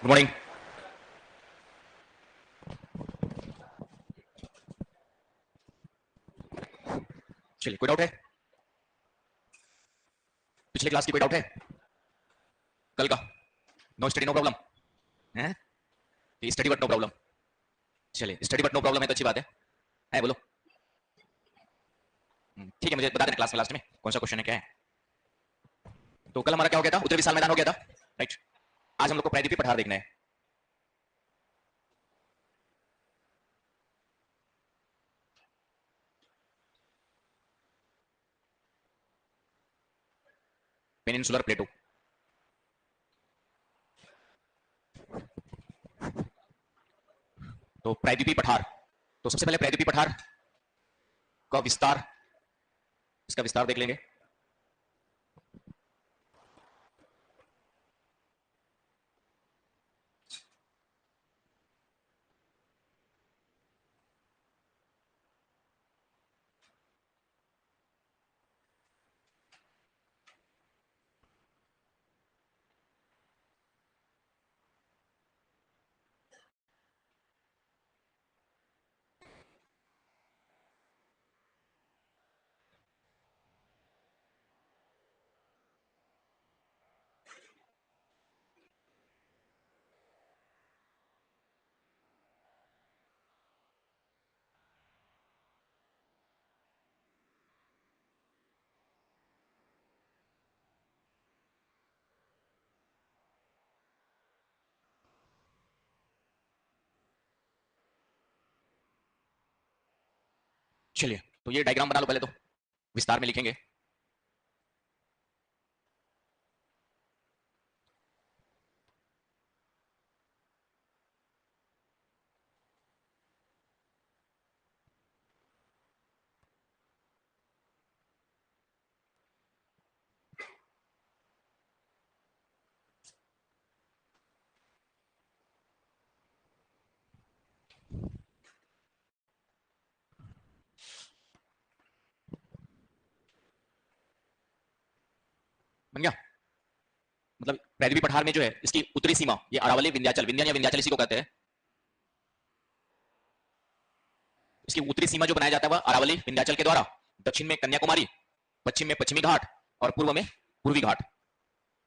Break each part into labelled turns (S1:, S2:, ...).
S1: Good morning. चलिए, कोई doubt है? पिछले क्लास की कोई डाउट है? कल का? नो स्टडी नो प्रॉब्लम है? Study but no problem. चलिए, स्टडी बट नो प्रॉब्लम है तो अच्छी बात है बोलो। ठीक है, मुझे बता देना क्लास में लास्ट में कौन सा क्वेश्चन है, क्या है। तो कल हमारा क्या हो गया था? उत्तरी विशाल मैदान हो गया था, राइट। आज हम लोग को प्रायद्वीपीय पठार देखना है। पेनिनसुलर प्लेटो। तो प्रायद्वीपीय पठार, तो सबसे पहले प्रायद्वीपीय पठार का विस्तार, इसका विस्तार देख लेंगे। चलिए, तो ये डायग्राम बना लो पहले, तो विस्तार में लिखेंगे। बन गया? मतलब प्रायद्वीपीय पठार में जो है, इसकी उत्तरी सीमा ये अरावली, विंध्याचल, विंध्या या विंध्याचल इसी को कहते हैं। इसकी उत्तरी सीमा जो बनाया जाता है वह अरावली, विंध्याचल के द्वारा, दक्षिण में कन्याकुमारी, पश्चिम में पश्चिमी घाट और पूर्व में पूर्वी घाट।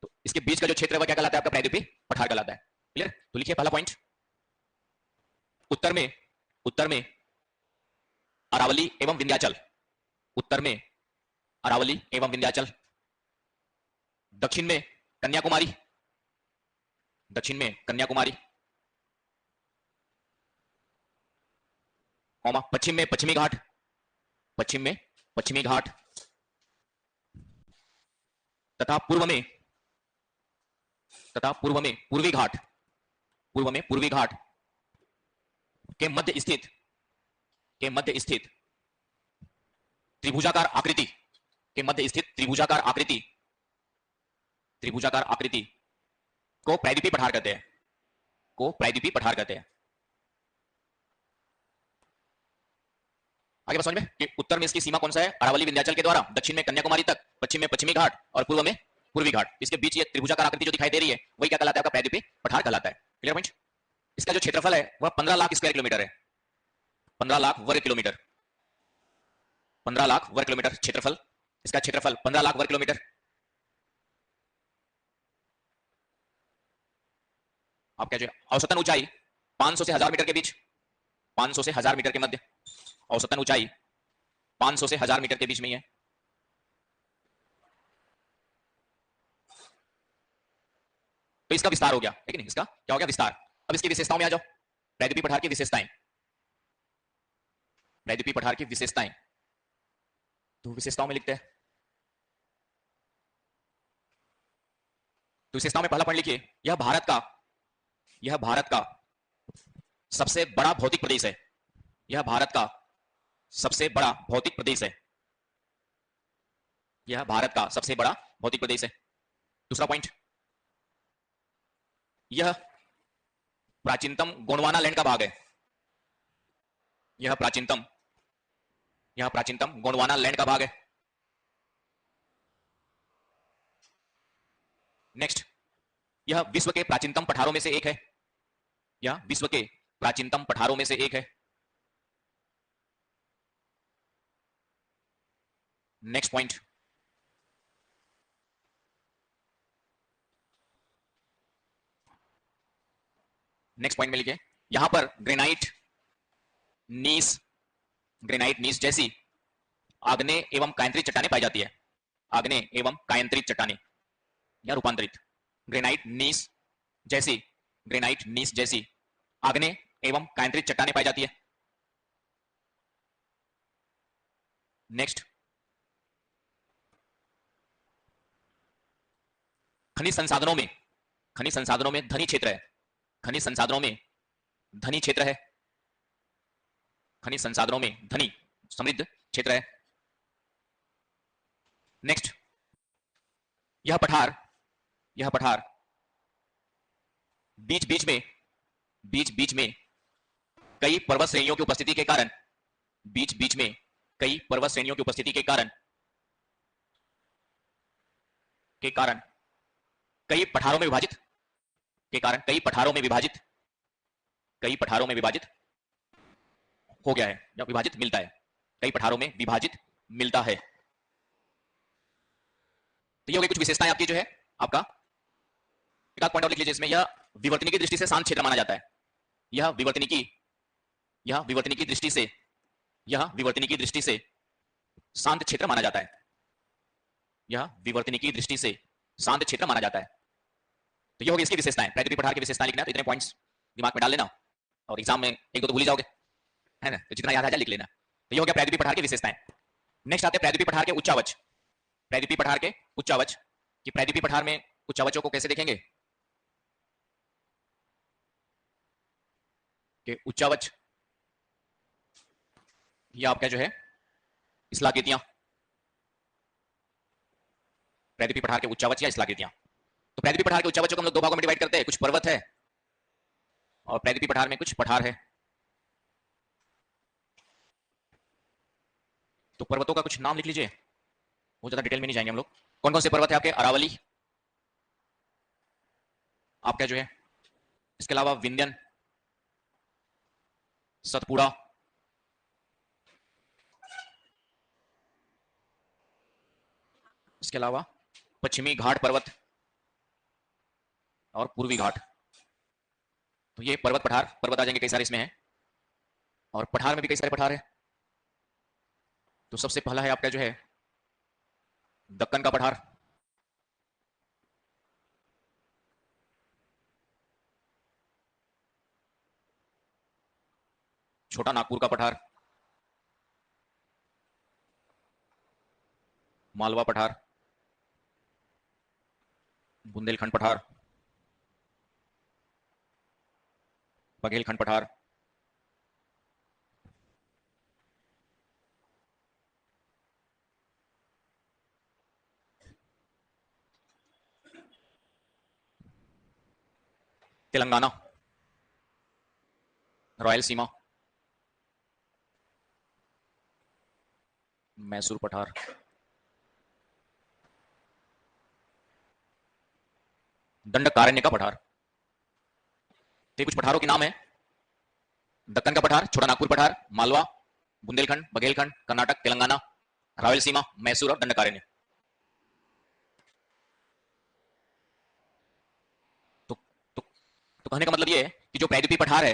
S1: तो इसके बीच का जो क्षेत्र है वह क्या कहलाता है? आपका प्रायद्वीपीय पठार कहलाता है। क्लियर? तो लिखिए पहला पॉइंट, उत्तर में अरावली एवं विंध्याचल, उत्तर में अरावली एवं विंध्याचल, दक्षिण में कन्याकुमारी, दक्षिण में कन्याकुमारी, पश्चिम में पश्चिमी घाट, पश्चिम में पश्चिमी घाट, तथा पूर्व में पूर्वी घाट, पूर्व में पूर्वी घाट के मध्य स्थित त्रिभुजाकार आकृति, के मध्य स्थित त्रिभुजाकार आकृति को प्रायद्वीपीय पठार कहते हैं, आगे बात समझ में कि उत्तर में इसकी सीमा कौन सा है? अरावली, विंध्याचल के द्वारा, दक्षिण में कन्याकुमारी तक, पश्चिम में पश्चिमी घाट और पूर्व में पूर्वी घाट। इसके बीच ये त्रिभुजाकार आकृति जो दिखाई दे रही है वही क्या कहलाता है? आपका प्रायद्वीपीय पठार कहलाता है। Clear point? इसका जो क्षेत्रफल है वह 15 लाख स्क्वायर किलोमीटर है, 15 लाख वर्ग किलोमीटर, 15 लाख वर्ग किलोमीटर क्षेत्रफल, इसका क्षेत्रफल 15 लाख वर्ग किलोमीटर। आप क्या जो औसतन ऊंचाई 500 से 1000 मीटर के बीच, 500 से 1000 मीटर के मध्य, औसतन ऊंचाई 500 से 1000 मीटर के बीच में ही है। तो इसका विस्तार हो गया है कि नहीं? इसका क्या हो गया? विस्तार। अब इसकी विशेषताओं में आ जाओ। प्रायद्वीपीय पठार की विशेषताएं, प्रायद्वीपीय पठार की विशेषताएं, तो विशेषताओं में लिखते हैं। तो विशेषताओं में पहला पॉइंट लिखिए, यह भारत का सबसे बड़ा भौतिक प्रदेश है, यह भारत का सबसे बड़ा भौतिक प्रदेश है, यह भारत का सबसे बड़ा भौतिक प्रदेश है। दूसरा पॉइंट, यह प्राचीनतम गोंडवाना लैंड का भाग है, यह प्राचीनतम गोंडवाना लैंड का भाग है। नेक्स्ट, यह विश्व के प्राचीनतम पठारों में से एक है, यह विश्व के प्राचीनतम पठारों में से एक है। नेक्स्ट पॉइंट, नेक्स्ट पॉइंट में लिखिए, यहां पर ग्रेनाइट नीस जैसी आग्नेय एवं कायांतरित चट्टानें पाई जाती है। आग्नेय एवं कायांतरित चट्टानें या रूपांतरित, ग्रेनाइट नीस जैसी आग्नेय एवं कायांतरित चट्टानें पाई जाती है। नेक्स्ट, खनिज संसाधनों में धनी क्षेत्र है। खनिज संसाधनों में धनी क्षेत्र है। खनिज संसाधनों में धनी समृद्ध क्षेत्र है। नेक्स्ट, यह पठार बीच बीच में कई पर्वत श्रेणियों की उपस्थिति के कारण, बीच बीच में कई पर्वत श्रेणियों की उपस्थिति के कारण कई पठारों में विभाजित हो गया है या विभाजित मिलता है। कई पठारों में विभाजित मिलता है। तो ये हो गई कुछ विशेषताएं आपकी, जो है आपका एक आध पॉइंट और लिख लीजिए इसमें। यह विवर्तनिकी की दृष्टि से शांत क्षेत्र माना जाता है। यह विवर्तनिकी की दृष्टि से शांत क्षेत्र माना जाता है। यह विवर्तनिकी की दृष्टि से शांत क्षेत्र माना जाता है। तो ये होगी इसकी विशेषताएं। प्रायद्वीपीय पठार की विशेषताएं लिखना, तो इतने पॉइंट्स दिमाग में डाल लेना और एग्जाम में एक दो तो भूल ही जाओगे, है ना, तो जितना याद आ जाए लिख लेना। तो ये हो गया प्रायद्वीपीय पठार की विशेषताएं। नेक्स्ट आते हैं प्रायद्वीपीय पठार के उच्चावच। प्रायद्वीपीय पठार के उच्चावच, कि प्रायद्वीपीय पठार में उच्चावचों को कैसे देखेंगे कि उच्चावच ये आपका जो है स्थलाकृतियां, प्रायद्वीपीय पठार के उच्चावच या स्थलाकृतियां। तो प्रायद्वीपीय पठार के उच्चावचों को हम लोग दो भागों में डिवाइड करते हैं, कुछ पर्वत है और प्रायद्वीपीय पठार में कुछ पठार है। तो पर्वतों का कुछ नाम लिख लीजिए, बहुत ज्यादा डिटेल में नहीं जाएंगे हम लोग। कौन कौन से पर्वत है आपके? अरावली आपका जो है, इसके अलावा विंध्यन, सतपुड़ा, इसके अलावा पश्चिमी घाट पर्वत और पूर्वी घाट। तो ये पर्वत आ जाएंगे कई सारे इसमें हैं, और पठार में भी कई सारे पठार है। तो सबसे पहला है आपका जो है दक्कन का पठार, छोटा नागपुर का पठार, मालवा पठार, बुंदेलखंड पठार, बघेलखंड पठार, तेलंगाना, रायलसीमा, मैसूर पठार, दंडकारण्य का पठार। ये कुछ पठारों के नाम है। दक्कन का पठार, छोटा नागपुर पठार, मालवा, बुंदेलखंड, बघेलखंड, कर्नाटक, तेलंगाना, रायलसीमा, मैसूर और दंडकारण्य। तो कहने का मतलब ये है कि जो प्रायद्वीपीय पठार है,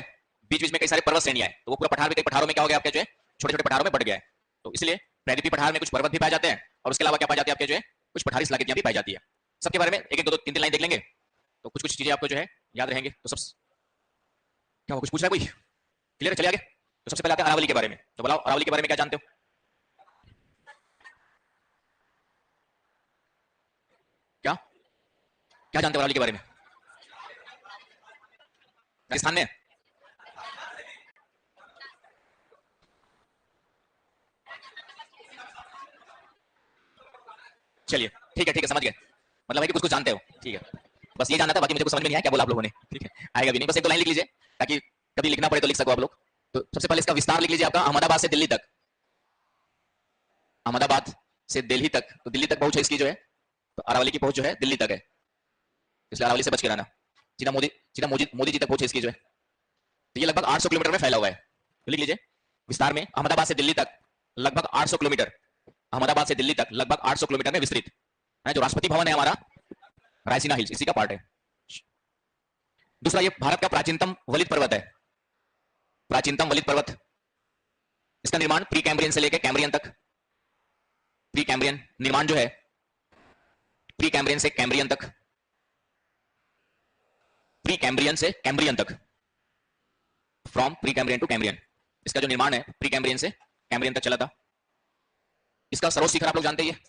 S1: बीच बीच में कई सारे पर्वत श्रेणियां हैं, तो वो पूरा पठार में कई पठारों में क्या हो गया आपके जो है छोटे छोटे पठारों में बढ़ गया है। तो इसलिए प्रायद्वीपीय पठार में कुछ पर्वत भी पाए जाते हैं, और उसके अलावा क्या पाए जाते हैं आपके जो है कुछ पठारी स्थलाकृतियां भी पाई जाती है। सबके बारे में एक एक दो तीन तीन लाइन देख लेंगे, तो कुछ कुछ चीजें आपको जो है याद रहेंगे। तो सब क्या कुछ पूछ रहा है कोई? क्लियर है? चलिए आगे। तो सबसे पहले आते हैं अरावली के बारे में। तो बताओ अरावली के बारे में क्या जानते हो? क्या क्या जानते हो अरावली के बारे में? राजस्थान में चलिए ठीक है समझ गए, मतलब है कि कुछ कुछ जानते हो, ठीक है। बस ये जानना था, बाकी मुझे कुछ समझ में नहीं आया क्या बोला आप लोगों ने, ठीक है। आएगा भी नहीं, बस एक दो लाइन लिख लीजिए ताकि कभी लिखना पड़े तो लिख सको आप लोग। तो सबसे पहले इसका विस्तार लिख लीजिए आपका, अहमदाबाद से दिल्ली तक। अहमदाबाद से दिल्ली तक, तो दिल्ली तक पहुंच है इसकी जो है, तो अरावली की पहुंच जो है दिल्ली तक है। इसलिए अरावली से बच के रहना, सीधा मोदी जी तक पहुंचे इसकी जो है। तो ये लगभग 800 किलोमीटर में फैला हुआ है। तो लिख लीजिए विस्तार में अहमदाबाद से दिल्ली तक लगभग 800 किलोमीटर, अहमदाबाद से दिल्ली तक लगभग 800 किलोमीटर में विस्तृत है। जो राष्ट्रपति भवन है हमारा रायसीना हिल्स इसी का पार्ट है। दूसरा, ये भारत का प्राचीनतम वलित पर्वत है, प्राचीनतम वलित पर्वत। इसका निर्माण प्री कैम्ब्रियन से लेकर कैम्ब्रियन तक, प्री कैम्ब्रियन निर्माण जो है प्री कैम्ब्रियन से कैम्ब्रियन तक, प्री कैम्ब्रियन से कैम्ब्रियन तक, from pre Cambrian to Cambrian, इसका जो निर्माण है प्री कैम्ब्रियन से कैम्ब्रियन तक चला था। इसका सरोज शिखर आप लोग जानते हैं,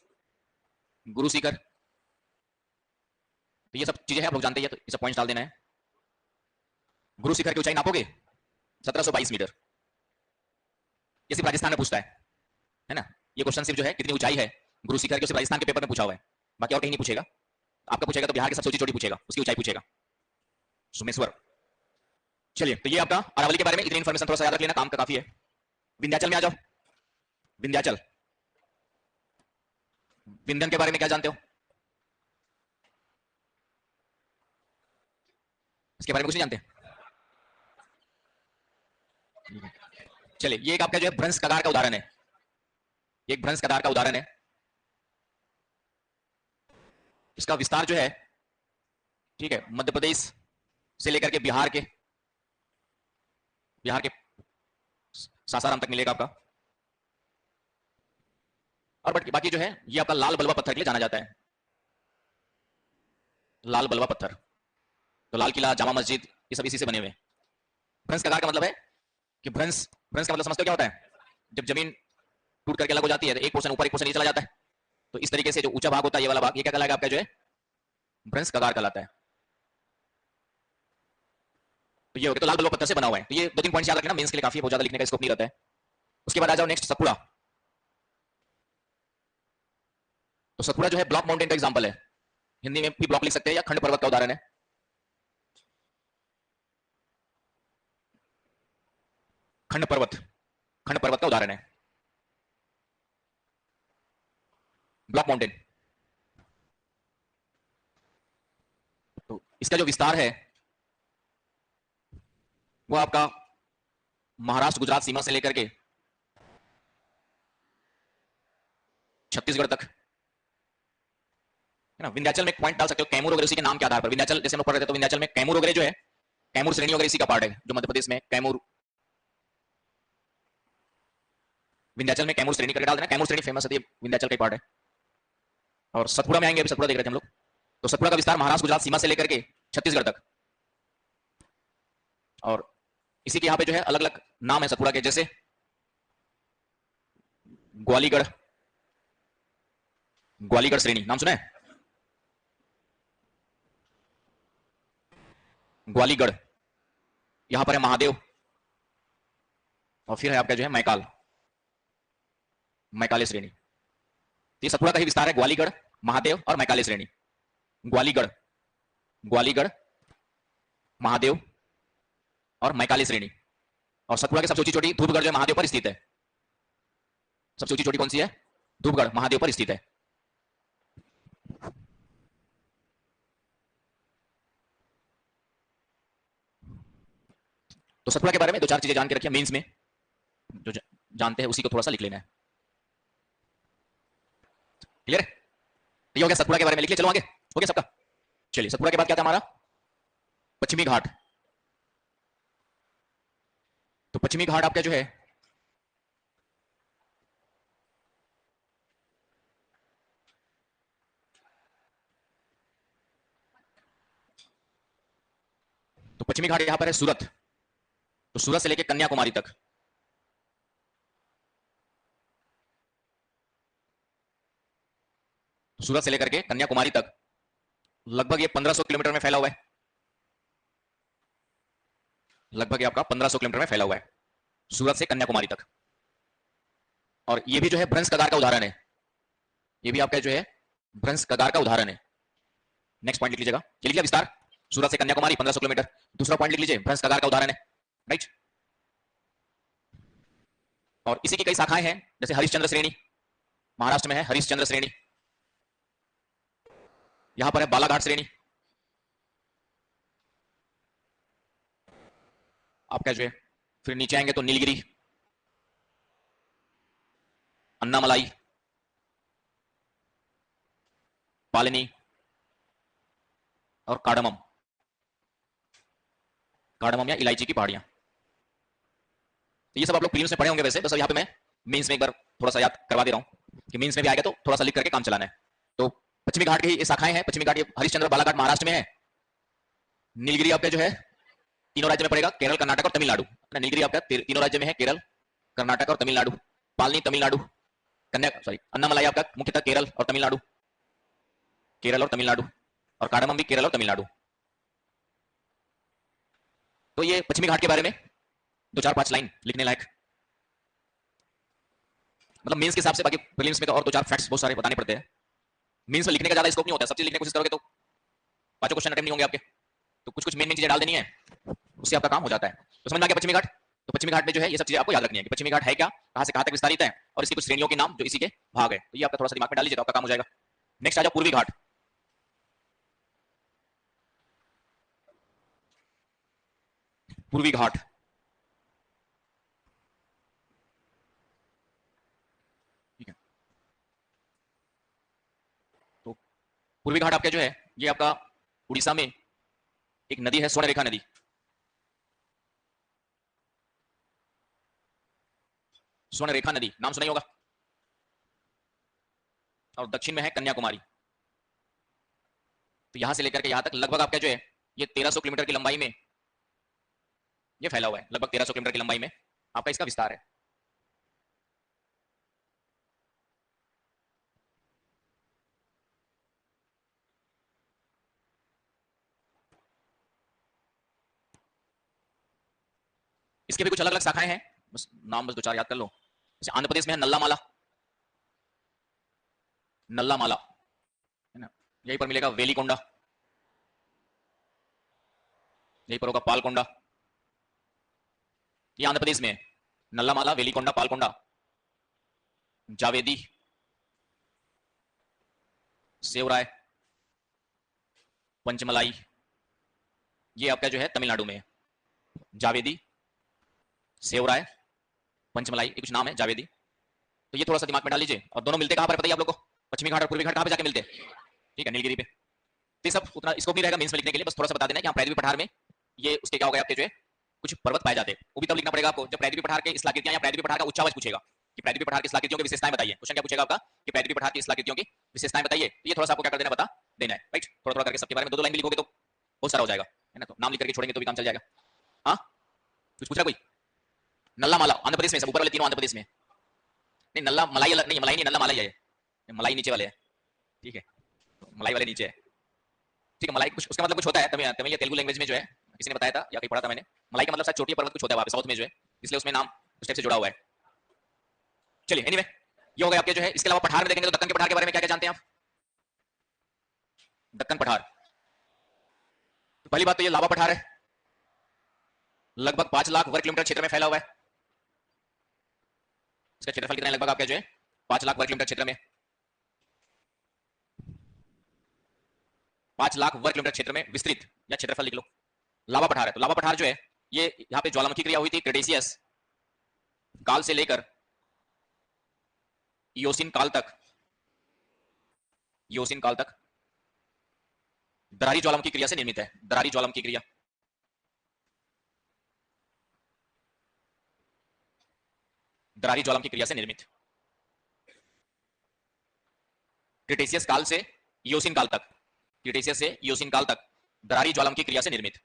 S1: गुरु शिखर, तो ये सब चीजें हैं आप लोग जानते हैं, तो ये सब पॉइंट्स डाल देना है। गुरु शिखर की ऊंचाई नापोगे 1722 मीटर, ये सिर्फ राजस्थान में पूछता है ना। ये क्वेश्चन सिर्फ जो है कितनी ऊंचाई है गुरु शिखर की, सिर्फ राजस्थान के पेपर में पूछा हुआ है, बाकी और कहीं नहीं पूछेगा। आपका पूछेगा तो बिहार की सबसे ऊंची चोटी पूछेगा, उसकी ऊंचाई पूछेगा, सोमेश्वर। चलिए, तो ये आपका अरावली के बारे में इतनी इंफॉर्मेशन थोड़ा सा याद रख लेना, काम का काफी है। विंध्याचल में आ जाओ। विंध्याचल, विंध्यन के बारे में क्या जानते हो? इसके बारे में कुछ नहीं जानते? चलिए, ये एक आपका जो है भ्रंश कगार का उदाहरण है, एक भ्रंश कगार का उदाहरण है। इसका विस्तार जो है, ठीक है, मध्य प्रदेश से लेकर के बिहार के सासाराम तक मिलेगा आपका। और बाकी जो है ये आपका लाल बलवा पत्थर के लिए जाना जाता है, लाल बलवा पत्थर। तो लाल किला, जामा मस्जिद, ये सब इसी से बने हुए हैं। भ्रंश कगार का मतलब है कि भ्रंश का मतलब समझते हो क्या होता है? जब जमीन टूट करके अलग हो जाती है तो एक पोर्शन ऊपर एक पोर्शन नीचे चला जाता है, तो इस तरीके से जो ऊंचा भाग होता है ये वाला भाग, ये क्या कहलाएगा आपका जो है भ्रंश कगार कहलाता है। तो ये हो गया, तो लाल बलवा पत्थर से बना हुआ है। तो ये 2-3 पॉइंट याद रखना, मेंस के लिए काफी बहुत ज्यादा लिखने का स्कोप नहीं रहता है। उसके बाद आ जाओ नेक्स्ट, सतपुड़ा। तो सतपुड़ा जो है ब्लॉक माउंटेन का एग्जांपल है, हिंदी में भी ब्लॉक लिख सकते हैं या खंड पर्वत का उदाहरण है। खंड पर्वत का उदाहरण है ब्लॉक माउंटेन। तो इसका जो विस्तार है वो आपका महाराष्ट्र गुजरात सीमा से लेकर के छत्तीसगढ़ तक है ना। विंध्याचल में एक पॉइंट डाल सकते हो, कैमूर वगैरह, उसी के नाम के आधार पर विंध्याचल जैसे हम लोग पढ़ रहे थे, तो विंध्याचल में कैमूर वगैरह जो है, कैमूर श्रेणी वगैरह इसी का पार्ट है, जो मध्य प्रदेश में कैमूर, विंध्याचल में कैमूर श्रेणी करके डाल देना, कैमूर श्रेणी फेमस है, विंध्याचल का पार्ट है। और सतपुड़ा में आएंगे, अभी सतपुड़ा देख रहे थे हम लोग। तो सतपुड़ा का विस्तार महाराष्ट्र गुजरात सीमा से लेकर के छत्तीसगढ़ तक, और इसी के यहाँ पे जो है अलग अलग नाम है सतपुड़ा के, जैसे ग्वालीगढ़, ग्वालीगढ़ श्रेणी नाम सुना है? ग्वालीगढ़, यहां पर है महादेव, और फिर है आपका जो है मैकाल, मैकाले श्रेणी। तो ये सतपुड़ा का ही विस्तार है, ग्वालीगढ़, महादेव और मैकाले श्रेणी। ग्वालीगढ़, ग्वालीगढ़, महादेव और मैकाले श्रेणी। और सतपुड़ा की सबसे ऊंची चोटी धूपगढ़ जो है महादेव पर स्थित है। सबसे ऊंची चोटी कौन सी है? धूपगढ़, महादेव पर स्थित है। तो सतपुड़ा के बारे में 2-4 चीजें जान के रखिए, मेंस में जो जानते हैं उसी को थोड़ा सा लिख लेना है। क्लियर है? तो ये हो गया सतपुड़ा के बारे में, लिख लिया। चलो आगे, हो गया सबका। चलिए, सतपुड़ा के बाद क्या था हमारा? पश्चिमी घाट। तो पश्चिमी घाट आपका जो है तो पश्चिमी घाट यहां पर है सूरत, तो सूरत से लेकर कन्याकुमारी तक, सूरत से लेकर के कन्याकुमारी तक लगभग ये 1500 किलोमीटर में फैला हुआ है, लगभग ये आपका 1500 किलोमीटर में फैला हुआ है सूरत से कन्याकुमारी तक। और ये भी जो है भ्रंश कगार का उदाहरण है, ये भी आपका जो है भ्रंश कगार का उदाहरण है। नेक्स्ट पॉइंट लिख लीजिएगा, ये लिख लिया विस्तार, सूरत से कन्याकुमारी 1500 किलोमीटर। दूसरा पॉइंट लिख लीजिए, भ्रंश कगार का उदाहरण है, राइट। और इसी की कई शाखाएं हैं, जैसे हरिश्चंद्र श्रेणी, महाराष्ट्र में है हरिश्चंद्र श्रेणी, यहां पर है बालाघाट श्रेणी, आपका जो है, फिर नीचे आएंगे तो नीलगिरी, अन्नामलाई, पालिनी और कार्डमम, कार्डमम या इलायची की पहाड़ियां। तो ये सब आप लोग प्रीलिम्स में पढ़े होंगे वैसे, बस यहाँ पे मैं मेंस में एक बार थोड़ा सा याद करवा दे रहा हूँ कि मेंस में भी आएगा तो थोड़ा सा लिख करके काम चलाना है। तो पश्चिमी घाट की ये शाखाएं हैं, पश्चिमी घाट ये हरिश्चंद्र बालाघाट महाराष्ट्र में है, नीलगिरी आपका जो है तीनों राज्य में पड़ेगा, केरल, कर्नाटक और तमिलनाडु। नीलगिरी आपका तीनों राज्य में है, केरल, कर्नाटक और तमिलनाडु। पालनी तमिलनाडु, अन्नामलाई आपका मुख्यतः केरल और तमिलनाडु, केरल और तमिलनाडु, और कार्डमम भी केरल और तमिलनाडु। तो ये पश्चिमी घाट के बारे में 2-4-5 लाइन लिखने लायक, मतलब मेंस के हिसाब से, बाकी प्रीलिम्स में तो और 2-4 फैक्ट्स बहुत सारे बताने पड़ते हैं। मेंस में लिखने का ज्यादा स्कोप नहीं होता, सब चीज लिखने की कोशिश करोगे तो 5 क्वेश्चन अटेम्प्ट नहीं होंगे आपके, तो कुछ कुछ मेन चीजें डाल देनी है, उससे आपका काम हो जाता है। तो समझ में आ गया पश्चिमी घाट? तो पश्चिमी घाट में जो है ये सब चीजें आपको याद रखनी है कि पश्चिमी घाट है क्या, कहां से कहां तक विस्तारित है, और इसकी कुछ श्रेणियों के नाम जो इसी के भाग है, तो ये आपका थोड़ा सा दिमाग में डाल लीजिए तो आपका काम हो जाएगा। नेक्स्ट आ जाओ पूर्वी घाट। पूर्वी घाट, ठीक है। तो पूर्वी घाट आपका जो है ये आपका उड़ीसा में एक नदी है, स्वर्णरेखा नदी। स्वर्णरेखा नदी नाम सुना ही होगा। और दक्षिण में है कन्याकुमारी। तो यहां से लेकर के यहां तक लगभग आपका जो है ये 1300 किलोमीटर की लंबाई में ये फैला हुआ है, लगभग 1300 किलोमीटर की लंबाई में आपका इसका विस्तार है। इसके भी कुछ अलग अलग शाखाएं हैं, बस नाम बस 2-4 याद कर लो। जैसे आंध्र प्रदेश में है नल्लामाला, नल्लामाला है ना, यहीं पर मिलेगा वेलिकोंडा, यहीं पर होगा पालकोंडा, ये आंध्र प्रदेश में है। नल्लामाला, वेलिकोंडा, पालकोंडा, जावेदी, सेवराय, पंचमलाई, ये आपका जो है तमिलनाडु में है। जावेदी, सेवराय, पंचमलाई, ये कुछ नाम है जावेदी। तो ये थोड़ा सा दिमाग में डाल लीजिए। और दोनों मिलते कहां पर बताइए आप लोग को? पश्चिमी घाट और पूर्वी घाट कहां पे जाके मिलते हैं? ठीक है, नीलगिरी पे। तो ये सब उतना स्कोप नहीं रहेगा मेंस में लिखने के लिए, बस थोड़ा सा बता देना कि प्रायद्वीपीय पठार में ये उसके क्या हो गए आपके जो है कुछ पर्वत पाए जाते हैं। वो भी तब लिखना पड़ेगा आपको जब प्रायद्वीपीय पठार के शिलाकृतियां या प्रायद्वीपीय पठार का उच्चावच पूछेगा कि प्रायद्वीपीय पठार की शिलाकृतियों की विशेषताएं बताइए। क्वेश्चन क्या पूछेगा आपका कि प्रायद्वीपीय पठार की शिलाकृतियों की विशेषताएं बताइए। तो ये थोड़ा सा आपको क्या कर देना, बता देना है, राइट। थोड़ा थोड़ा करके सबके बारे में 2-2 लाइन भी लिखोगे तो बहुत सारा हो जाएगा, है ना। तो नाम लिख करके छोड़ेंगे तो भी काम चल जाएगा। हाँ, कुछ पूछा कोई? नल्लामाला आंध्र प्रदेश में, सब ऊपर वाले तीनों आंध्र प्रदेश में। नहीं, नल्ला मलाई अलग नहीं, मलाई नहीं, नल्ला मलाई है, मलाई नीचे वाले है, ठीक है, मलाई वाले नीचे है, ठीक है। मलाई कुछ उसका मतलब कुछ होता है तमिल तमिल या तेलुगु लैंग्वेज में जो है, किसी ने बताया था या कहीं पढ़ा था मैंने, मलाई का मतलब शायद चोटी पर्वत कुछ होता है वहां पे साउथ में जो है, इसलिए उसमें नाम उस टाइप से जुड़ा हुआ है। चलिए एनीवे, ये हो गया आपके जो है। इसके अलावा पठार में देखेंगे तो दक्कन के पठार के बारे में क्या क्या जानते हैं आप? दक्कन पठार, तो पहली बात तो ये लावा पठार है, लगभग 5 लाख वर्ग किलोमीटर क्षेत्र में फैला हुआ है। इसका क्षेत्रफल कितना है? लगभग आपका जो है 5 लाख वर्ग किलोमीटर क्षेत्र में, 5 लाख वर्ग किलोमीटर क्षेत्र में विस्तृत, या क्षेत्रफल लिख लो। लावा पठार है, तो लावा पठार जो है ये यहाँ पे ज्वालामुखी क्रिया हुई थी क्रेटेशियस काल से लेकर इयोसीन काल तक, इयोसीन काल तक दरारी ज्वालामुखी क्रिया से निर्मित है। दरारी ज्वालामुखी क्रिया, दरारी ज्वालामुखी क्रिया से निर्मित, क्रिटेशियस काल से इयोसीन काल तक, क्रिटेशियस से इयोसीन काल तक दरारी ज्वालामुखी क्रिया से निर्मित।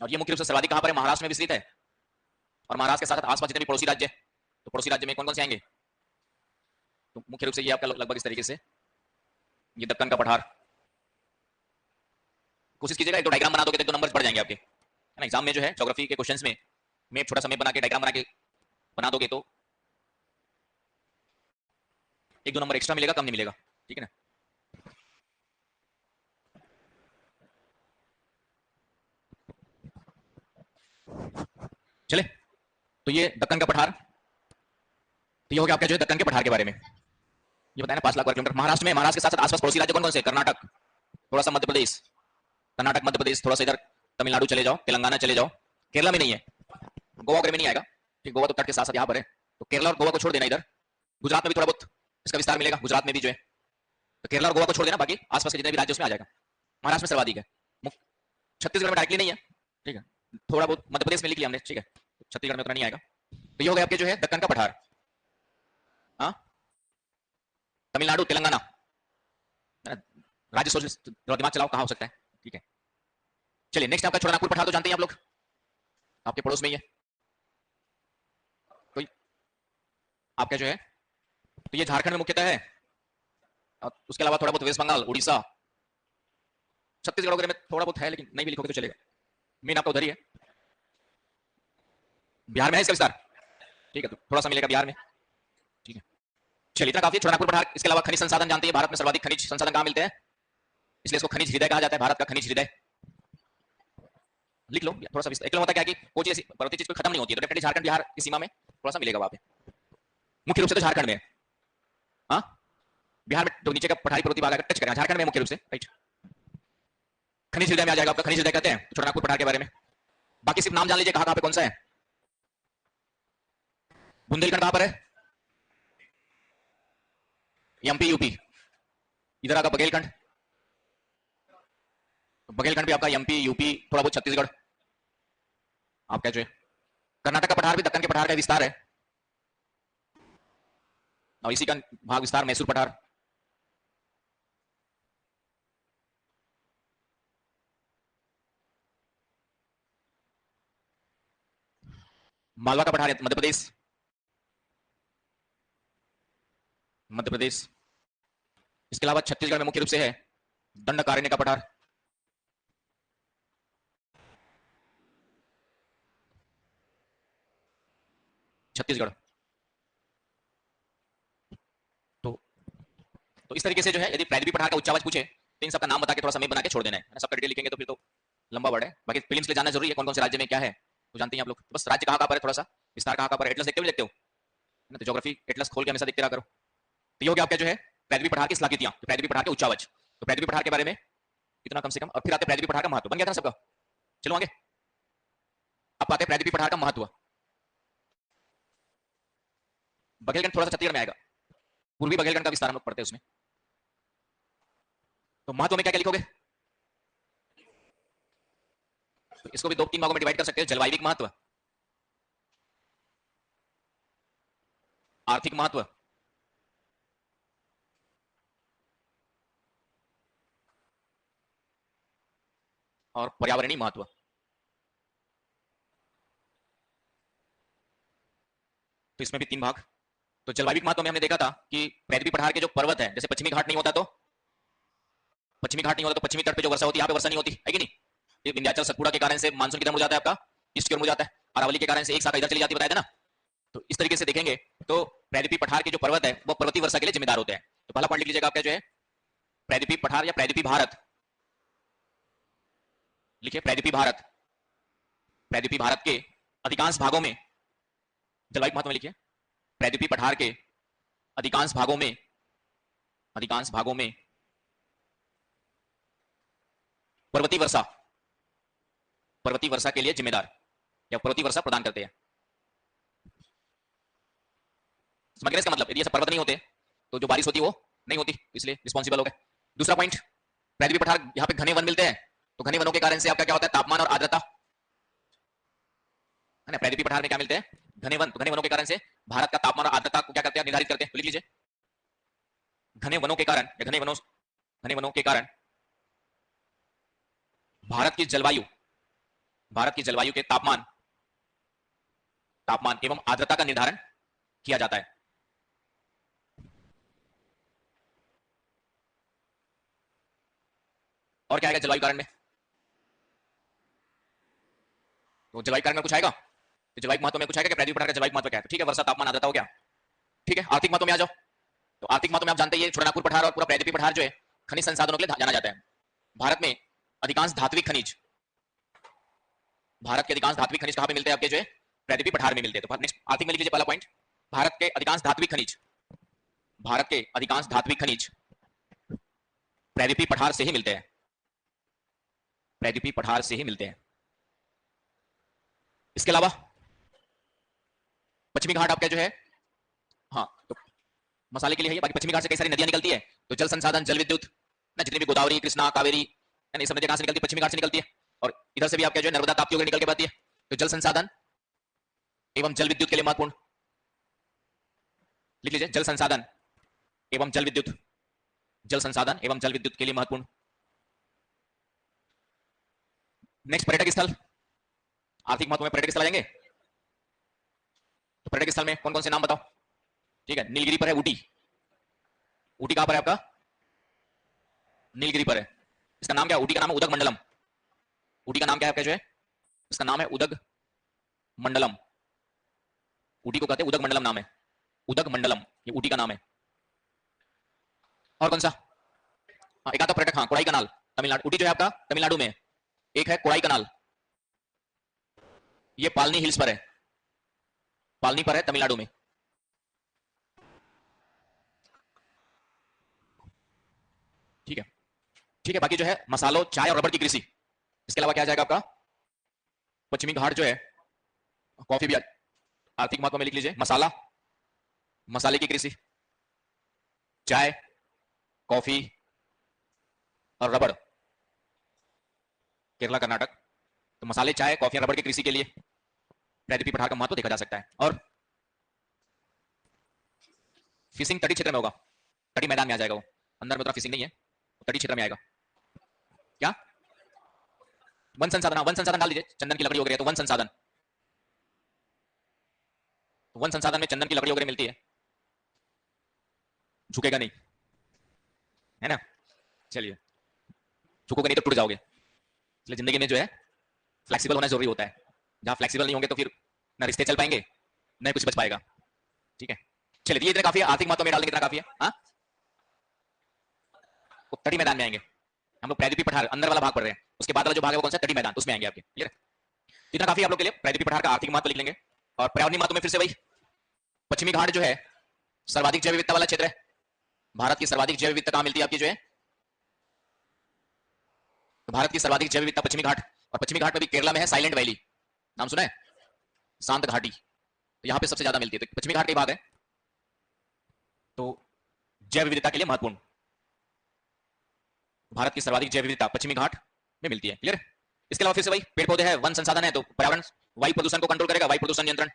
S1: और ये मुख्य रूप से सर्वाधिक कहां पर है? महाराष्ट्र में विस्तृत है, और महाराष्ट्र के साथ आसपास जितने भी पड़ोसी राज्य, तो पड़ोसी राज्य में कौन कौन से आएंगे? तो मुख्य रूप से ये आपका लगभग इस तरीके से ये दक्कन का पठार। कोशिश कीजिएगा एक दो डायग्राम बना दोगे तो 2 नंबर बढ़ जाएंगे आपके, है ना। एग्जाम में जो है ज्योग्राफी के क्वेश्चंस में मैप छोटा सा मैप बना के डायग्राम बना दोगे तो 1-2 नंबर एक्स्ट्रा मिलेगा, कम नहीं मिलेगा, ठीक है ना। चले, तो ये दक्कन का पठार, तो ये हो गया आपका जो है दक्कन के पठार के बारे में। ये बताया ना 5 लाख वर्ग किलोमीटर महाराष्ट्र में। महाराष्ट्र के साथ साथ आसपास पड़ोसी राज्य कौन कौन से? कर्नाटक, थोड़ा सा मध्य प्रदेश, कर्नाटक, मध्य प्रदेश, थोड़ा सा इधर तमिलनाडु चले जाओ, तेलंगाना चले जाओ, केरला में नहीं है, गोवा वगैरह में नहीं आएगा, ठीक, गोवा तो तट के साथ साथ यहाँ पर है, तो केरला और गोवा को छोड़ देना इधर। गुजरात में भी थोड़ा बहुत इसका विस्तार मिलेगा, गुजरात में भी जो है, तो केरला और गोवा को छोड़ देना, बाकी आसपास के जितने भी राज्य उसमें आ जाएगा। महाराष्ट्र में सर्वाधिक है, छत्तीसगढ़ में डायरेक्टली नहीं है, ठीक है, थोड़ा बहुत मध्य प्रदेश में लिख लिया हमने, ठीक है, छत्तीसगढ़ में उतना नहीं आएगा। तो ये हो गया आपके जो है दक्कन का पठार, हाँ, तमिलनाडु, तेलंगाना, राज्य सोच दिमाग चलाओ कहाँ हो सकता है, ठीक है। चलिए नेक्स्ट आपका छोटानागपुर पठार तो जानते हैं आप लोग, आपके पड़ोस में ही है, तो आपका जो है, तो ये झारखंड में मुख्यतः है, और उसके अलावा थोड़ा बहुत वेस्ट बंगाल, उड़ीसा, छत्तीसगढ़ वगैरह में थोड़ा बहुत है, लेकिन नहीं भी लिखोगे तो चलेगा, मेन आपका उधर ही है। बिहार में है इसका विस्तार, ठीक है, तो थोड़ा सा मिलेगा बिहार में, ठीक है। चलिए इतना काफी, छोटानागपुर पठार। इसके अलावा खनिज संसाधन जानते हैं, भारत में सर्वाधिक खनिज संसाधन कहां मिलते हैं, इसलिए इसको खनिज हृदय कहा जाता है, भारत का खनिज हृदय, लिख लो थोड़ा सा। एक होता क्या कि कोई चीज पर्वतीय चीज कोई खत्म नहीं होती है, तो डेफिनेटली झारखंड बिहार की सीमा में थोड़ा सा मिलेगा वहां पे, मुख्य रूप से तो झारखंड में, हाँ, बिहार में तो नीचे का पठारी पर्वतीय भाग टच करेगा, झारखंड में मुख्य रूप से, राइट। खनिज हृदय में आ जाएगा आपका, खनिज हृदय कहते हैं छोटानागपुर पठार के बारे में। बाकी सिर्फ नाम जान लीजिए कहां पे कौन सा है। बुंदेलखंड कहां पर है, एमपी यूपी, इधर आगा बघेलखंड, बघेलखंड भी आपका एमपी यूपी, थोड़ा बहुत छत्तीसगढ़ आपका जो है। कर्नाटक का पठार भी दक्कन के पठार का विस्तार है, और इसी का भाग विस्तार मैसूर पठार। मालवा का पठार है मध्य प्रदेश, मध्य प्रदेश। इसके अलावा छत्तीसगढ़ में मुख्य रूप से है दंडकारण्य का पठार, छत्तीसगढ़। तो इस तरीके से जो है, यदि प्रायद्वीपीय पठार का उच्चावच पूछे तो इन सबका नाम बता के थोड़ा समय बना के छोड़ देना है, सबका डिटेल लिखेंगे तो फिर तो लंबा वर्ड है। बाकी फिल्म्स के लिए जानना जरूरी है कौन कौन से राज्य में क्या है, तो जानते हैं आप लोग। तो बस राज्य कहाँ पर है, थोड़ा सा विस्तार कहाँ पर है, एटलस देखते हुए देखते हो ना, तो ज्योग्राफी एटलस खोल के हमेशा देखते रहा करो। तो ये हो गया आपका जो है प्रायद्वीपीय पठार की स्थलाकृतियां, प्रायद्वीपीय पठार के उच्चावच, तो प्रायद्वीपीय पठार के बारे में इतना कम से कम। और फिर आते प्रायद्वीपीय पठार का महत्व, बन गया था सबका। चलो आगे, अब आते प्रायद्वीपीय पठार का महत्व। बघेलखंड थोड़ा सा छत्तीसगढ़ में आएगा, पूर्वी बघेलखंड का विस्तार हम लोग पढ़ते हैं उसमें। तो महत्व में क्या क्या लिखोगे, तो इसको भी दो तीन भागों में डिवाइड कर सकते हैं। जलवायविक महत्व, आर्थिक महत्व, और पर्यावरणीय महत्व। तो इसमें भी तीन भाग। तो जलवायविक महत्व में हमने देखा था कि प्रायद्वीपीय पठार के जो पर्वत है, जैसे पश्चिमी घाट नहीं होता तो पश्चिमी घाट नहीं होता तो पश्चिमी तट पे जो वर्षा होती है, यहाँ पे वर्षा नहीं होती है कि नहीं। ये विंध्याचल सतपुड़ा के कारण से मानसून किधर मुड़ जाता है आपका, ईस्ट की ओर मुड़ जाता है। अरावली के कारण से एक शाखा इधर चली जाती है, बताया था ना। तो इस तरीके से देखेंगे तो प्रायद्वीपीय पठार के जो पर्वत है वो पर्वतीय वर्षा के लिए जिम्मेदार होते हैं। तो पहला पॉइंट लिख लीजिएगा आपका जो है प्रायद्वीपीय पठार या प्रायद्वीपीय भारत, लिखिए प्रायद्वीपीय भारत। प्रायद्वीपीय भारत के अधिकांश भागों में, जलवायु महत्व में लिखिए, प्रायद्वीपीय पठार के अधिकांश भागों में, अधिकांश भागों में पर्वतीय वर्षा, पर्वतीय वर्षा के लिए जिम्मेदार या पर्वतीय वर्षा प्रदान करते हैं। समझ गए इसका मतलब, यदि ऐसे पर्वत नहीं होते तो जो बारिश होती है वो नहीं होती, इसलिए रिस्पॉन्सिबल हो गए। दूसरा पॉइंट, प्रायद्वीपीय पठार यहाँ पे घने वन मिलते हैं, तो घने वनों के कारण से आपका क्या होता है, तापमान और आर्द्रता है ना। प्रायद्वीपीय पठार में क्या मिलते हैं, घने वन। तो घने वनों के कारण से भारत का तापमान और आर्द्रता को क्या करते हैं, निर्धारित करते हैं। तो लिख लीजिए घने वनों के कारण या घने वनों के कारण भारत की जलवायु, भारत की जलवायु के तापमान एवं आर्द्रता का निर्धारण किया जाता है। और क्या आएगा जलवायु कारण में, तो जलवायु कारण में कुछ आएगा, तो जलवायु महत्व में कुछ आएगा कि प्रायद्वीपीय पठार का जलवायु महत्व क्या है। तो ठीक है, वर्षा, तापमान, आर्द्रता हो गया। ठीक है, आर्थिक महत्व में आ जाओ। तो आर्थिक महत्व में आप जानते हैं छोटानागपुर पठार और पूरा प्रायद्वीपीय पठार जो है खनिज संसाधनों के लिए जाना जाता है। भारत में अधिकांश धात्विक खनिज, भारत के अधिकांश धात्विक खनिज कहां पे मिलते हैं, आपके जो है प्रायद्वीपीय पठार में मिलते हैं। तो नेक्स्ट आर्थिक में लिख लीजिए पहला पॉइंट, भारत के अधिकांश धात्विक खनिज, भारत के अधिकांश धात्विक खनिज प्रायद्वीपीय पठार से ही मिलते हैं। प्रायद्वीपीय पठार से ही मिलते हैं। इसके अलावा पश्चिमी घाट आपका जो है, हाँ तो मसाले के लिए है, बाकी पश्चिमी घाट से कई सारी नदियां निकलती है, तो जल संसाधन, जल विद्युत ना, जितनी भी गोदावरी, कृष्णा, कावेरी, ये सब नदियां कहां से निकलती है? पश्चिमी घाट से निकलती है। और इधर से भी आपका जो है नर्मदा, ताप्ती वगैरह निकल के आती है। तो जल संसाधन एवं जल विद्युत के लिए महत्वपूर्ण, लिख लीजिए, जल संसाधन एवं जल विद्युत, जल संसाधन एवं जल विद्युत के लिए महत्वपूर्ण। नेक्स्ट पर्यटक स्थल, आर्थिक महत्व में पर्यटक स्थल आ जाएंगे। तो पर्यटक स्थल में कौन कौन से नाम बताओ? ठीक है, नीलगिरी पर है ऊटी। ऊटी कहां पर है आपका? नीलगिरी पर है। इसका नाम क्या है? ऊटी का नाम है उदग मंडलम। ऊटी का नाम क्या है आपका जो है? इसका नाम है उदग मंडलम। ऊटी को कहते हैं उदग मंडलम, नाम है उदग मंडलम, ये ऊटी का नाम है। और कौन सा? हाँ, एक आता पर्यटक, हाँ, कोड़ाई कनाल, तमिलनाडु। ऊटी जो है आपका तमिलनाडु में। एक है कोड़ाई कनाल, ये पालनी हिल्स पर है, पालनी पर है तमिलनाडु में। ठीक है, ठीक है। बाकी जो है मसालों, चाय और रबड़ की कृषि, इसके अलावा क्या आ जाएगा आपका? पश्चिमी घाट जो है, कॉफी भी आर्थिक महत्व में लिख लीजिए। मसाला, मसाले की कृषि, चाय, कॉफी और रबड़, केरला, कर्नाटक। तो मसाले, चाय, कॉफी और रबड़ की कृषि के लिए प्रायद्वीपीय पठार का महत्व देखा जा सकता है। और फिशिंग तटीय क्षेत्र में होगा, तटीय मैदान में आ जाएगा वो, अंदर में उतना फिशिंग नहीं है, तटीय क्षेत्र में आएगा। क्या? वन संसाधन, वन संसाधन डाल दीजिए, चंदन की लकड़ी वगैरह, तो वन संसाधन, वन संसाधन में चंदन की लकड़ी वगैरह मिलती है, झुकेगा नहीं, है ना? चलिए, झुकोगे नहीं तो टूट जाओगे, इसलिए जिंदगी में जो है फ्लेक्सिबल होना जरूरी होता है। जहां फ्लेक्सिबल नहीं होंगे तो फिर ना रिश्ते चल पाएंगे, ना कुछ बच पाएगा। ठीक है, चलिए, ये इतना काफी है, आर्थिक महत्व में डाल देंगे, इतना काफी है। हाँ, तटीय मैदान में आएंगे हम लोग, प्रायद्वीपीय पठार अंदर वाला भाग पढ़ रहे हैं, उसके बाद वाला जो भाग है वो कौन सा? तटीय मैदान, उसमें आएंगे आपके। क्लियर? इतना काफी आप लोग के लिए, प्रायद्वीपीय पठार का आर्थिक महत्व लिख लेंगे। और पर्यावरणीय महत्व में फिर से वही, पश्चिमी घाट जो है सर्वाधिक जैव विविधता वाला क्षेत्र है। भारत की सर्वाधिक जैव विविधता कहां मिलती है आपकी जो है? तो भारत की सर्वाधिक जैव विविधता पश्चिमी घाट, और पश्चिमी घाट में भी केरला में है साइलेंट वैली, नाम सुना है? शांत घाटी, तो यहां पे सबसे ज्यादा मिलती है, तो पश्चिमी घाट का भाग है, तो जैव विविधता के लिए महत्वपूर्ण। भारत की सर्वाधिक जैव विविधता पश्चिमी घाट में मिलती है। क्लियर? इसके अलावा फिर से वही, पेड़ पौधे है, वन संसाधन है, तो पर्यावरण, वायु प्रदूषण को कंट्रोल करेगा, वायु प्रदूषण नियंत्रण,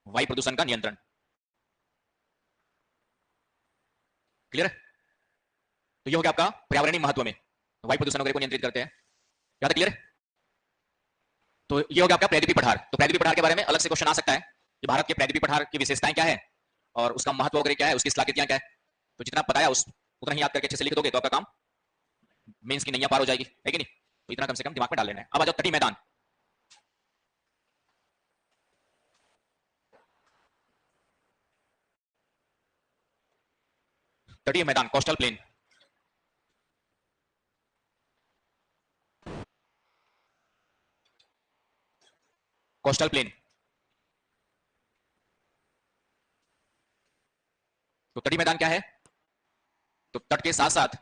S1: वायु प्रदूषण का नियंत्रण। क्लियर? तो ये हो गया आपका पर्यावरणीय महत्व में, वायु प्रदूषण वगैरह को नियंत्रित करते हैं। याद है? क्लियर? तो ये हो गया आपका प्रायद्वीपीय पठार। तो प्रायद्वीपीय पठार के बारे में अलग से क्वेश्चन आ सकता है कि भारत के प्रायद्वीपीय पठार की विशेषताएं क्या है और उसका महत्व वगैरह क्या है, उसकी स्थलाकृतियां क्या है। तो जितना पता है उस उतना ही याद करके अच्छे से लिख दोगे तो आपका काम मेंस की नैया पार हो जाएगी, है कि नहीं? तो इतना कम से कम दिमाग में डाल लेना है। अब आ जाओ तटीय मैदान। तटीय मैदान, कोस्टल प्लेन, कोस्टल प्लेन। तो तटीय मैदान क्या है? तो तट के साथ साथ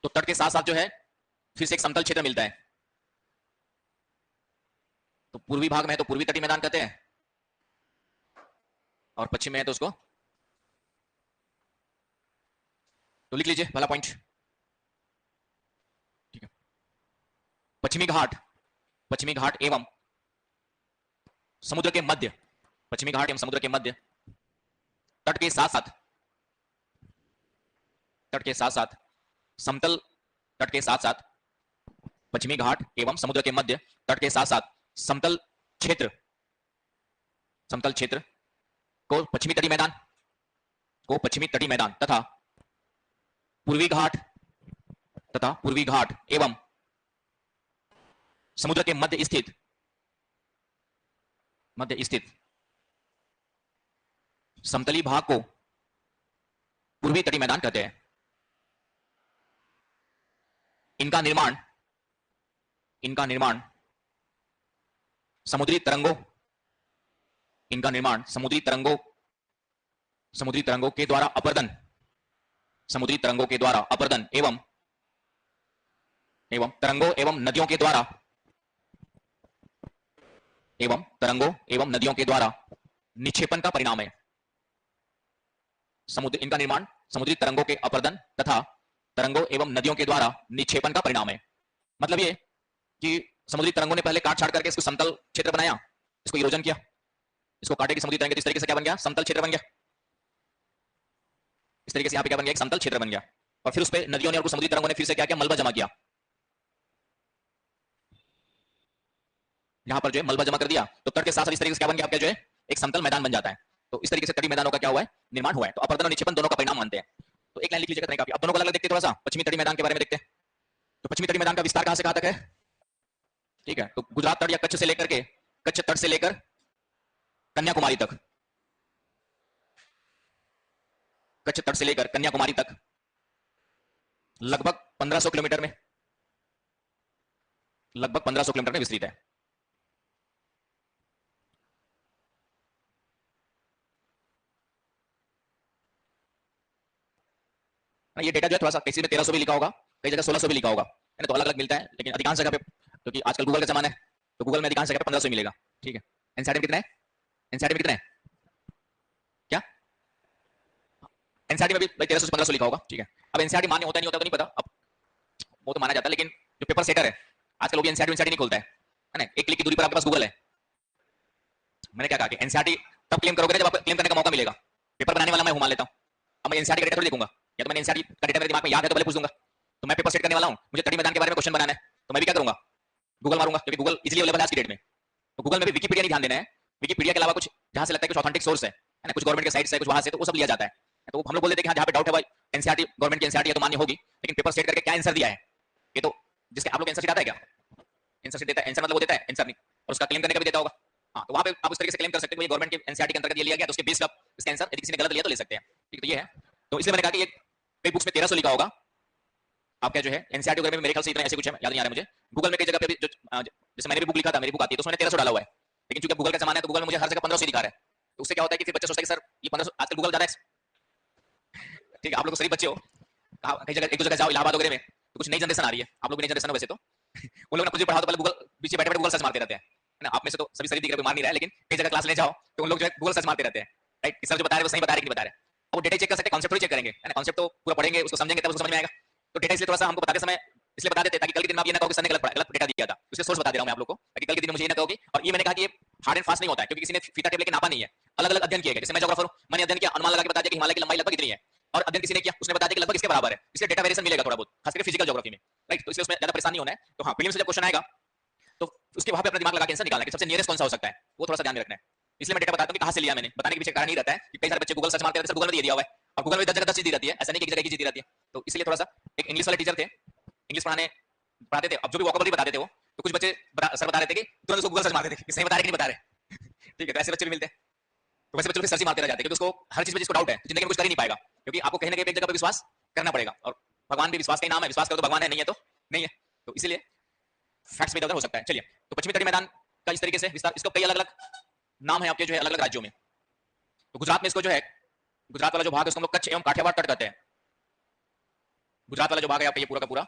S1: तो तट के साथ साथ जो है फिर से एक समतल क्षेत्र मिलता है। तो पूर्वी भाग में है तो पूर्वी तटीय मैदान कहते हैं, और पश्चिम में है तो उसको, तो लिख लीजिए पहला पॉइंट। ठीक है, पश्चिमी घाट, पश्चिमी घाट एवं समुद्र के मध्य, पश्चिमी घाट एवं समुद्र के मध्य, तट के साथ साथ, तट के साथ साथ समतल, तट के साथ साथ पश्चिमी घाट एवं समुद्र के मध्य, तट के साथ साथ समतल क्षेत्र, समतल क्षेत्र को पश्चिमी तटीय मैदान, को पश्चिमी तटीय मैदान तथा पूर्वी घाट, तथा पूर्वी घाट एवं समुद्र के मध्य स्थित, मध्य स्थित समतली भाग को पूर्वी तटीय मैदान कहते हैं। इनका निर्माण, इनका निर्माण समुद्री तरंगों इनका निर्माण समुद्री तरंगों के द्वारा अपरदन, समुद्री तरंगों के द्वारा अपरदन एवं तरंगों एवं नदियों के द्वारा निक्षेपण का परिणाम है। इनका निर्माण समुद्री तरंगों के अपरदन तथा तरंगों एवं नदियों के द्वारा निक्षेपण का परिणाम है। मतलब ये कि समुद्री तरंगों ने पहले काट छाट करके इसको समतल क्षेत्र बनाया, इसको इरोजन किया, इसको काटे की समुद्री तरंगे, तो इस तरीके से क्या बन गया, समतल क्षेत्र बन गया। इस तरीके से यहाँ पे क्या बन गया, एक समतल क्षेत्र बन गया। और फिर उस पे नदियों ने और समुद्री तरंगों ने फिर से क्या किया, मलबा जमा किया। यहाँ पर जो है मलबा जमा कर दिया, तो तट के साथ साथ इस तरीके से क्या बन गया, आपका जो है एक समतल मैदान बन जाता है। तो इस तरीके से तटीय मैदानों का क्या हुआ है, निर्माण हुआ है। तो अपरदन और निक्षेपण दोनों का परिणाम मानते हैं। तो एक लाइन लिख लीजिएगा, अब दोनों को अलग देखते हैं। थोड़ा सा पश्चिमी तटीय मैदान के बारे में देखते हैं। तो पश्चिमी तटीय मैदान का विस्तार कहां से कहां तक है, ठीक है, तो गुजरात तट या कच्छ से लेकर के, कच्छ तट से लेकर कन्याकुमारी तक, कच्छ तट से लेकर कन्याकुमारी तक लगभग 1500 किलोमीटर में, लगभग 1500 किलोमीटर में विस्तृत है। ये डेटा जो है थोड़ा सा किसी में 1300 भी लिखा होगा, कई जगह 1600 भी लिखा होगा, है ना, तो अलग अलग मिलता है। लेकिन अधिकांश जगह पे, क्योंकि आजकल गूगल का जमाना है, तो गूगल में अधिकांश जगह पे 1500 मिलेगा, ठीक है। एनसीईआरटी में कितना है, एनसीईआरटी में कितना है, क्या एनसीईआरटी में भी भाई 1300 से 1500 लिखा होगा, ठीक है। अब एनसीईआरटी मान्य होता नहीं होता तो नहीं पता, अब वो तो माना जाता है, लेकिन जो पेपर सेटर है आजकल वो भी एनसीईआरटी नहीं खोलता है ना, एक क्लिक की दूरी पर आपके पास गूगल है। मैंने क्या कहा कि एनसीईआरटी तब क्लेम करोगे जब आपको क्लेम करने का मौका मिलेगा। पेपर बनाने वाला मैं हूं मान लेता हूं, अब मैं एनसीईआरटी का डेटा थोड़ी देखूंगा, या तो मैंने एनसीईआरटी का डेटा मेरे दिमाग में याद है तो पहले पूछ दूंगा। तो मैं पेपर सेट करने वाला हूं, मुझे तटीय मैदान के बारे में क्वेश्चन बनाना है, तो मैं भी क्या करूंगा, गूगल मारूंगा, क्योंकि गूगल इजीली अवेलेबल है आज की डेट में। तो गूगल में भी विकिपीडिया नहीं ध्यान देना है, विकिपीडिया के अलावा कुछ जहां से लगता है कुछ ऑथेंटिक सोर्स है ना, कुछ गवर्नमेंट के साइट से, कुछ वहां से, तो वो सब लिया जाता है। तो हम लोग बोल देते हैं कि जहां पे डाउट है भाई एनसीईआरटी, गवर्नमेंट की एनसीईआरटी है तो मान्य होगी, लेकिन पेपर सेट करके क्या आंसर दिया है, ये तो जिसके आप लोग आंसर शीट आता है क्या, आंसर शीट देता है, आंसर मतलब वो देता है आंसर नहीं, और उसका क्लेम करने का भी देता होगा। हाँ, तो वहां पे आप उस तरीके से क्लेम कर सकते हो कि गवर्नमेंट के एनसीईआरटी के अंतर्गत ये लिया गया, तो उसके बेस पर इसका आंसर यदि किसी ने गलत लिया तो ले सकते हैं, ठीक है। तो ये है, तो इसलिए मैंने कहा कि ये कई बुक्स में 1300 लिखा होगा, आपका जो है एनसीईआरटी वगैरह में मेरे ख्याल से इतना ऐसे कुछ है, याद नहीं आ रहा मुझे। गूगल में कई जगह पे भी जैसे मैंने भी बुक लिखा था, मेरी बुक आती है तो उसमें 1300 डाला हुआ है, लेकिन चूंकि गूगल का जमाना है तो गूगल में मुझे हर जगह 1500 दिखा रहा है। तो उससे क्या होता है कि फिर बच्चे सोचते हैं कि सर ये 1500, आजकल गूगल ज्यादा है, ठीक है, आप लोग तो सही बच्चे हो, कई जगह एक दो जगह जाओ इलाहाबाद वगैरह में, तो कुछ नई जनरेशन आ रही है, आप लोग भी नई जनरेशन हो वैसे तो उन लोगों ने कुछ भी पढ़ाओ तो पहले गूगल पीछे बैठे बैठे गूगल सर्च मारते रहते हैं, है ना। आप में से तो सभी सही दिख रहा है, मार नहीं रहा है, लेकिन कई जगह क्लास ले जाओ तो उन लोग जो है गूगल सर्च मारते रहते हैं, राइट, कि सर जो बता रहे हैं वो सही बता रहे कि नहीं बता रहे। अब वो डेटा चेक कर सकते हैं, कॉन्सेप्ट थोड़ी चेक करेंगे, है ना, कॉन्सेप्ट तो पूरा पढ़ेंगे, उसको समझेंगे तब उसको समझ में आएगा। तो डेटा इसलिए थोड़ा सा हमको बताते समय इसलिए बता देते हैं ताकि कल के दिन आप ये ना कहो कि सर ने गलत डेटा दिया था, उसके सोर्स बता दे रहा हूं मैं आप लोग को, ताकि कल के दिन मुझे ये ना कहोगे। और ये मैंने कहा कि ये हार्ड एंड फास्ट नहीं होता है, क्योंकि किसी ने फीता टेप लेके नापा नहीं है, अलग अलग अध्ययन किए गए। जैसे मैं ज्योग्राफर हूं, मैंने अध्ययन किया, अनुमान लगा के बता दिया कि हिमालय की लंबाई लगभग इतनी है, और अध्ययन किसी ने किया, उसने बता दिया कि लगभग इसके बराबर है, इसलिए डेटा वेरिएशन मिलेगा थोड़ा बहुत, खास करके फिजिकल ज्योग्राफी में, राइट। तो इसलिए उसमें ज्यादा परेशान नहीं होना है। तो हाँ, प्रीलिम्स से जब क्वेश्चन आएगा तो उसके वहां पे अपना दिमाग लगा के आंसर निकालना है कि सबसे नियरेस्ट कौन सा हो सकता है, वो थोड़ा सा ध्यान में रखना है। इसलिए मैं डेटा बताता हूं कि कहां से लिया मैंने, बताने के पीछे कारण नहीं रहता है कि कई सारे बच्चे गूगल सर्च मारते रहते हैं, गूगल में ये दिया हुआ है, और गूगल में 10 जगह 10 चीज दी रहती है, ऐसा नहीं कि एक जगह की चीज दी रहती है। तो इसलिए थोड़ा सा, एक इंग्लिश वाले टीचर थे, इंग्लिश पढ़ाते थे, अब जो भी वोकैबुलरी बताते थे वो, तो कुछ बच्चे सर बता रहे थे कि तुरंत उसको गूगल सर्च मारते थे कि सही बता रहे कि नहीं बता रहे ठीक है, तो ऐसे बच्चे भी मिलते हैं। तो वैसे बच्चों को सर्च मारते रह जाते हैं, क्योंकि उसको हर चीज में जिसको डाउट है तो जिंदगी में कुछ कर ही नहीं पाएगा, क्योंकि आपको कहीं ना कहीं एक जगह पर विश्वास करना पड़ेगा, और भगवान भी विश्वास का नाम है, विश्वास करो तो भगवान है, नहीं है तो नहीं है। तो इसीलिए फैक्ट्स में इधर हो सकता है। चलिए, तो पश्चिमी तटीय मैदान का इस तरीके से विस्तार, इसको कई अलग अलग नाम है आपके जो है अलग अलग राज्यों में। तो गुजरात में इसको जो है, गुजरात वाला जो भाग है उसको हम लोग कच्छ एवं काठियावाड़ तट कहते हैं। गुजरात वाला जो भाग है आपका ये पूरा का पूरा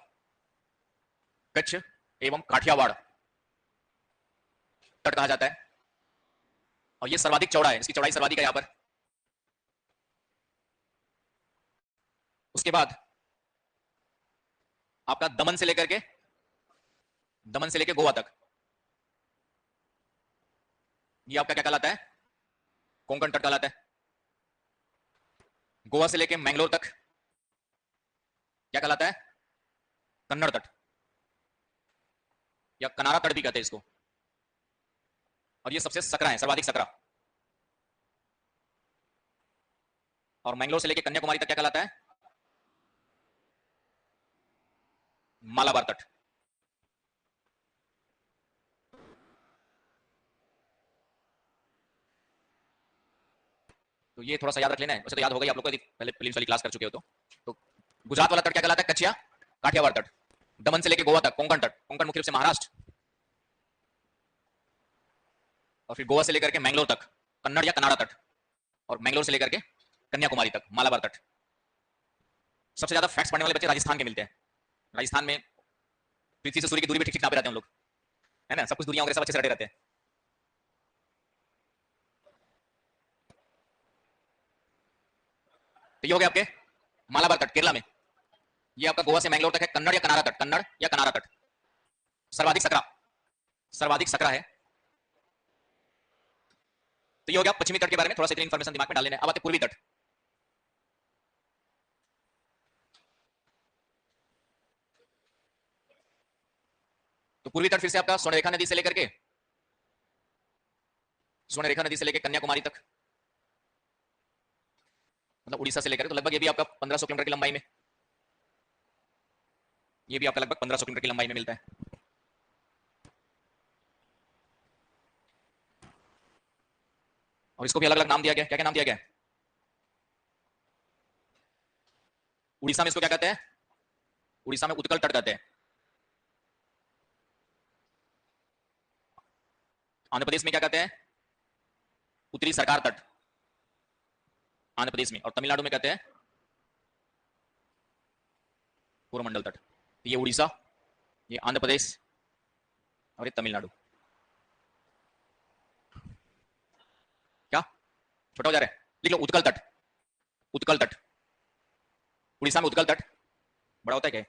S1: कच्छ एवं काठियावाड़ तट कहा जाता है, और ये सर्वाधिक चौड़ा है, इसकी चौड़ाई सर्वाधिक है यहां पर। उसके बाद आपका दमन से लेकर गोवा तक, ये आपका क्या कहलाता है, कोंकण तट कहलाता है। गोवा से लेकर मैंगलोर तक क्या कहलाता है, कन्नड़ तट, या कनारा तट भी कहते हैं इसको, और ये सबसे सकरा है, सर्वाधिक सकरा। और मैंगलोर से लेकर कन्याकुमारी तक क्या कहलाता है, मालाबार तट। तो ये थोड़ा सा याद रख लेना है, वैसे तो याद होगा ही आप लोग को यदि पहले प्रीलिम्स वाली क्लास कर चुके हो तो गुजरात वाला तट क्या कहलाता है, कच्छिया काठियावाड़ तट। दमन से लेकर गोवा तक कोंकण तट, कोंकण मुख्य रूप से महाराष्ट्र। और फिर गोवा से लेकर के मैंगलोर तक कन्नड़ या कनाडा तट, और मैंगलोर से लेकर के कन्याकुमारी तक मालाबार तट। सबसे ज्यादा फैक्ट्स पढ़ने वाले बच्चे राजस्थान के मिलते हैं। राजस्थान में पृथ्वी से सूर्य की दूरी भी ठीक ठीक नापे रहते हैं हम लोग, है ना, सब कुछ दूरियां वगैरह सब अच्छे से रटे रहते हैं। तो ये हो गया आपके मालाबार तट केरला में। ये आपका गोवा से मैंगलोर तक है कन्नड़ या कनाडा तट, कन्नड़ या कनाडा तट। सर्वाधिक सकरा है। तो ये हो गया पश्चिमी तट के बारे में, थोड़ा सा इतनी इंफॉर्मेशन दिमाग में डाल लेना। अब आते पूर्वी तट। तो पूर्वी तट फिर से आपका स्वर्णरेखा नदी से लेकर के कन्याकुमारी तक, मतलब उड़ीसा से लेकर, तो लगभग ये भी आपका 1500 किलोमीटर की लंबाई में, ये भी आपका लगभग 1500 किलोमीटर की लंबाई में मिलता है। और इसको भी अलग अलग नाम दिया गया। क्या क्या नाम दिया गया? उड़ीसा में इसको क्या कहते हैं? उड़ीसा में उत्कल तट कहते हैं। आंध्र प्रदेश में क्या कहते हैं? उत्तरी सरकार तट, आंध्र प्रदेश में। और तमिलनाडु में कहते हैं कोरोमंडल तट। ये उड़ीसा, ये आंध्र प्रदेश और ये तमिलनाडु। क्या छोटा हो जा रहा है? लिख लो उत्कल तट। उत्कल तट, उड़ीसा में उत्कल तट बड़ा होता है क्या?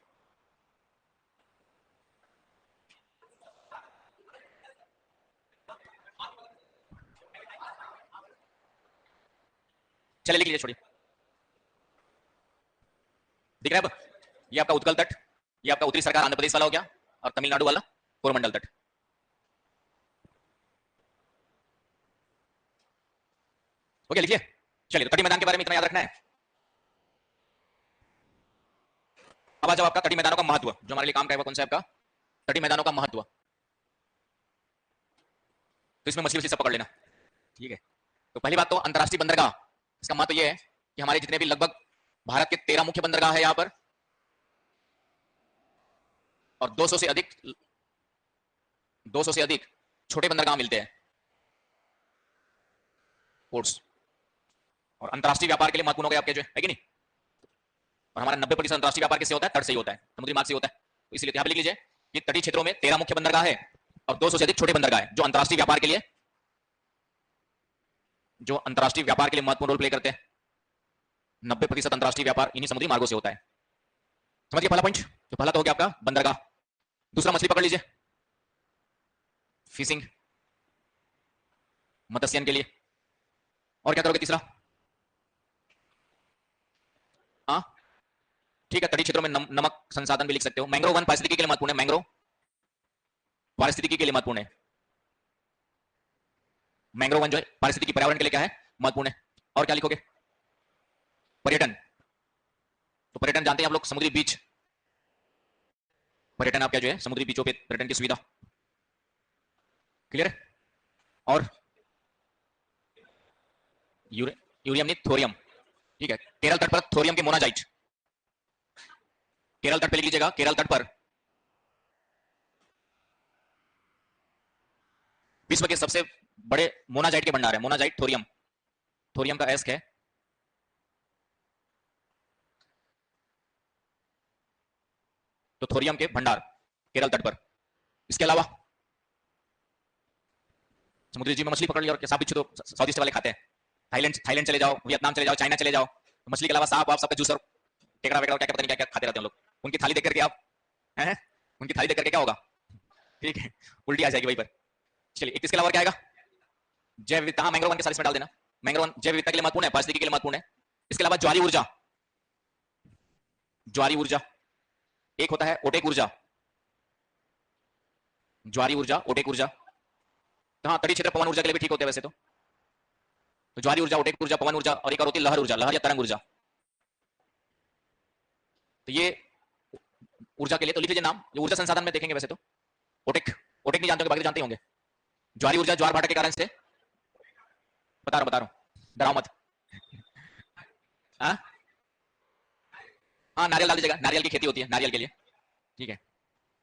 S1: चले लिख लीजिए, छोड़िए। दिख रहा है अब? ये आपका उत्कल तट, ये आपका उत्तरी सरकार आंध्र प्रदेश वाला हो गया, और तमिलनाडु वाला कोरोमंडल तट। हो गया, लिखिए। चलिए, तो तटी मैदान के बारे में इतना याद रखना है। अब आ जाओ आपका तटी मैदानों का महत्व, जो हमारे लिए काम करेगा। कौन सा आपका तटी मैदानों का महत्व? तो इसमें मछली सब पकड़ लेना, ठीक है। तो पहली बात तो अंतरराष्ट्रीय बंदरगाह, इसका महत्व यह है कि हमारे जितने भी लगभग भारत के 13 मुख्य बंदरगाह है यहां पर, और 200 से अधिक छोटे बंदरगाह मिलते हैं, पोर्ट्स। और अंतरराष्ट्रीय व्यापार के लिए महत्वपूर्ण हो गए आपके, जो है कि नहीं। और हमारा 90% अंतरराष्ट्रीय व्यापार किससे होता है? तट से ही होता है, समुद्री मार्ग से होता है। तो इसलिए यहां पे लिख लीजिए कि तटीय क्षेत्रों में 13 मुख्य बंदरगाह है और 200 से अधिक छोटे बंदरगाह है, जो अंतरराष्ट्रीय व्यापार के लिए महत्वपूर्ण रोल प्ले करते हैं। 90% अंतरराष्ट्रीय व्यापार इन्हीं समुद्री मार्गों से होता है। समझिए पहला पॉइंट। तो पहला तो हो गया आपका बंदरगाह। दूसरा, मछली पकड़ लीजिए, फिशिंग, मत्स्यन के लिए। और क्या करोगे? तीसरा, हाँ ठीक है, तटीय क्षेत्रों में नमक संसाधन भी लिख सकते हो। मैंग्रोव वन पारिस्थितिकी के लिए महत्वपूर्ण है, मैंग्रोव पारिस्थितिकी के लिए महत्वपूर्ण है। मैंग्रोव वन जो है पारिस्थितिकी पर्यावरण के लिए क्या है? महत्वपूर्ण है। और क्या लिखोगे? पर्यटन। तो पर्यटन जानते हैं आप लोग, समुद्री बीच। पर्यटन आपका जो है समुद्री बीचों पे पर्यटन की सुविधा, क्लियर है। और यूरियम नहीं, थोरियम, ठीक है। केरल तट पर थोरियम के मोनाजाइट, केरल तट पे लिख लीजिएगा, केरल तट पर विश्व के सबसे बड़े मोनाजाइट के भंडार है। मोनाजाइट, थोरियम, थोरियम का एस्क है। तो थोरियम के भंडार केरल तट पर। इसके अलावा समुद्री जीव में मछली पकड़ ली, और सांप बिच्छू तो साउथ ईस्ट वाले खाते हैं। थाईलैंड चले जाओ, वियतनाम चले जाओ, चाइना चले जाओ, तो मछली के अलावा सांप वाप, सबका जूस और टेकड़ा वेकड़ा, क्या पता नहीं क्या क्या खाते रहते हैं लोग। उनकी थाली देख करके आप हैं, उनकी थाली देख करके क्या होगा? ठीक है, उल्टी आ जाएगी वहीं पर। चलिए, इसके अलावा क्या आएगा? जैव विविधता। हाँ, मैंग्रोव वन के साथ इसमें डाल देना। मैंग्रोव वन जैव विविधता के लिए महत्वपूर्ण है, पारिस्थितिकी के लिए महत्वपूर्ण है। इसके अलावा ज्वारी ऊर्जा, ज्वारी ऊर्जा एक होता है, ओटेक ऊर्जा, ज्वारी ऊर्जा, ओटेक ऊर्जा। तो हाँ, तटीय क्षेत्र पवन ऊर्जा के लिए भी ठीक होते हैं वैसे तो। ज्वारी ऊर्जा, ओटेक ऊर्जा, पवन ऊर्जा, और एक और होती है लहर ऊर्जा, लहर या तरंग ऊर्जा। तो ये ऊर्जा के लिए तो लिख लीजिए नाम, जो ऊर्जा संसाधन में देखेंगे वैसे तो। ओटेक, ओटेक नहीं जानते होंगे, बाकी तो जानते ही होंगे। ज्वारी ऊर्जा ज्वार भाटा के कारण से, बता रहा हूं, डराओ मत। हाँ हाँ, नारियल डाल दीजिएगा, नारियल की खेती होती है नारियल के लिए, ठीक है।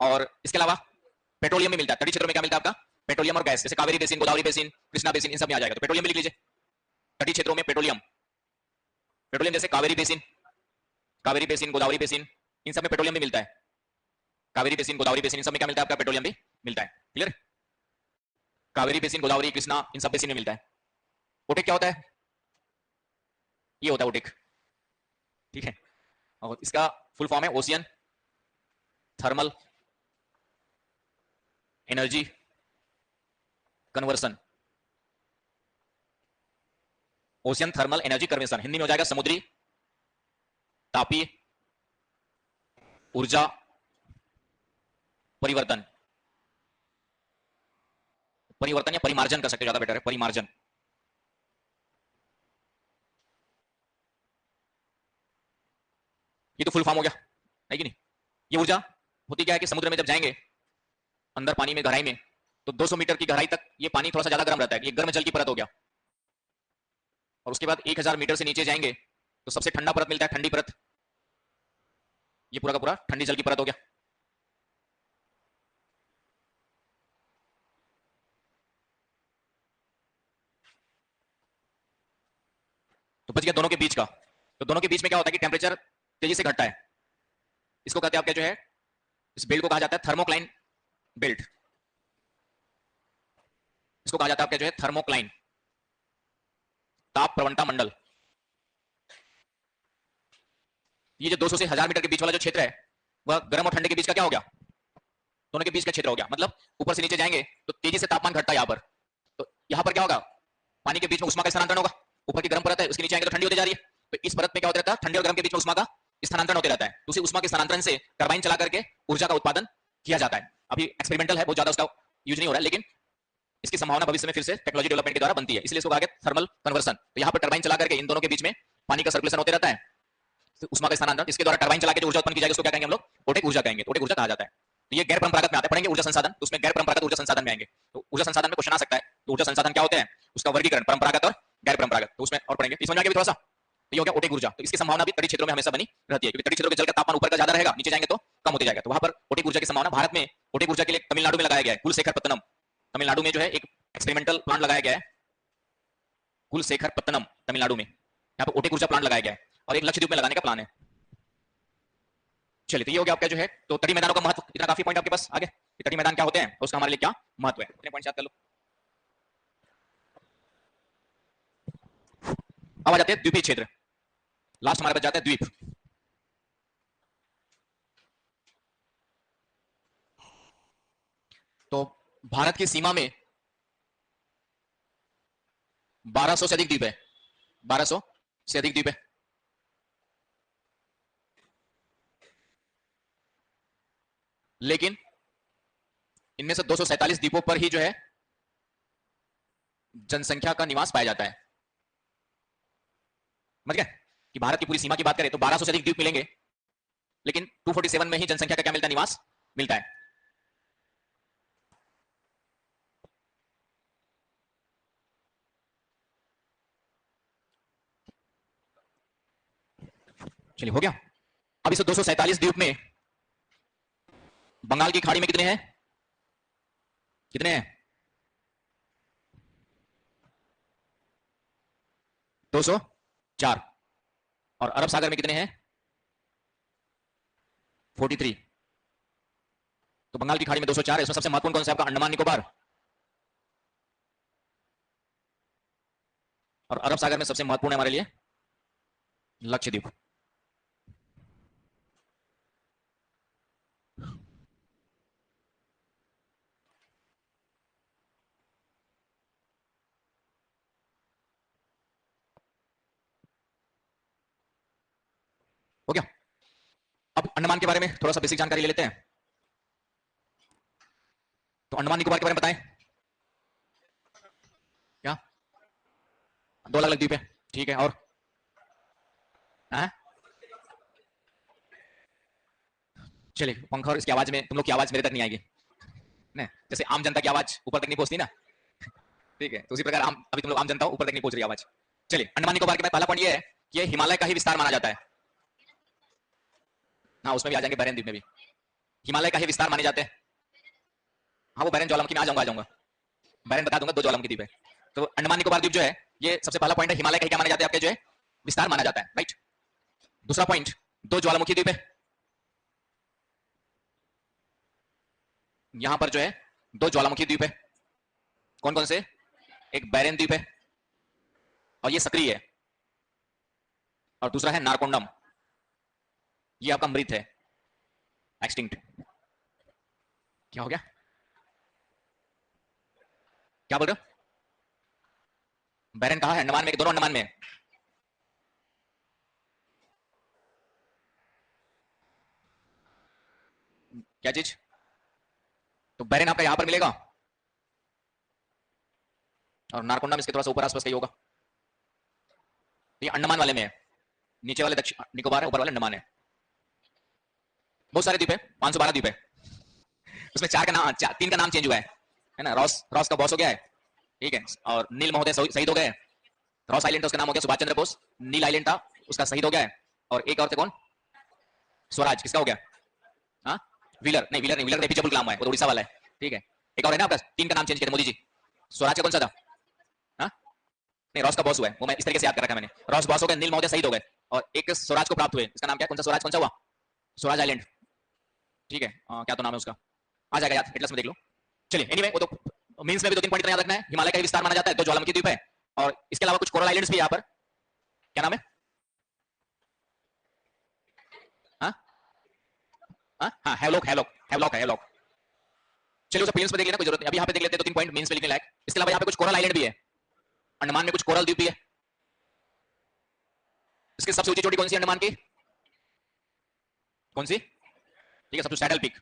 S1: और इसके अलावा पेट्रोलियम भी मिलता है तटीय क्षेत्रों में। क्या मिलता है आपका? पेट्रोलियम और गैस, जैसे Kaveri basin, Godavari basin, Krishna basin, इन सब में आ जाएगा। तो पेट्रोलियम भी लिख लीजिए। तटीय क्षेत्रों में पेट्रोलियम, पेट्रोलियम जैसे कावेरी बेसिन, गोदावरी बेसिन, इन सब में पेट्रोलियम भी मिलता है। कावेरी बेसिन, गोदावरी बेसिन, इन सब में क्या मिलता है आपका? पेट्रोलियम भी मिलता है। क्लियर? कावेरी बेसिन, गोदावरी, कृष्णा, इन सब बेसिन में मिलता है। ओटेक क्या होता है? ये होता है ओटेक, ठीक है। और इसका फुल फॉर्म है ocean thermal energy conversion. Ocean thermal energy conversion Hindi में हो जाएगा समुद्री तापीय ऊर्जा परिवर्तन, परिवर्तन या परिमार्जन कर सकते हो, ज्यादा बेटर है परिमार्जन। ये तो फुल फॉर्म हो गया है कि नहीं। ये ऊर्जा होती क्या है कि समुद्र में जब जाएंगे अंदर पानी में, गहराई में, तो 200 मीटर की गहराई तक ये पानी थोड़ा सा ज्यादा गर्म रहता है, ये गर्म जल की परत हो गया। और उसके बाद 1000 मीटर से नीचे जाएंगे तो सबसे ठंडा परत मिलता है, ठंडी परत। ये पूरा का पूरा ठंडी जल की परत हो गया। तो बच गया दोनों के बीच का। तो दोनों के बीच में क्या होता है कि टेम्परेचर तेजी से घटता है। इसको कहते हैं आपके जो है, इस बेल्ट को कहा जाता है थर्मोक्लाइन बेल्ट। इसको कहा जाता है आपके जो है थर्मोक्लाइन, ताप प्रवणता मंडल। ये जो 200 से 1000 मीटर के बीच वाला जो क्षेत्र है वह गर्म और ठंडे के बीच का क्या हो गया? दोनों के बीच का क्षेत्र हो गया। मतलब ऊपर से नीचे जाएंगे तो तेजी से तापमान घटता है यहां पर। तो यहां पर क्या होगा? पानी के बीच में उष्मा का स्थानांतरण होगा। ऊपर की गर्म परत है, उसके नीचे आएंगे तो ठंडी होती जा रही है। तो इस परत में क्या होता रहता है? ठंडे और गर्म के बीच में उष्मा का स्थानांतरण होते रहता है। तो उसी उष्मा के स्थानांतरण से टरबाइन चला करके ऊर्जा का उत्पादन किया जाता है। अभी एक्सपेरिमेंटल है, बहुत ज्यादा उसका यूज नहीं हो रहा है, लेकिन इसकी संभावना भविष्य में फिर से टेक्नोलॉजी डेवलपमेंट के द्वारा बनती है, इसलिए इसको कहा गया थर्मल कन्वर्सन। तो यहाँ पर टरबाइन चला करके इन दोनों के बीच में पानी का सर्कुलेशन होते रहता है, तो उष्मा का स्थानांतरण, इसके द्वारा टरबाइन चला के जो ऊर्जा उत्पन्न की जाएगी उसको क्या कहेंगे हम लोग? ओटेक ऊर्जा कहेंगे। ओटेक ऊर्जा कहा जाता है। तो ये गैर परंपरागत में आता है, पढ़ेंगे ऊर्जा संसाधन, तो उसमें गैर परंपरागत ऊर्जा संसाधन में आएंगे। तो ऊर्जा संसाधन में क्वेश्चन आ सकता है तो ऊर्जा संसाधन क्या होते हैं, उसका वर्गीकरण परंपरागत और गैर परंपरागत, तो उसमें और पढ़ेंगे। समझ आ गया थोड़ा सा? तो ये हो गया ओटेक ऊर्जा। तो इसकी संभावना भी तटीय क्षेत्रों में हमेशा बनी रहती है, क्योंकि तटीय क्षेत्रों के जल का तापमान ऊपर का ज्यादा रहेगा, नीचे जाएंगे तो कम होते जाएगा। तो वहां पर ओटेक ऊर्जा की संभावना, भारत में ओटेक ऊर्जा के लिए तमिलनाडु में लगाया गया है, कुलशेखरपत्तनम। तमिलनाडु में जो है एक एक्सपेरिमेंटल प्लांट लगाया गया है, कुलशेखरपत्तनम तमिलनाडु में। यहाँ पर ओटेक ऊर्जा प्लांट लगाया गया है और एक लक्षद्वीप में लगाने का प्लान है। चलिए, तो ये हो गया आपका जो है, तो तटीय मैदानों का महत्व। इतना काफी पॉइंट आपके पास आगे, तटीय मैदान क्या होते हैं, उसका हमारे लिए क्या महत्व है, इतने पॉइंट याद कर लो। अब आ जाते हैं द्वीपीय क्षेत्र। लास्ट हमारे पास जाता है द्वीप। तो भारत की सीमा में 1200 से अधिक द्वीप है, 1200 से अधिक द्वीप है। लेकिन इनमें से 247 द्वीपों पर ही जो है जनसंख्या का निवास पाया जाता है। समझ गए कि भारत की पूरी सीमा की बात करें तो 1200 से अधिक द्वीप मिलेंगे, लेकिन 247 में ही जनसंख्या का क्या मिलता है? निवास मिलता है। चलिए, हो गया। अब इस 247 द्वीप में बंगाल की खाड़ी में कितने हैं? कितने हैं? 204। और अरब सागर में कितने हैं? 43। तो बंगाल की खाड़ी में 204 है। इसमें सबसे महत्वपूर्ण कौन सा है आपका? अंडमान निकोबार। और अरब सागर में सबसे महत्वपूर्ण है हमारे लिए लक्षद्वीप। हो गया। अब अंडमान के बारे में थोड़ा सा बेसिक जानकारी ले लेते हैं। तो अंडमान निकोबार के बारे में बताएं। क्या? 2 अलग अलग द्वीप है, ठीक है। और चलिए, पंखा और इसकी आवाज में तुम लोग की आवाज मेरे तक नहीं आएगी नहीं, जैसे आम जनता की आवाज ऊपर तक नहीं पहुंचती ना, ठीक है। तो उसी प्रकार अभी तुम लोग आम जनता हो, ऊपर तक नहीं पहुंच रही आवाज। चलिए, अंडमान निकोबार के पहला पॉइंट ये है कि ये हिमालय का ही विस्तार माना जाता है। हाँ, उसमें भी आ जाएंगे, बहरन द्वीप में भी हिमालय का ही विस्तार माने जाते हैं। हाँ, वो बहरन ज्वालामुखी में आ जाऊंगा, बहरन बता दूंगा, 2 ज्वालामुखी द्वीप है। तो अंडमान निकोबार द्वीप जो है ये सबसे पहला पॉइंट है, हिमालय कहीं क्या माना जाता है आपके जो है विस्तार माना जाता है, राइट। दूसरा पॉइंट, दो ज्वालामुखी द्वीप है, यहां पर जो है दो ज्वालामुखी द्वीप है। कौन कौन से? एक बैरन द्वीप है और ये सक्रिय है, और दूसरा है नारकोंडम, ये आपका मृत है, एक्सटिंक्ट। क्या हो गया? क्या बोल रहे हो? बैरन कहा है? अंडमान में? दोनों अंडमान में है। क्या चीज? तो बैरन आपका यहां पर मिलेगा और नारकोंडम इसके थोड़ा सा ऊपर आसपास का ही होगा। ये अंडमान वाले में है, नीचे वाले दक्षिण निकोबार है, ऊपर वाले अंडमान है। बहुत सारे द्वीप है, 512 द्वीप है। उसमें चार का नाम, तीन का नाम चेंज हुआ है ना। रॉस, रॉस का बॉस हो गया है, ठीक है, और नील महोदय शहीद हो गए। रॉस आइलैंड था, उसका नाम हो गया सुभाष चंद्र बोस। नील आइलैंड था, उसका शहीद हो गया है। और एक और थे कौन? स्वराज, किसका हो गया? हाँ, व्हीलर नहीं, व्हीलर नहीं, व्हीलर एपीजे अब्दुल कलाम है, वो तो उड़ीसा वाला है, ठीक है। एक और है ना आपका, तीन का नाम चेंज किया मोदी जी। स्वराज का कौन सा था? हाँ नहीं, रॉस का बॉस हुआ है, वो मैं इस तरीके से याद कर रखा है मैंने। रॉस बॉस हो गए, नील महोदय शहीद हो गए, और एक स्वराज को प्राप्त हुए, इसका नाम क्या? कौन सा स्वराज, कौन सा हुआ? स्वराज आइलैंड, ठीक है। क्या तो नाम है उसका, आ जाएगा याद, एटलस में देख लो। चलिए, एनीवे वो तो मींस में भी दो तीन पॉइंट याद रखना है। हिमालय का विस्तार माना जाता है, दो ज्वालामुखी द्वीप है, और इसके अलावा कुछ कोरल आइलैंड्स भी यहाँ पर। क्या नाम है? हाँ हाँ हाँ, हैवलॉक, हैवलॉक, हैवलॉक है, हैवलॉक। चलिए उसे प्रीलिम्स में देख लेना, कोई जरूरत नहीं, अभी यहाँ पे देख लेते हैं, दो तीन पॉइंट मींस में लिखने लायक। इसके अलावा यहाँ पे कुछ कोरल आइलैंड भी है, अंडमान में कुछ कोरल द्वीप भी है। इसकी सबसे ऊंची चोटी कौन सी अंडमान की? कौन सी? ठीक है, सबसे सैडल पीक।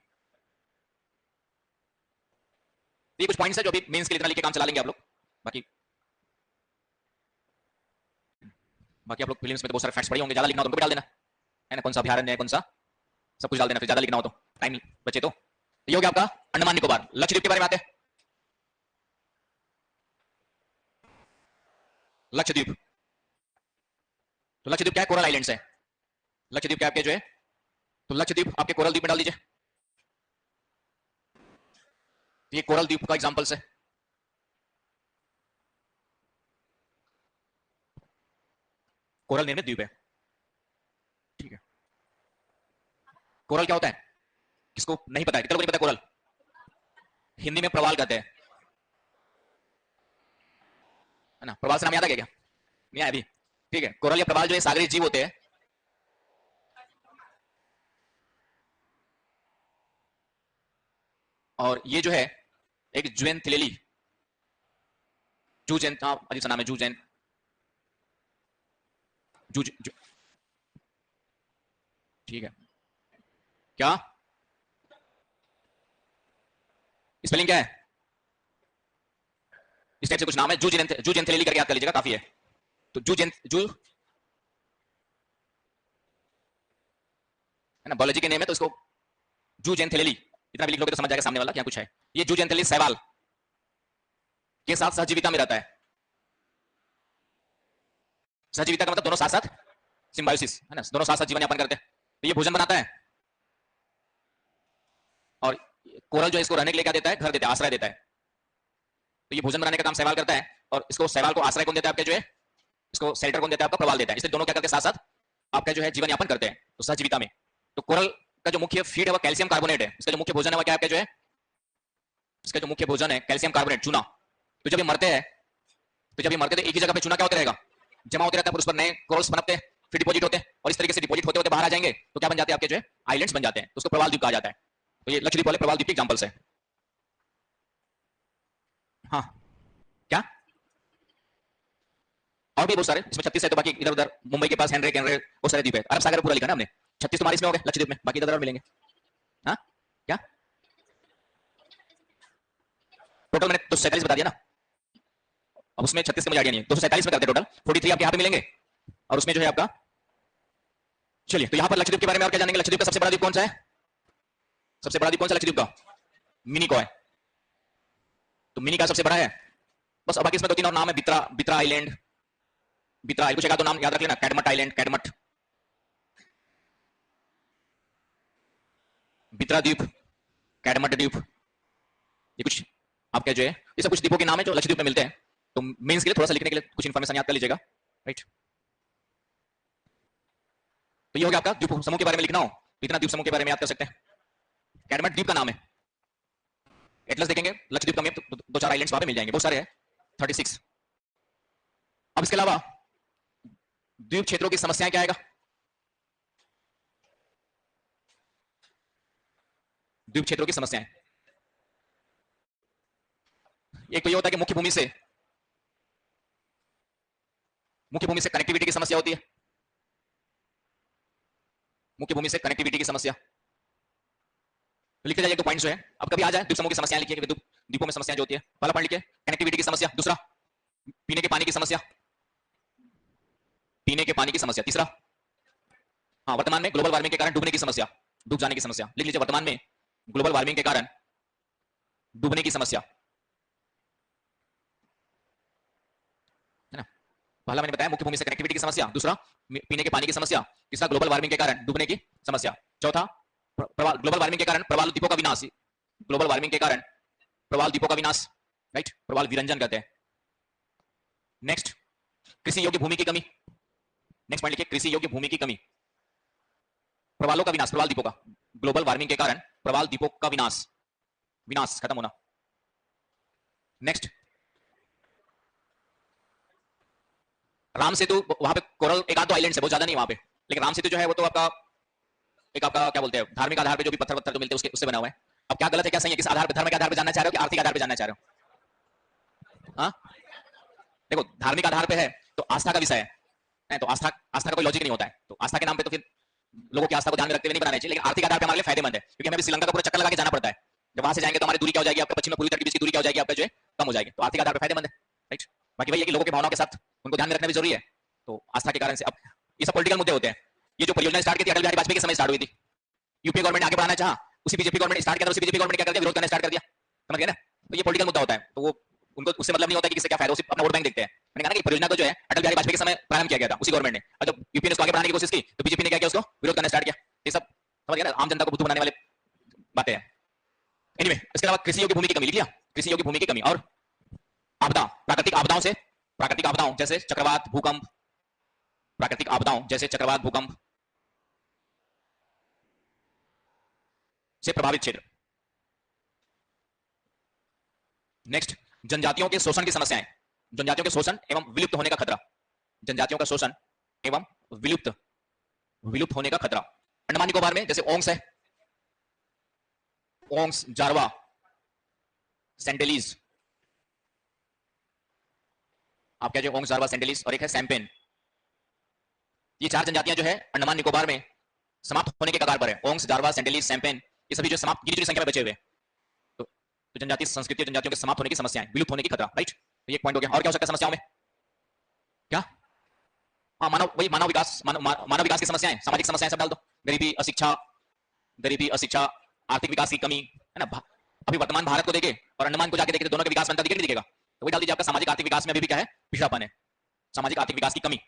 S1: ये कुछ पॉइंट्स है जो अभी मेंस के लिए इतना लिख के काम चला लेंगे आप लोग। बाकी बाकी आप लोग फिल्म्स में तो बहुत सारे फैक्ट्स पढ़े होंगे, ज्यादा लिखना हो तो उनको भी डाल देना, है ना। कौन सा अभ्यारण्य है, कौन सा, सब कुछ डाल देना, फिर ज्यादा लिखना हो तो टाइम बचे तो। ये हो गया आपका अंडमान निकोबार। लक्षद्वीप के बारे में आते हैं। लक्षद्वीप, तो लक्षद्वीप क्या है? कोरल आइलैंड्स है। लक्षद्वीप क्या आपके जो है, तो लक्षद्वीप आपके कोरल द्वीप में डाल दीजिए। ये कोरल द्वीप का एग्जांपल्स है। कोरल निर्मित द्वीप है, ठीक है। कोरल क्या होता है, किसको नहीं पता है? कितना लोगों को नहीं पता कोरल? हिंदी में प्रवाल कहते हैं, है ना। प्रवाल से नाम याद आ गया क्या? नहीं आया अभी, ठीक है। कोरल या प्रवाल जो है सागरीय जीव होते हैं। और ये जो है एक जुएनथिलेली, जूजेन, हाँ अजीब सा नाम है, जूजेन, जूज, ठीक है। क्या स्पेलिंग क्या है? इस टाइप से कुछ नाम है, जूजेंथेलेली करके याद कर लीजिएगा, काफी है। तो जू है ना, बायोलॉजी के नेम है, तो इसको जूजेंथेलेली इतना भी लिख लोगे तो समझ जाएगा सामने वाला क्या कुछ है। ये जूजेंथेलेली सैवाल के साथ सहजीविता में रहता है। सहजीविता का मतलब दोनों साथ साथ, सिम्बायोसिस, है ना, दोनों साथ साथ जीवन यापन करते हैं। तो ये भोजन बनाता है, और कोरल जो है इसको रहने के लिए क्या देता है? घर देता है, आश्रय देता है। तो ये भोजन बनाने का काम शैवाल करता है, और इसको शैवाल को आश्रय कौन देता है आपके जो है, इसको शेल्टर कौन देता है? आपका प्रवाल देता है। इसलिए दोनों क्या करके साथ साथ आपका जो है जीवन यापन करते हैं, तो सहजीविता में। तो कोरल का जो मुख्य फीड है वो कैल्शियम कार्बोनेट है। इसका जो मुख्य भोजन है वो क्या आपका जो है, इसका जो मुख्य भोजन है कैल्शियम कार्बोनेट, चूना। तो जब ये मरते हैं, तो जब ये मरते तो एक ही जगह पे चूना क्या होता रहेगा, जमा होते रहता है, उस पर नए कोरल्स बनते हैं, फिर डिपॉजिट होते हैं, और इस तरीके से डिपॉजिट होते होते बाहर आ जाएंगे, तो क्या बन जाते हैं आपके जो है आइलैंड्स बन जाते हैं। तो उसको प्रवाल द्वीप कहा जाता है। तो ये लक्षद्वीप वाले प्रवाल द्वीप के एग्जांपल्स है। हाँ, क्या और भी बहुत सारे, इसमें 36 है, तो बाकी इधर उधर मुंबई के पास हेनरे कैनरे बहुत सारे द्वीप है। अरब सागर पूरा लिखा ना हमने, 36 तुम्हारे इसमें हो गए लक्षद्वीप में, बाकी इधर उधर मिलेंगे। हाँ, क्या टोटल मैंने तो 47 बता दिया ना, अब उसमें 36 का मुझे आइडिया नहीं है, 247 में करते टोटल, 43 आपके यहाँ पे मिलेंगे, और उसमें जो है आपका। चलिए, तो यहाँ पर लक्षद्वीप के बारे में और क्या जानेंगे। लक्षद्वीप का सबसे बड़ा द्वीप कौन सा है? सबसे बड़ा द्वीप कौन सा लक्षद्वीप का? मिनी को है, तो मिनी का सबसे बड़ा है बस। अब बाकी इसमें दो तीन और नाम है, बित्रा, बित्रा आइलैंड, बित्रा आइलैंड, कुछ एक दो नाम याद रख लेना, कैडमट आइलैंड, कैडमट, बित्रा द्वीप, कैडमट द्वीप, ये कुछ आपके जो है, ये सब कुछ द्वीपों के नाम है जो लक्षद्वीप में मिलते हैं। तो मेंस के लिए थोड़ा सा लिखने के लिए कुछ इंफॉर्मेशन याद कर लीजिएगा, राइट। तो ये हो गया आपका द्वीप समूह के बारे में लिखना हो तो इतना द्वीप समूह के बारे में याद कर सकते हैं। कैडमैट द्वीप का नाम है, एटलस देखेंगे लक्षद्वीप का मैप तो दो चार आइलैंड्स वहां पे मिल जाएंगे, बहुत सारे हैं 36। अब इसके अलावा द्वीप क्षेत्रों की समस्याएं क्या आएगा? द्वीप क्षेत्रों की समस्याएं एक तो ये होता है कि मुख्य भूमि से कनेक्टिविटी की समस्या होती है, मुख्य भूमि से कनेक्टिविटी की समस्या। तो लिखते जाइए 2 पॉइंट्स जो है, अब कभी आ जाए द्वीप समूह की समस्याएं लिखिए, द्वीपों में समस्या जो होती है। पहला पॉइंट लिखिए कनेक्टिविटी की समस्या, दूसरा पीने के पानी की समस्या, पीने के पानी की समस्या, तीसरा हाँ वर्तमान में ग्लोबल वार्मिंग के कारण डूबने की समस्या, डूब जाने की समस्या। लिख लीजिए वर्तमान में ग्लोबल वार्मिंग के कारण डूबने की समस्या, है ना। पहला मैंने बताया मुख्य भूमि से कनेक्टिविटी की समस्या, दूसरा पीने के पानी की समस्या, तीसरा ग्लोबल वार्मिंग के कारण डूबने की समस्या, चौथा ग्लोबल वार्मिंग के कारण प्रवाल द्वीपों का विनाश, ग्लोबल वार्मिंग के कारण प्रवाल द्वीपों का विनाश, राइट, प्रवाल विरंजन कहते हैं। नेक्स्ट कृषि योग्य भूमि की कमी, नेक्स्ट पॉइंट लिखिए कृषि योग्य भूमि की कमी, प्रवालों का विनाश, प्रवाल द्वीपों का, ग्लोबल वार्मिंग के कारण प्रवाल द्वीपों का विनाश, विनाश खत्म होना। नेक्स्ट राम सेतु, वहां पे कोरल एक आध दो आइलैंड्स है, बहुत ज्यादा नहीं वहां पे, लेकिन राम सेतु जो है वो तो आपका एक आपका क्या बोलते हैं धार्मिक आधार पे जो भी पत्थर पत्थर जो मिलते हैं उससे बना हुआ है। अब क्या गलत है क्या सही है, किस आधार पे, धर्म के आधार पे जानना चाह रहे हो कि आर्थिक आधार पे जानना चाह रहे हो? हाँ देखो धार्मिक आधार पे है तो आस्था का विषय है, तो आस्था का कोई लॉजिक नहीं होता है, तो आस्था के नाम पे तो फिर लोगों की आस्था को ध्यान में रखते हुए नहीं बनाना चाहिए। लेकिन आर्थिक आधार पे हमारे लिए फायदेमंद है, क्योंकि हमें श्रीलंका का पूरा चक्कर लगा के जाना पड़ता है, जब वहां से जाएंगे तो हमारी दूरी क्या हो जाएगी, आपका पश्चिम में पूरी तट के बीच की दूरी क्या हो जाएगी, आपका जो है कम हो जाएगी, तो आर्थिक आधार पर फायदेमंद है, राइट। बाकी वही है कि लोगों की भावनाओं के साथ उनको ध्यान में रखना भी जरूरी है, तो आस्था के कारण से। अब ये सब पॉलिटिकल मुद्दे होते हैं। ये जो परियोजना स्टार्ट की थी अटल बिहारी वाजपेयी के समय स्टार्ट हुई थी, यूपीए गवर्नमेंट ने आगे बढ़ाना चाहा, उसी बीजेपी गवर्नमेंट स्टार्ट किया, उसी बीजेपी गवर्नमेंट क्या कर दिया, विरोध करना स्टार्ट कर दिया, समझ गए ना। तो ये पॉलिटिकल मुद्दा होता है, तो वो उनको उससे मतलब नहीं होता कि किससे क्या फायदा, उसी अपना वोट बैंक देखते हैं। मैंने कहा ना कि परियोजना को जो है अटल बिहारी वाजपेयी के समय प्रारंभ किया गया था उसी गवर्नमेंट ने, और जब यूपी ने उसको आगे बढ़ाने की कोशिश की तो बीजेपी ने क्या किया, उसको विरोध करना स्टार्ट किया। ये सब समझ गए ना, आम जनता को बुद्धू बनाने वाले बातें हैं। एनीवे इसके अलावा कृषि योग्य भूमि की कमी लिख लिया, कृषि योग्य भूमि की कमी, और आपदा, प्राकृतिक आपदाओं से, प्राकृतिक आपदाओं जैसे चक्रवात भूकंप, प्राकृतिक आपदाओं जैसे चक्रवात भूकंप से प्रभावित क्षेत्र। नेक्स्ट जनजातियों के शोषण की समस्याएं, जनजातियों के शोषण एवं विलुप्त होने का खतरा, जनजातियों का शोषण एवं विलुप्त होने का खतरा। अंडमान निकोबार में जैसे ओंग्स है, ओंग्स, जारवा, सेंटेलीज, आपका जो ओंग्स, जारवा, सेंटेलीज और एक है सैम्पेन, ये चार जनजातियां जो है अंडमान निकोबार में समाप्त होने के कगार पर है। ओंग्स, जारवा, सेंटेलीज, सैम्पेन ये सभी जो समाप्त गिनी चुनी संख्या में बचे हुए हैं, तो जनजातीय संस्कृति, जनजातियों के समाप्त होने की समस्याएं, विलुप्त होने की खतरा, राइट। तो ये एक पॉइंट हो गया। और क्या हो सकता है समस्याओं में, क्या हाँ मानव, वही मानव विकास, मानव विकास की समस्याएं, सामाजिक समस्याएं सब डाल दो, गरीबी, अशिक्षा, गरीबी, अशिक्षा, आर्थिक विकास की कमी, है ना। अभी वर्तमान भारत को देखे और अंडमान को जाके देखे तो दोनों के विकास बनता दिखेगा नहीं दिखेगा, तो वही डाल दीजिए आपका सामाजिक आर्थिक विकास में अभी भी क्या है, पिछड़ापन है, सामाजिक आर्थिक विकास की कमी,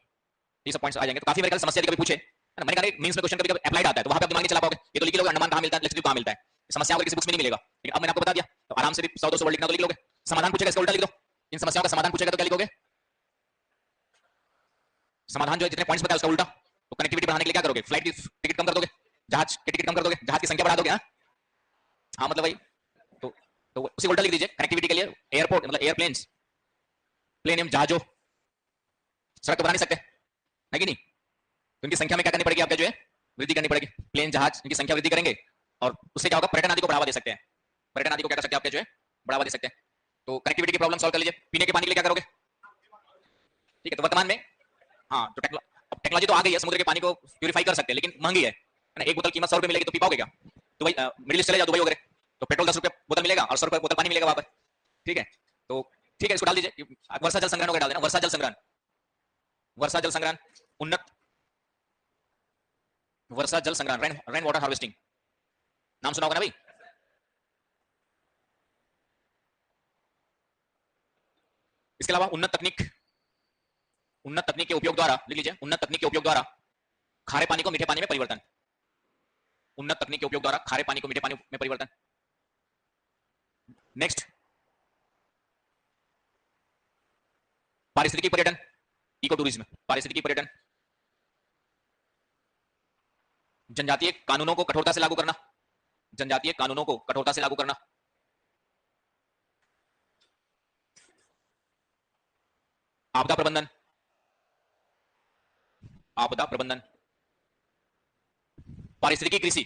S1: ये सब पॉइंट्स आ जाएंगे। तो काफी बार समस्या कभी पूछे, है ना, मैंने कहा मींस में क्वेश्चन कभी अप्लाइड आता है तो वहां पे आप दिमाग नहीं चला पाओगे, ये तो लिख लोगे अंडमान कहां मिलता है, लक्षद्वीप कहां मिलता है, समस्याओं को किसी बुक्स में नहीं मिलेगा, लेकिन अब मैंने आपको बता दिया तो आराम से भी 100-200 वर्ड लिखना तो लिख लोगे। समाधान पूछेगा इसका उल्टा लिख दो, इन समस्याओं का समाधान पूछेगा तो क्या लिखोगे, समाधान जो है जितने पॉइंट्स बताए उसका उल्टा। तो कनेक्टिविटी बढ़ाने के लिए क्या करोगे, फ्लाइट की टिकट कम कर दोगे, जहाज की टिकट कम कर दोगे, जहाज की संख्या बढ़ा दोगे, हाँ मतलब भाई तो उसी उल्टा लिख दीजिए कनेक्टिविटी के लिए, एयरपोर्ट मतलब एयरप्लेन्स, प्लेन एवं जहाजों, सड़क तो बना नहीं सकते है कि नहीं, तो इनकी संख्या में क्या करनी पड़ेगी, आपका जो है वृद्धि करनी पड़ेगी, प्लेन जहाज इनकी संख्या वृद्धि करेंगे और उससे क्या होगा, पर्यटन आदि को बढ़ावा दे सकते हैं, पर्यटन आदि को क्या कर सकते हैं, आपके जो है बढ़ावा दे सकते हैं। तो कनेक्टिविटी की प्रॉब्लम सॉल्व कर लीजिए। पीने के पानी के लिए क्या करोगे, ठीक है, तो वर्तमान में हाँ तो टेक्नोलॉजी तो आ गई है, समुद्र के पानी को प्यूरिफाई कर सकते हैं, लेकिन महंगी है ना, एक बोतल कीमत 100 रुपए मिलेगी तो पी पाओगे क्या, तो भाई मिडिल ईस्ट चले जाओ दुबई वगैरह, तो पेट्रोल 10 रुपए बोतल मिलेगा और 100 रुपए बोतल पानी मिलेगा वहां पर, ठीक है। तो ठीक है इसको डाल दीजिए, वर्षा जल संग्रहण वगैरह डाल देना, वर्षा जल संग्रहण, वर्षा जल संग्रहण, उन्नत वर्षा जल संग्रहण, रेन वाटर हार्वेस्टिंग, नाम सुना होगा ना भाई। इसके अलावा उन्नत तकनीक के उपयोग द्वारा, लिख लीजिए उन्नत तकनीक के उपयोग द्वारा खारे पानी को मीठे पानी में परिवर्तन, उन्नत तकनीक के उपयोग द्वारा खारे पानी को मीठे पानी में परिवर्तन। नेक्स्ट पारिस्थितिकी पर्यटन, इको टूरिज्म, पारिस्थितिकी पर्यटन, जनजातीय कानूनों को कठोरता से लागू करना, जनजातीय कानूनों को कठोरता से लागू करना, आपदा प्रबंधन, आपदा प्रबंधन, पारिस्थितिकी कृषि,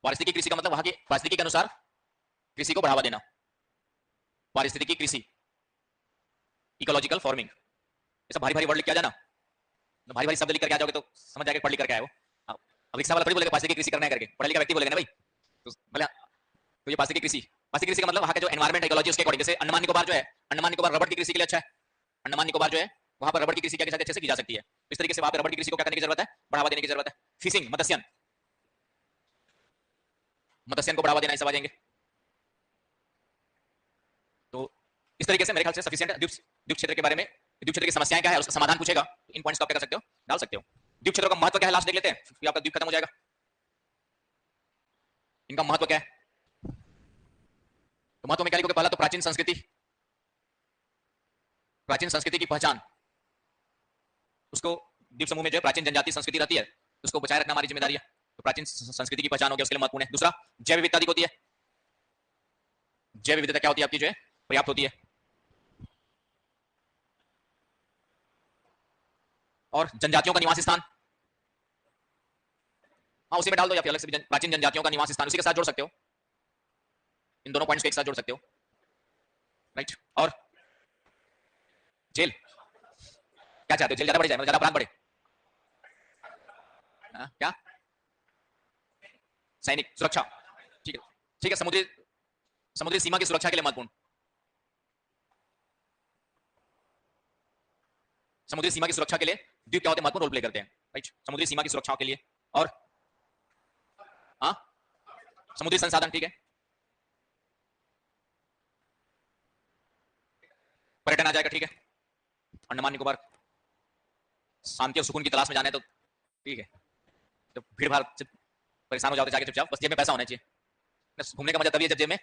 S1: पारिस्थितिकी कृषि का मतलब वहां की पारिस्थितिकी के अनुसार कृषि को बढ़ावा देना, पारिस्थितिकी कृषि, इकोलॉजिकल फार्मिंग। ये सब भारी भारी वर्ड लिख के आ जाना, भारी भारी शब्द लिख करके आ जाओगे तो समझ जाएगा पढ़ लिख करके आए हो। अब रिक्शा वाला थोड़ी बोलेगा पारिस्थितिकी कृषि करना है करके, पढ़ा लिखा व्यक्ति बोलेगा ना भाई। तो भले तो ये पारिस्थितिकी कृषि, पारिस्थितिकी कृषि का मतलब वहां का जो एनवायरमेंट इकोलॉजी उसके अकॉर्डिंग, जैसे अंडमान निकोबार जो है, अंडमान निकोबार रबड़ की कृषि के लिए अच्छा है। अंडमान निकोबार जो है वहां पर रबड़ की कृषि क्या अच्छे से की जा सकती है। इस तरीके से वहां पर रबड़ की कृषि को क्या करने की जरूरत है, बढ़ावा देने की जरूरत है। फिशिंग, मत्स्यन, मत्स्यन को बढ़ावा देना, इस समझेंगे। तो इस तरीके से मेरे ख्याल से सफिशिएंट द्वीप क्षेत्र के बारे में, द्वीप क्षेत्र की समस्याएं क्या है उसका समाधान पूछेगा, इन पॉइंट्स को आप क्या कर सकते हो, डाल सकते हो। द्वीप क्षेत्रों का महत्व क्या है लास्ट देख लेते हैं, फिर आपका द्वीप खत्म हो जाएगा। इनका महत्व क्या है, तो महत्व में क्या लिखोगे, पहला तो प्राचीन संस्कृति, प्राचीन संस्कृति की पहचान, उसको द्वीप समूह में जो है प्राचीन जनजातीय संस्कृति रहती है उसको बचाए रखना हमारी जिम्मेदारी है। तो प्राचीन संस्कृति की पहचान हो गया, उसके लिए महत्वपूर्ण है। दूसरा, जैव विविधता अधिक होती है, जैव विविधता क्या होती है आपकी जो है पर्याप्त होती है। और जनजातियों का निवास स्थान, हाँ उसी में डाल दो या फिर अलग से प्राचीन जनजातियों का निवास स्थान उसी के साथ जोड़ सकते हो, इन दोनों पॉइंट्स को एक साथ जोड़ सकते हो, राइट। और जेल, क्या चाहते हो, जेल ज्यादा बढ़ जाए, मतलब ज्यादा अपराध बढ़े, क्या, सैनिक सुरक्षा, ठीक है ठीक है, समुद्री समुद्री सीमा की सुरक्षा के लिए महत्वपूर्ण, समुद्री सीमा की सुरक्षा के लिए द्वीप क्या होते हैं, महत्वपूर्ण रोल प्ले करते हैं, राइट, समुद्री सीमा की सुरक्षा के लिए। और हाँ, समुद्री संसाधन, ठीक है, पर्यटन आ जाएगा, ठीक है, अंडमान निकोबार, शांति और सुकून की तलाश में जाना है तो ठीक है, जब भीड़ भाड़ से परेशान हो जाओ तो जाके चुपचाप, बस जेब में पैसा होना चाहिए। घूमने का मजा तभी है जब जेब में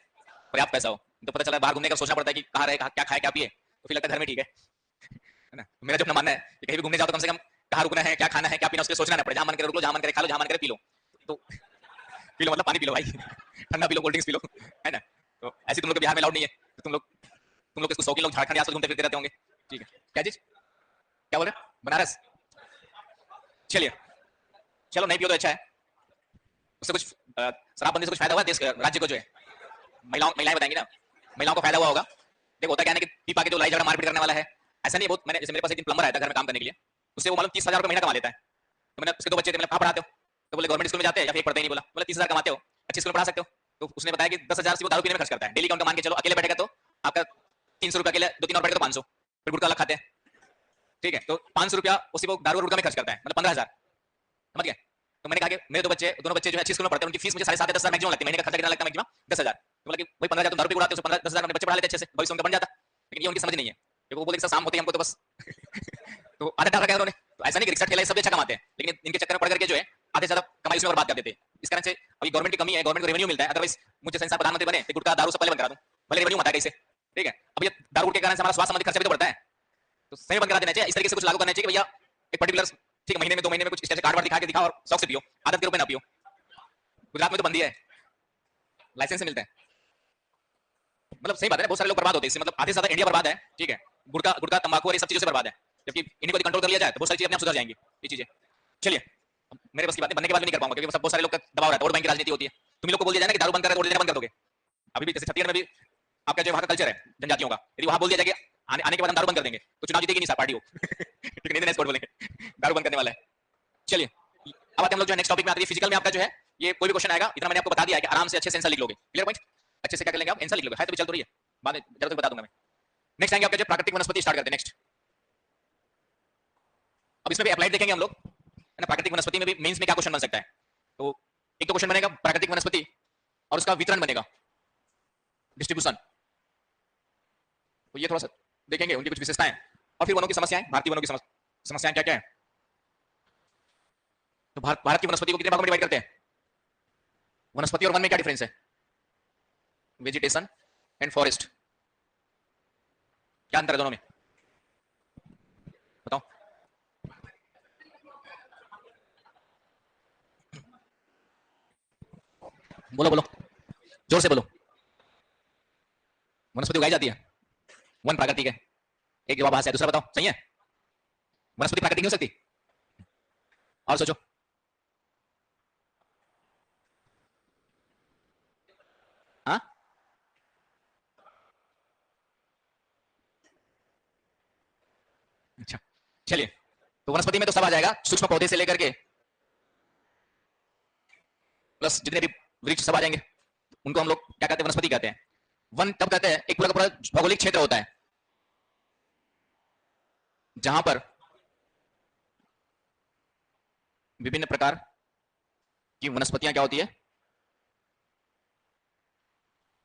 S1: पर्याप्त पैसा हो, तो पता चला बाहर घूमने का सोचना पड़ता है कि कहाँ रहे, क्या खाए क्या पिए, तो फिर लगता है घर में ठीक है ना। मेरा जो अपना मानना है कि कहीं भी घूमने जाओ तो कम से कम कहाँ रुकना है, क्या खाना है, क्या पीना, उसके सोचना ना पड़े, जहाँ मन करे रुक लो, जहाँ मन करे खा लो, जहाँ मन करे पी लो, तो पी लो मतलब पानी पी लो भाई, ठंडा P low, cold drinks P low, है ना। तो ऐसे तुम लोग बिहार में अलाउड नहीं है, तो तुम लोग इसको शौकीन लोग झारखंड आसपास घूमते फिरते रहते होंगे, ठीक है। क्या चीज, क्या बोल रहे, बनारस, चलिए, चलो नहीं पियो तो अच्छा है, उससे कुछ शराबबंदी से कुछ फायदा हुआ देश राज्य को जो है, महिलाएं बताएंगी ना, महिलाओं को फायदा हुआ होगा। देखो होता क्या है कि पी पा के जो लाई झगड़ा मारपीट करने वाला है, ऐसा नहीं, बहुत मैंने, जैसे मेरे पास एक दिन प्लम्बर आया था घर में काम करने के लिए, उससे वो मालूम 30,000 रुपए महीना कमा लेता है। तो मैंने, उसके दो बच्चे थे, मैंने कहा पढ़ाते हो, तो बोले गवर्नमेंट स्कूल में जाते हैं या फिर पढ़ते ही नहीं, बोला बोला 30,000 कमाते हो, अच्छे स्कूल में पढ़ा सकते हो। तो उसने बताया कि 10,000 से वो दारू पीने में खर्च करता है डेली का, उनका मान के चलो अकेले बैठेगा तो आपका 300 रुपए, अकेले 2-3 और बैठे तो 500, फिर गुटखा अलग खाते हैं, ठीक है, तो 500 रुपया उसी को दारू और गुटखा में खर्च करता है, मतलब 15,000, समझ गए। तो मैंने कहा कि मेरे दोनों बच्चे जो है अच्छी स्कूल में पढ़ते हैं, उनकी फीस मुझे 7,500-10,000 मैक्सिमम लगती है, महीने का खर्चा कितना लगता है मैक्सिमम 10,000। तो बोला कि भाई 15,000 तुम दारू पी उड़ाते हो, 10,000 अपने बच्चे पढ़ा लेते अच्छे से, भविष्य उनका बन जाता। लेकिन ये उनकी समझ नहीं है, क्योंकि वो बोले शाम होती है हमको तो बस तो आदत डाल रखा है उन्होंने। तो ऐसा नहीं कि रिक्शा ठेला सब अच्छा कमाते हैं, लेकिन इनके चक्कर में पड़ करके जो है आधे ज्यादा कमाई उसमें बर्बाद कर देते हैं। इस कारण से अभी गवर्नमेंट की कमी है, गवर्नमेंट को रेवेन्यू मिलता है, अदरवाइज मुझे संसार प्रधानमंत्री बने तो गुटखा दारू से पहले बंद करा दूं, भले रेवेन्यू मत आए कैसे, ठीक है। अब ये दारू के कारण से हमारा स्वास्थ्य संबंधी खर्चा भी तो बढ़ता है, तो सही बंद करा देना चाहिए। इस तरीके से कुछ लागू करना चाहिए कि भैया एक पर्टिकुलर, ठीक, महीने में 2 महीने में कुछ इस तरह से कार्ड दिखा के दिखाओ और शौक से पियो, आदत के रूप में ना पियो। गुजरात में तो बंदी है, लाइसेंस से मिलता है, मतलब सही बात है, बहुत सारे लोग बर्बाद होते हैं इससे, मतलब आधे से ज्यादा इंडिया बर्बाद है, ठीक है, गुटखा गुटखा तंबाकू और ये सब चीजों से बर्बाद है। जबकि इन्हीं को कंट्रोल कर लिया जाए तो बहुत सारी चीजें अपने आप सुधर जाएंगी ये चीजें। चलिए, मेरे बस की बात है, बनने के बाद भी नहीं कर पाऊंगा, क्योंकि सब बहुत सारे लोग का दबाव रहता है, वोट बैंक की राजनीति होती है। तुम लोग को बोल दिया जाए ना कि दारू बंद कर रहे, वोट देना बंद कर दोगे। अभी भी जैसे छत्तीसगढ़ में भी आपका जो वहाँ का कल्चर है जनजातियों का, यदि वहाँ बोल दिया जाए कि आने के बाद हम दारू बंद कर देंगे तो चुनाव जीतेगी नहीं सारी पार्टी हो ठीक है, नहीं बोलेंगे दारू बंद करने वाला है। चलिए, अब आते हम लोग जो नेक्स्ट टॉपिक में आते हैं, फिजिकल में आपका जो है ये कोई भी क्वेश्चन आएगा, इतना मैंने आपको बता दिया है कि आराम से अच्छे से आंसर लिख लोगे, क्लियर पॉइंट, अच्छे से क्या कर लेंगे आप, आंसर लिख लोगे, है तो भी चल तो रही है, बाद में जरूरत बता दूंगा मैं। नेक्स्ट आएंगे आपका जो प्राकृतिक वनस्पति, स्टार्ट करते हैं नेक्स्ट। अब इसमें भी अप्लाइड देखेंगे हम लोग, है ना, प्राकृतिक वनस्पति में भी मेंस में क्या क्वेश्चन बन सकता है। तो एक तो क्वेश्चन बनेगा प्राकृतिक वनस्पति और उसका वितरण बनेगा, डिस्ट्रीब्यूशन, तो ये थोड़ा सा देखेंगे उनकी कुछ विशेषताएं, और फिर वनों की समस्याएं, भारतीय वनों की समस्याएं क्या क्या है। तो भारत की वनस्पति को कितने भागों में डिवाइड करते हैं, वनस्पति और वन में क्या डिफरेंस है, वेजिटेशन एंड फॉरेस्ट, क्या अंतर है दोनों में। बोलो बोलो, जोर से बोलो। वनस्पति उगाई जाती है, वन प्राकृतिक है। एक जवाब है, दूसरा बताओ सही है। वनस्पति प्राकृतिक नहीं हो सकती। और सोचो। हाँ, अच्छा चलिए, तो वनस्पति में तो सब आ जाएगा, सूक्ष्म पौधे से लेकर के प्लस जितने भी वृक्ष सब आ जाएंगे। उनको हम लोग क्या कहते हैं, वनस्पति कहते हैं। वन तब कहते हैं एक पूरा का पूरा भौगोलिक क्षेत्र होता है जहां पर विभिन्न प्रकार की वनस्पतियां क्या होती है,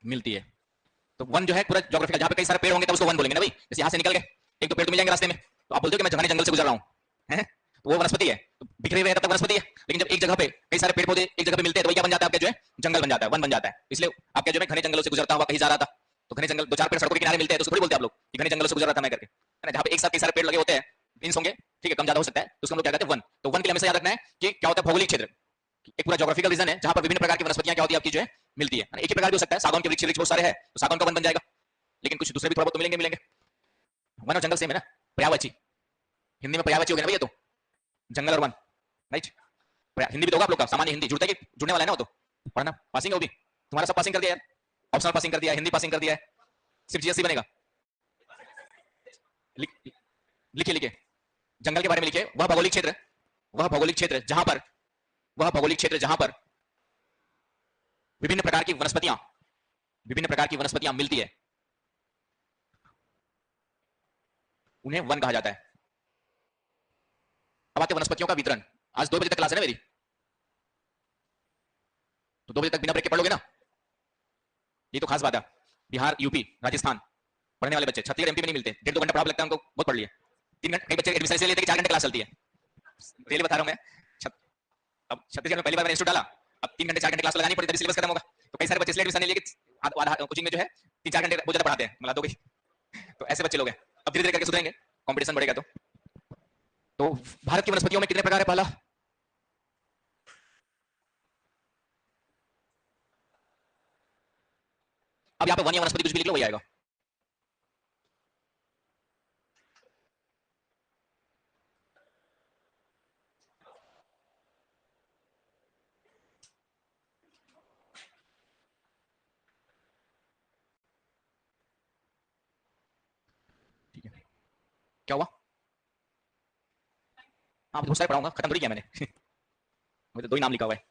S1: मिलती है। तो वन जो है पूरा ज्योग्राफिकल, जहां पे कई सारे पेड़ होंगे तब उसको वन बोलेंगे ना भाई। जैसे यहाँ से निकल गए, एक तो पेड़ तो मिल जाएंगे रास्ते में, तो आप बोलते हो कि मैं घने जंगल से गुजर रहा हूँ, है? तो वो वनस्पति है। तो बिखरे हुए हैं तब तक वनस्पति है, लेकिन जब एक जगह पे कई सारे पेड़ पौधे एक जगह पे मिलते हैं तो वही क्या बन जाता है, आपका जो है जंगल बन जाता है, वन बन जाता है। इसलिए आपके जो है घने जंगलों से गुजरता हुआ कहीं जा रहा था, तो घने जंगल, दो चार पेड़ सड़कों के किनारे मिलते हैं तो उसको थोड़ी बोलते हैं आप लोग कि घने जंगलों से गुजर रहा था मैं करके, है ना। जहाँ पे एक साथ कई सारे पेड़ लगे होते हैं, मीन्स होंगे, ठीक है, कम ज्यादा हो सकता है, तो उसको हम लोग क्या कहते हैं, वन। तो वन के लिए हमेशा याद रखना है कि क्या होता है, भौगोलिक क्षेत्र, एक पूरा ज्योग्राफिकल रीजन है जहां पर विभिन्न प्रकार की वनस्पतियां क्या होती है आपकी जो है मिलती है। एक ही प्रकार भी हो सकता है, सागौन के वृक्ष बहुत सारे हैं तो सागौन का वन बन जाएगा, लेकिन कुछ दूसरे भी थोड़ा बहुत तो मिलेंगे मिलेंगे। वन और जंगल सेम है ना, पर्यायवाची, हिंदी में पर्यायवाची हो गया ना भैया, तो जंगल और वन, राइट। हिंदी भी तो होगा आप लोग का, सामान्य हिंदी जुड़ता है कि जुड़ने वाला है ना, वो तो पढ़ना पासिंग है वो भी, तुम्हारा सब पासिंग कर दिया यार, ऑप्शनल पासिंग कर दिया, हिंदी पासिंग कर दिया है, सिर्फ जीएससी बनेगा। लिखिए लिखिए, जंगल के बारे में लिखिए, वह भौगोलिक क्षेत्र, वह भौगोलिक क्षेत्र जहां पर, वह भौगोलिक क्षेत्र जहां पर विभिन्न प्रकार की वनस्पतियां, विभिन्न प्रकार की वनस्पतियां मिलती है, उन्हें वन कहा जाता है। अब आते वनस्पतियों का वितरण। आज 2 बजे तक क्लास है ना मेरी, तो 2 बजे तक बिना ब्रेक के पढ़ लोगे ना, ये तो खास बात है। बिहार, यूपी, राजस्थान पढ़ने वाले बच्चे छत्तीसगढ़ एमपी में नहीं मिलते, 1.5-2 घंटा पढ़ा लगता है उनको, बहुत पढ़ लिया। 3 घंटे, कई बच्चे एडमिशन इसलिए लेते हैं कि 4 घंटे क्लास चलती है, रियली बता रहा हूं मैं। अब छत्तीसगढ़ में पहली बार मैंने इंस्टीट्यूट डाला, अब 3 घंटे 4 घंटे क्लास लगानी पड़ी तभी सिलेबस खत्म होगा। तो कई सारे बच्चे इसलिए एडमिशन ले लिए कि कोचिंग में जो है 3-4 घंटे बहुत ज्यादा पढ़ाते हैं, मला दो गई। तो ऐसे बच्चे लोग हैं, अब धीरे धीरे करके सुधरेंगे, कंपटीशन बढ़ेगा। तो भारत की वनस्पतियों में कितने प्रकार है, पहला अब यहाँ पे वन या वनस्पति कुछ भी लिख लो वही आएगा। ठीक है, क्या हुआ? हाँ बहुत सारे पढ़ाऊंगा, खत्म थोड़ी किया मैंने मुझे तो 2 ही नाम लिखा हुआ है।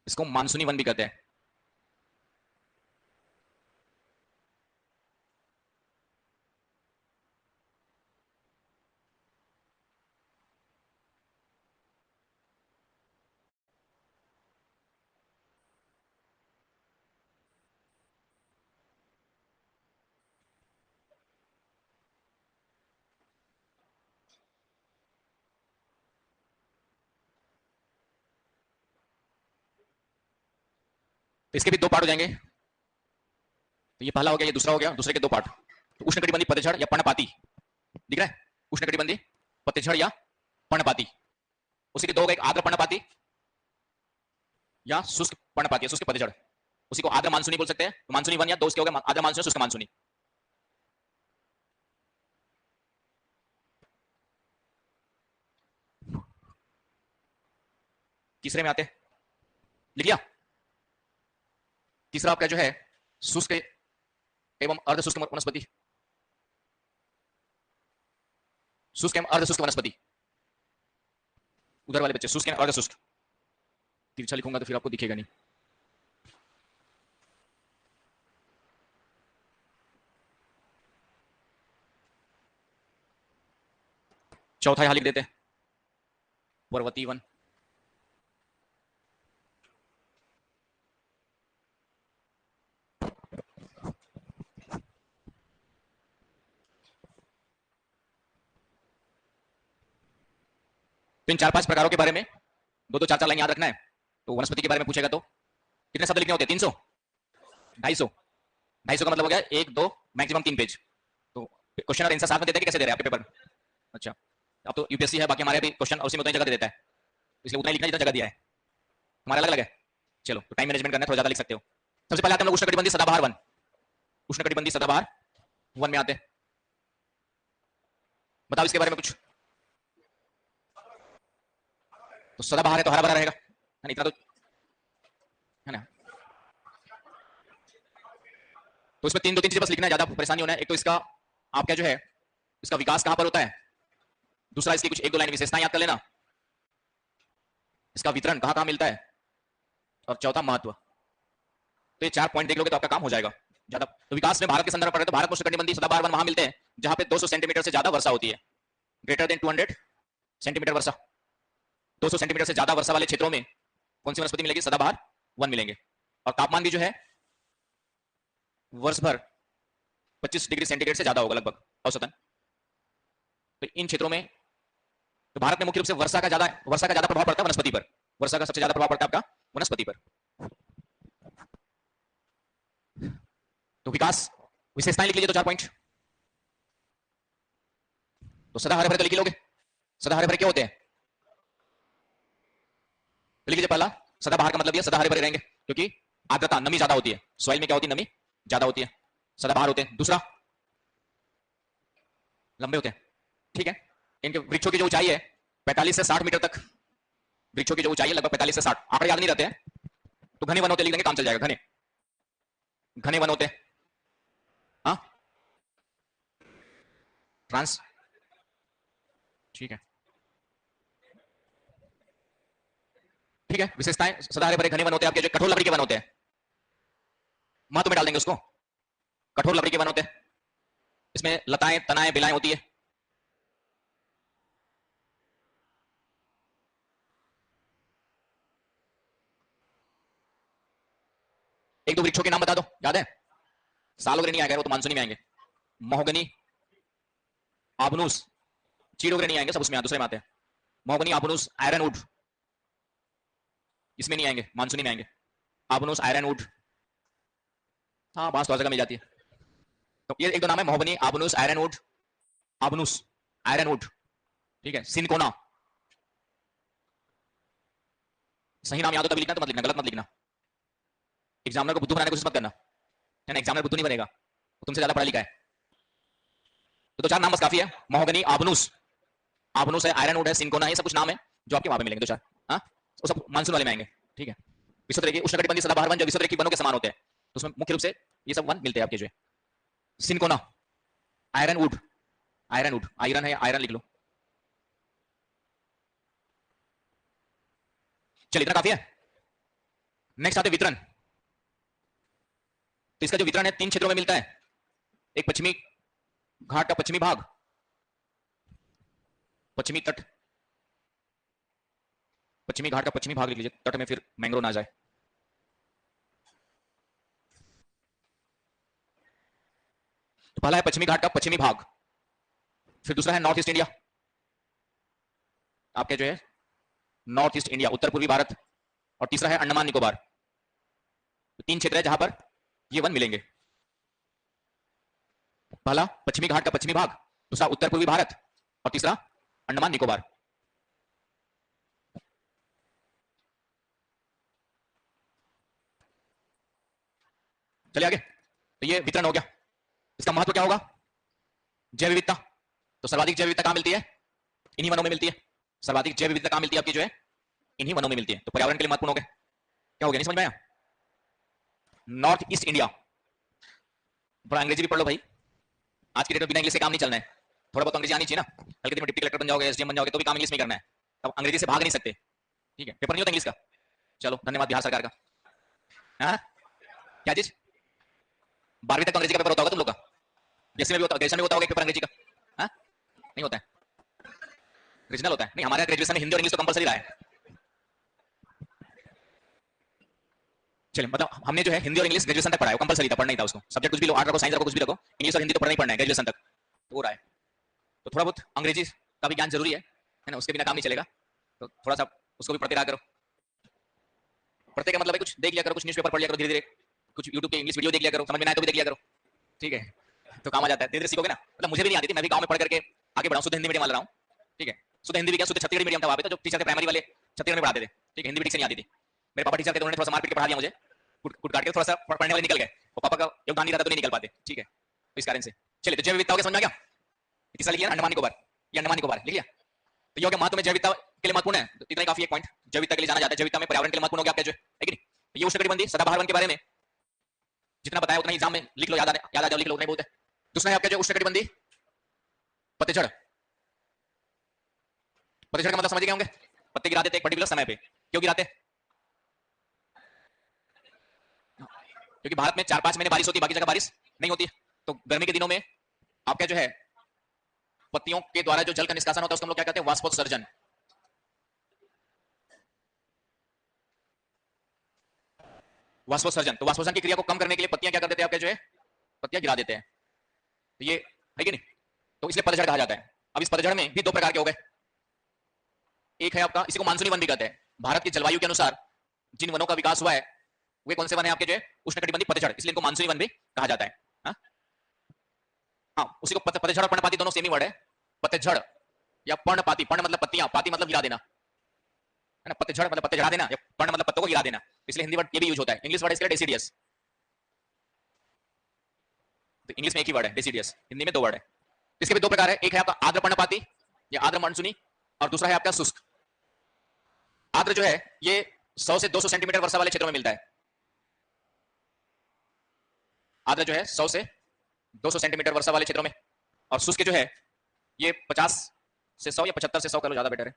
S1: इसको मानसूनी वन भी कहते हैं। तो इसके भी 2 पार्ट हो जाएंगे, तो ये पहला हो गया, ये दूसरा हो गया, दूसरे के 2 पार्ट। तो उष्णकटिबंधीय पतझड़ या पर्णपाती, दिख रहा है, उष्णकटिबंधीय पतझड़ या पर्णपाती। उसी के 2 हो गए, एक आर्द्र पर्णपाती या शुष्क पर्णपाती, शुष्क पतझड़। उसी को आर्द्र मानसूनी बोल सकते हैं, तो मानसूनी वन या 2 उसके हो गए, आर्द्र मानसूनी, शुष्क मानसूनी। तीसरे में आते हैं, लिख लिया। तीसरा आपका जो है शुष्क एवं अर्ध शुष्क वनस्पति, शुष्क एवं अर्ध शुष्क वनस्पति। उधर वाले बच्चे शुष्क एवं अर्ध शुष्क, तिरछा लिखूंगा तो फिर आपको दिखेगा नहीं। चौथा यहां लिख देते हैं, पर्वतीय वन। तो इन 4-5 प्रकारों के बारे में 2-2, 4-4 लाइन याद रखना है। तो वनस्पति के बारे में पूछेगा तो कितने शब्द लिखने होते हैं, 300, 250, 250 का मतलब हो गया 1, 2, मैक्सिमम 3 पेज। तो क्वेश्चन और आंसर साथ में देते हैं कि कैसे दे रहे हैं आपके पेपर में? अच्छा, अब तो यूपीएससी है, बाकी हमारे भी क्वेश्चन उसी में उतना ही जगह दे देता है, इसलिए उतना ही लिखना जितना जगह दिया है। हमारा अलग अलग है, चलो तो टाइम मैनेजमेंट करना है, थोड़ा ज्यादा लिख सकते हो। सबसे पहले आते हैं हम लोग उष्णकटिबंधीय सदाबहार वन। उष्णकटिबंधीय सदाबहार वन में आते हैं। बताओ इसके बारे में कुछ। तो सदाबहार है तो हरा भरा रहेगा, है ना, इतना तो है ना। तो इसमें तीन चीजें बस लिखना है, ज्यादा परेशानी होना है। एक तो इसका आपका जो है इसका विकास कहां पर होता है, दूसरा इसकी कुछ एक दो लाइन विशेषताएं याद कर लेना, इसका वितरण कहां कहां मिलता है, और चौथा महत्व। तो ये 4 पॉइंट देख लोगे तो आपका काम हो जाएगा ज्यादा। तो विकास में भारत के संदर्भ में पढ़े तो भारत में उष्णकटिबंधीय सदाबहार वन वहां मिलते हैं जहां पे 200 सेंटीमीटर से ज्यादा वर्षा होती है, ग्रेटर देन 200 सेंटीमीटर वर्षा। 200 सेंटीमीटर से ज्यादा वर्षा वाले क्षेत्रों में कौन सी वनस्पति मिलेगी, सदाबहार वन मिलेंगे। और तापमान भी जो है वर्ष भर 25 डिग्री सेंटीग्रेड से ज्यादा होगा लगभग औसतन। तो इन क्षेत्रों में तो भारत में मुख्य रूप से वर्षा का ज्यादा प्रभाव पड़ता है वनस्पति पर, वर्षा का सबसे ज्यादा प्रभाव पड़ता है आपका वनस्पति पर। तो विकास विशेषताएं लिख लीजिए तो 4 पॉइंट। तो सदा हरे भरे तो लिख लोगे, सदा हरे भरे क्या होते हैं, लिख लीजिए। पहला सदाबहार का मतलब ये सदा हरे भरे रहेंगे क्योंकि आर्द्रता नमी ज्यादा होती है, सॉइल में क्या होती है, नमी ज्यादा होती है, सदाबहार होते हैं। दूसरा लंबे होते हैं, ठीक है। इनके वृक्षों की जो ऊंचाई है 45 से 60 मीटर तक, वृक्षों की जो ऊंचाई है लगभग 45 से 60, आंकड़े याद नहीं रहते हैं तो घने वन होते लिख देंगे, काम चल जाएगा। घने घने वन होते हैं, हाँ ट्रांस, ठीक है ठीक है। विशेषताएं सदा हरे भरे घने वन होते हैं आपके, जो कठोर लकड़ी के वन होते हैं, महत्व में डाल देंगे उसको, कठोर लकड़ी के वन होते हैं। इसमें लताएं तनाएं बिलाएं होती है। एक दो वृक्षों के नाम बता दो, याद है, साल वगैरह नहीं आएगा, वो तो मानसूनी में आएंगे। महोगनी, आबनूस, चीड़ वगैरह नहीं आएंगे, सब उसमें दूसरे में आते हैं। महोगनी, आबनूस, आयरन वुड इसमें नहीं आएंगे, मानसूनी में आएंगे। आबनूस, आयरन वुड, हाँ बांस तो हर जगह मिल जाती है। तो ये एक दो नाम है, महोगनी, आबनूस, आयरन वुड, आबनूस, आयरन वुड, ठीक है। सिनकोना, सही नाम याद हो तभी लिखना, तो मत लिखना, गलत मत लिखना। एग्जामिनर को बुद्धू बनाने की कोशिश मत करना, है ना, एग्जामिनर बुद्धू नहीं बनेगा, तुमसे ज्यादा पढ़ा लिखा है। तो 2-4 नाम बस काफी है, महोगनी, आबनूस, आबनूस है, आयरन वुड है, सिनकोना है, सब कुछ नाम है जो आपके वहां पे मिलेंगे 2-4, हाँ वो सब मानसून वाले में आएंगे, ठीक है। विश्वतरेखी उष्णकटिबंधीय सदाबहार वन जो विश्वतरेखी वनों के समान होते हैं, तो उसमें मुख्य रूप से ये सब वन मिलते हैं आपके जो है। Cinchona, iron would, iron would, iron है, आयरन लिख लो। चलिए इतना काफी है। नेक्स्ट आते वितरण। तो इसका जो वितरण है 3 क्षेत्रों में मिलता है, एक पश्चिमी घाट का पश्चिमी भाग, पश्चिमी तट, पश्चिमी घाट का पश्चिमी भाग लिख लीजिए, तट में फिर मैंग्रोव ना जाए। तो पहला है पश्चिमी घाट का पश्चिमी भाग, फिर दूसरा है नॉर्थ ईस्ट इंडिया, आपके जो है नॉर्थ ईस्ट इंडिया, उत्तर पूर्वी भारत, और तीसरा है अंडमान निकोबार। तो 3 क्षेत्र है जहां पर ये वन मिलेंगे। पहला पश्चिमी घाट का पश्चिमी भाग, दूसरा उत्तर पूर्वी भारत, और तीसरा अंडमान निकोबार। चलिए आगे। तो ये वितरण हो गया, इसका महत्व क्या होगा, जैव विविधता। तो सर्वाधिक जैव विविधता कहां मिलती है, इन्हीं वनों में मिलती है। सर्वाधिक जैव विविधता कहां मिलती है आपकी जो है, इन्हीं वनों में मिलती है। तो पर्यावरण के लिए महत्वपूर्ण हो गया। क्या हो गया, नहीं समझ में आया। नॉर्थ ईस्ट इंडिया, थोड़ा अंग्रेजी भी पढ़ लो भाई, आज की डेट में बिना इंग्लिश से काम नहीं चलना है, थोड़ा बहुत अंग्रेजी आनी चाहिए ना। कल के दिन में डिप्टी कलेक्टर बन जाओगे, एसडीएम बन जाओगे, तो भी काम इंग्लिश में करना है, तब अंग्रेजी से भाग नहीं सकते, ठीक है। पेपर नहीं होता इंग्लिश का। चलो धन्यवाद बिहार सरकार का। हाँ क्या चीज, 12वीं तक अंग्रेजी का पेपर होता होगा तुम लोग का, जैसे में भी होता, ग्रेजुएशन में होता होगा पेपर अंग्रेजी का, हाँ नहीं होता है, रीजनल होता है। नहीं हमारे ग्रेजुएशन में हिंदी और इंग्लिश तो कंपलसरी रहा है। चलिए मतलब हमने जो है हिंदी और इंग्लिश ग्रेजुएशन तक पढ़ा है, कंपलसरी था, पढ़ना ही था उसको, सब्जेक्ट कुछ भी लो, आर्ट रखो, साइंस रखो, कुछ भी रखो, इंग्लिश और हिंदी तो पढ़ना ही पढ़ना है ग्रेजुएशन तक, तो हो रहा है। तो थोड़ा बहुत अंग्रेजी का भी ज्ञान जरूरी है ना, उसके बिना काम नहीं चलेगा, तो थोड़ा सा उसको भी पढ़ते रहा करो। पढ़ते का मतलब है कुछ देख लिया करो, कुछ न्यूज़पेपर पढ़ लिया करो धीरे धीरे, कुछ यूट्यूब पे इंग्लिश वीडियो देख लिया करो, समझ में ना आए तो भी देख लिया करो, ठीक है, तो काम आ जाता है, धीरे धीरे सीखोगे ना। मतलब मुझे भी नहीं आती थी, मैं भी गांव में पढ़ करके आगे बढ़ा, शुद्ध हिंदी मीडियम वाला रहा हूँ, ठीक है। शुद्ध हिंदी भी क्या, शुद्ध छत्तीसगढ़ी मीडियम था वहाँ पे, तो जो टीचर थे प्राइमरी वाले छत्तीसगढ़ में पढ़ाते थे, ठीक है, हिंदी भी ठीक से नहीं आती थी। मेरे पापा टीचर थे तो उन्होंने थोड़ा सा मारपीट के पढ़ा दिया मुझे, कुट काट के थोड़ा सा पढ़ने वाले निकल गए, और पापा का योगदान नहीं रहता तो नहीं निकल पाते, ठीक है, तो इस कारण से। चलिए, तो जैव विविधता हो गया, समझ में आ गया? तीसरा लिखिए ना, अंडमान निकोबार, ये अंडमान निकोबार लिख लिया। तो ये हो गया महत्व में जैव विविधता के लिए महत्वपूर्ण है, तो इतना ही काफी एक पॉइंट जैव विविधता के लिए जाना जाता है, जैव विविधता में पर्यावरण के लिए महत्वपूर्ण हो गया आपका जो है कि नहीं। तो ये उष्णकटिबंधीय सदाबहार वन के बारे में जितना बताया उतना एग्जाम में लिख लो, याद आ जाओ, लिख लो, नहीं बोलते। दूसरा है आपका जो उष्णकटिबंधीय पतझड़, पतझड़ का मतलब समझ गए होंगे, पत्ते गिरा देते एक पर्टिकुलर समय पे, क्यों गिराते? क्योंकि भारत में 4-5 महीने बारिश होती है, बाकी जगह बारिश नहीं होती है, तो गर्मी के दिनों में आपका जो है पत्तियों के द्वारा जो जल का निष्कासन होता है उसको हम लोग क्या कहते हैं? वाष्पोत्सर्जन। वाष्पोत्सर्जन, तो वाष्पोत्सर्जन की क्रिया को कम करने के लिए पत्तियां क्या कर देते हैं आपके जो है? पत्तियां गिरा देते हैं, तो ये है कि नहीं, तो इसलिए पतझड़ कहा जाता है। अब इस पतझड़ में भी दो प्रकार के हो गए, एक है आपका, इसी को मानसूनी वन भी कहते हैं। भारत की जलवायु के अनुसार जिन वनों का विकास हुआ है वे कौन से वन है आपके जो है? उष्णकटिबंधीय पतझड़, इसलिए इनको मानसूनी वन भी कहा जाता है। हाँ, उसी को पतझड़ और पर्णपाती दोनों सेम ही वर्ड है, पतझड़ या पर्णपाती, पर्ण मतलब पत्तियां, पाती मतलब गिरा देना है ना, पतझड़ मतलब पत्ते झड़ा देना, या पर्ण मतलब पत्तों को गिरा देना, इसलिए हिंदी वर्ड ये भी यूज होता है। इंग्लिश वर्ड इसके लिए डेसिडियस, तो इंग्लिश में एक ही वर्ड है डेसिडियस, हिंदी में दो वर्ड है। इसके भी दो प्रकार है, एक है आपका आर्द्र पर्णपाती या आर्द्र मानसूनी, और दूसरा है आपका शुष्क। आर्द्र जो है ये 100 से 200 सेंटीमीटर वर्षा वाले क्षेत्रों में मिलता है, आर्द्र जो है 100 से 200 सेंटीमीटर वर्षा वाले क्षेत्रों में, और शुष्क जो है ये 50 से 100 या 75 से 100 करो, ज्यादा बेटर है।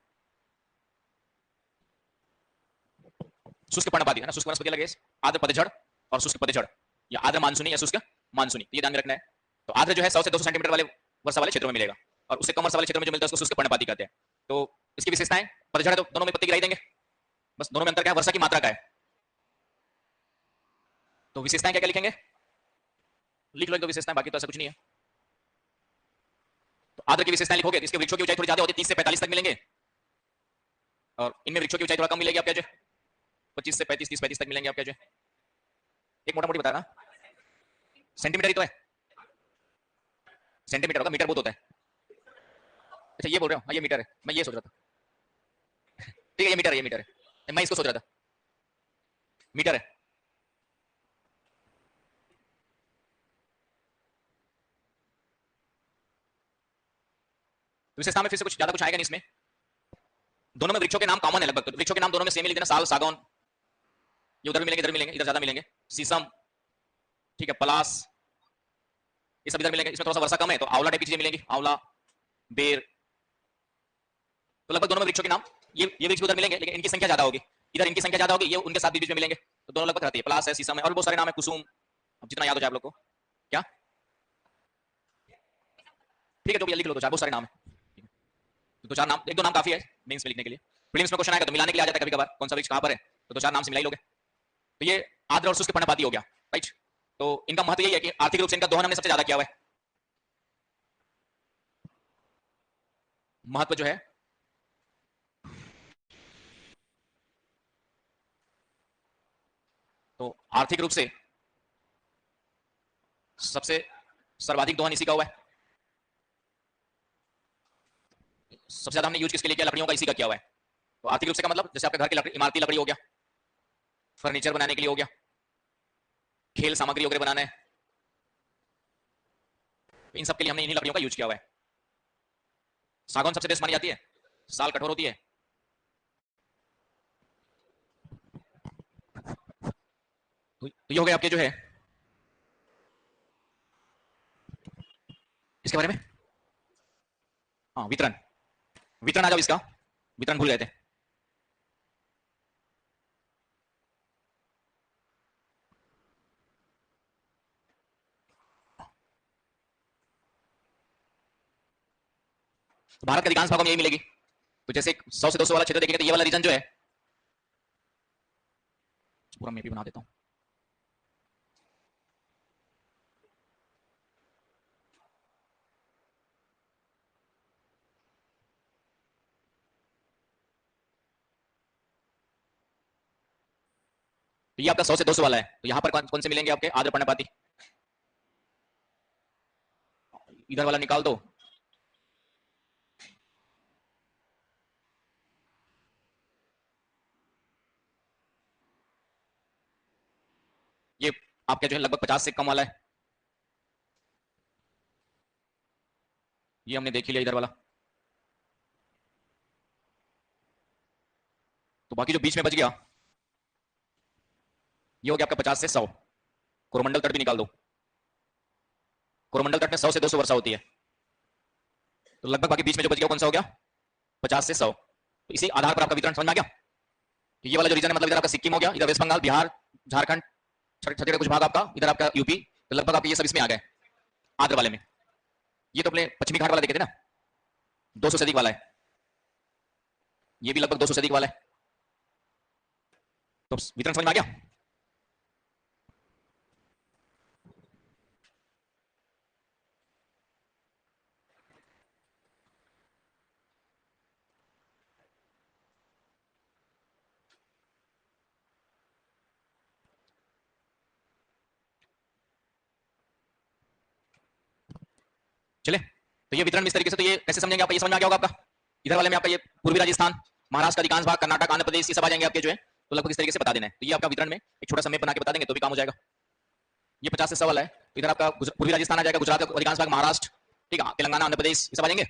S1: शुष्क पर्णपाती है ना, शुष्क वनस्पति लगे, आर्द्र पतझड़ और शुष्क पतझड़, या आर्द्र मानसूनी या शुष्क मानसूनी, ये ध्यान में रखना है। तो आर्द्र जो है 100 से 200 सेंटीमीटर वाले वर्षा वाले क्षेत्रों में मिलेगा, और उससे कम वर्षा वाले क्षेत्रों में जो मिलता है उसको शुष्क पर्णपाती कहते हैं। तो इसकी विशेषताएं, पतझड़ है तो दोनों में पत्ती गिराई देंगे, बस दोनों में अंतर क्या है? वर्षा की मात्रा का है। तो विशेषताएं क्या क्या लिखेंगे? लिख लो एक दो विशेषताएं, बाकी तो ऐसा कुछ नहीं है। तो आर्द्र की विशेषताएं लिखोगे तो इसके वृक्षों की ऊंचाई थोड़ी ज्यादा होती है, 30 से 45 तक मिलेंगे, और इनमें वृक्षों की ऊंचाई थोड़ा कम मिलेगी आपके जो 25 से 35, 30-35 तक मिलेंगे आपके जो। एक मोटा मोटी बता रहा, सेंटीमीटर ही तो है, सेंटीमीटर होगा, मीटर बहुत होता है। अच्छा ये बोल रहे हो, ये मीटर है, मैं ये सोच रहा था, ठीक है ये मीटर है, ये मीटर है, मैं इसको सोच रहा था मीटर है। विशेषता में फिर से कुछ ज्यादा कुछ आएगा नहीं इसमें, दोनों में वृक्षों के नाम कॉमन है लगभग, तो वृक्षों के नाम दोनों में सेम ही लिख देना, साल, सागौन, ये उधर भी मिलेंगे, इधर मिलेंगे, इधर ज्यादा मिलेंगे, शीशम, ठीक है, पलास, ये सब इधर मिलेंगे, इसमें थोड़ा सा वर्षा कम है तो आंवला टाइप की चीजें मिलेंगी, आंवला, बेर, तो लगभग दोनों में वृक्षों के नाम, ये वृक्ष उधर मिलेंगे, लेकिन इनकी संख्या ज्यादा होगी, इधर इनकी संख्या ज्यादा होगी, ये उनके साथ बीच में मिलेंगे, तो दोनों लगभग रहती है, पलास है, शीशम है, और बहुत सारे नाम है, कुसुम, अब जितना याद हो जाए आप लोग को, क्या ठीक है, जो भी लिख लो, दो चार बहुत सारे नाम है, दो चार नाम, एक दो नाम काफी है मेंस में लिखने के लिए, प्रीलिम्स में क्वेश्चन आएगा तो मिलाने के लिए आ जाता है कभी कभार, कौन सा वृक्ष कहां पर है, तो दो चार नाम से मिला ही लोगे। तो ये आर्द्र और शुष्क पर्णपाती हो गया, राइट। तो इनका महत्व यही है कि आर्थिक रूप से इनका दोहन हमने सबसे ज्यादा किया हुआ है, महत्व जो है तो आर्थिक रूप से सबसे सर्वाधिक दोहन इसी का हुआ है, सबसे ज्यादा हमने यूज किसके लिए किया? लकड़ियों का इसी का किया हुआ है। तो आर्थिक रूप से का मतलब जैसे आपके घर की लकड़ी, इमारती लकड़ी हो गया, फर्नीचर बनाने के लिए हो गया, खेल सामग्री वगैरह बनाना है, इन सब के लिए हमने इन्हीं लकड़ियों का यूज किया हुआ है। सागौन सबसे बेस्ट मानी जाती है, साल कठोर होती है, तो ये हो गए आपके जो है इसके बारे में। हाँ वितरण, वितरण आ जाओ इसका, वितरण भूल गए थे। तो भारत के अधिकांश भागों में यही मिलेगी, तो जैसे 100 से 200 वाला क्षेत्र देखेंगे तो ये वाला रीजन जो है, पूरा मैं भी बना देता हूं, तो ये आपका 100 से 200 वाला है, तो यहां पर कौन कौन से मिलेंगे आपके? आर्द्र पर्णपाती, इधर वाला निकाल दो, आपका जो है लगभग 50 से कम वाला है। ये हमने देख ही लिया इधर वाला। तो बाकी जो बीच में बच गया ये हो गया आपका 50 से 100। कोरोमंडल तट भी निकाल दो। कोरोमंडल तट में 100 से 200 वर्षा होती है। तो लगभग बाकी बीच में जो बच गया कौन सा हो गया? 50 से 100। तो इसी आधार पर आपका वितरण समझ में आ गया। तो ये वाला जो रीजन है मतलब इधर आपका सिक्किम हो गया, इधर वेस्ट बंगाल, बिहार, झारखंड, छत्तीसगढ़ कुछ भाग आपका, इधर आपका यूपी। तो लगभग आप ये सब इसमें आ गए आंध्र वाले में। ये तो अपने पश्चिमी घाट वाला देखे थे ना, 200 से अधिक वाला है। ये भी लगभग 200 से अधिक वाला है। तो वितरण समझ में आ गया। चले, तो ये वितरण इस तरीके से, तो ये कैसे समझेंगे आप? ये समझ में आ गया होगा आपका। इधर वाले में आपका ये पूर्वी राजस्थान, महाराष्ट्र का अधिकांश भाग, कर्नाटक, आंध्र प्रदेश, ये सब आ जाएंगे आपके जो है। तो लगभग इस तरीके से बता देना है। तो ये आपका वितरण में एक छोटा सा मैप बना के बता देंगे तो भी काम हो जाएगा। ये 50 से 100 वाला है। तो इधर आपका पूर्वी राजस्थान आ जाएगा, गुजरात का अधिकांश भाग, महाराष्ट्र, ठीक है, तेलंगाना, आंध्र प्रदेश, ये सब आ जाएंगे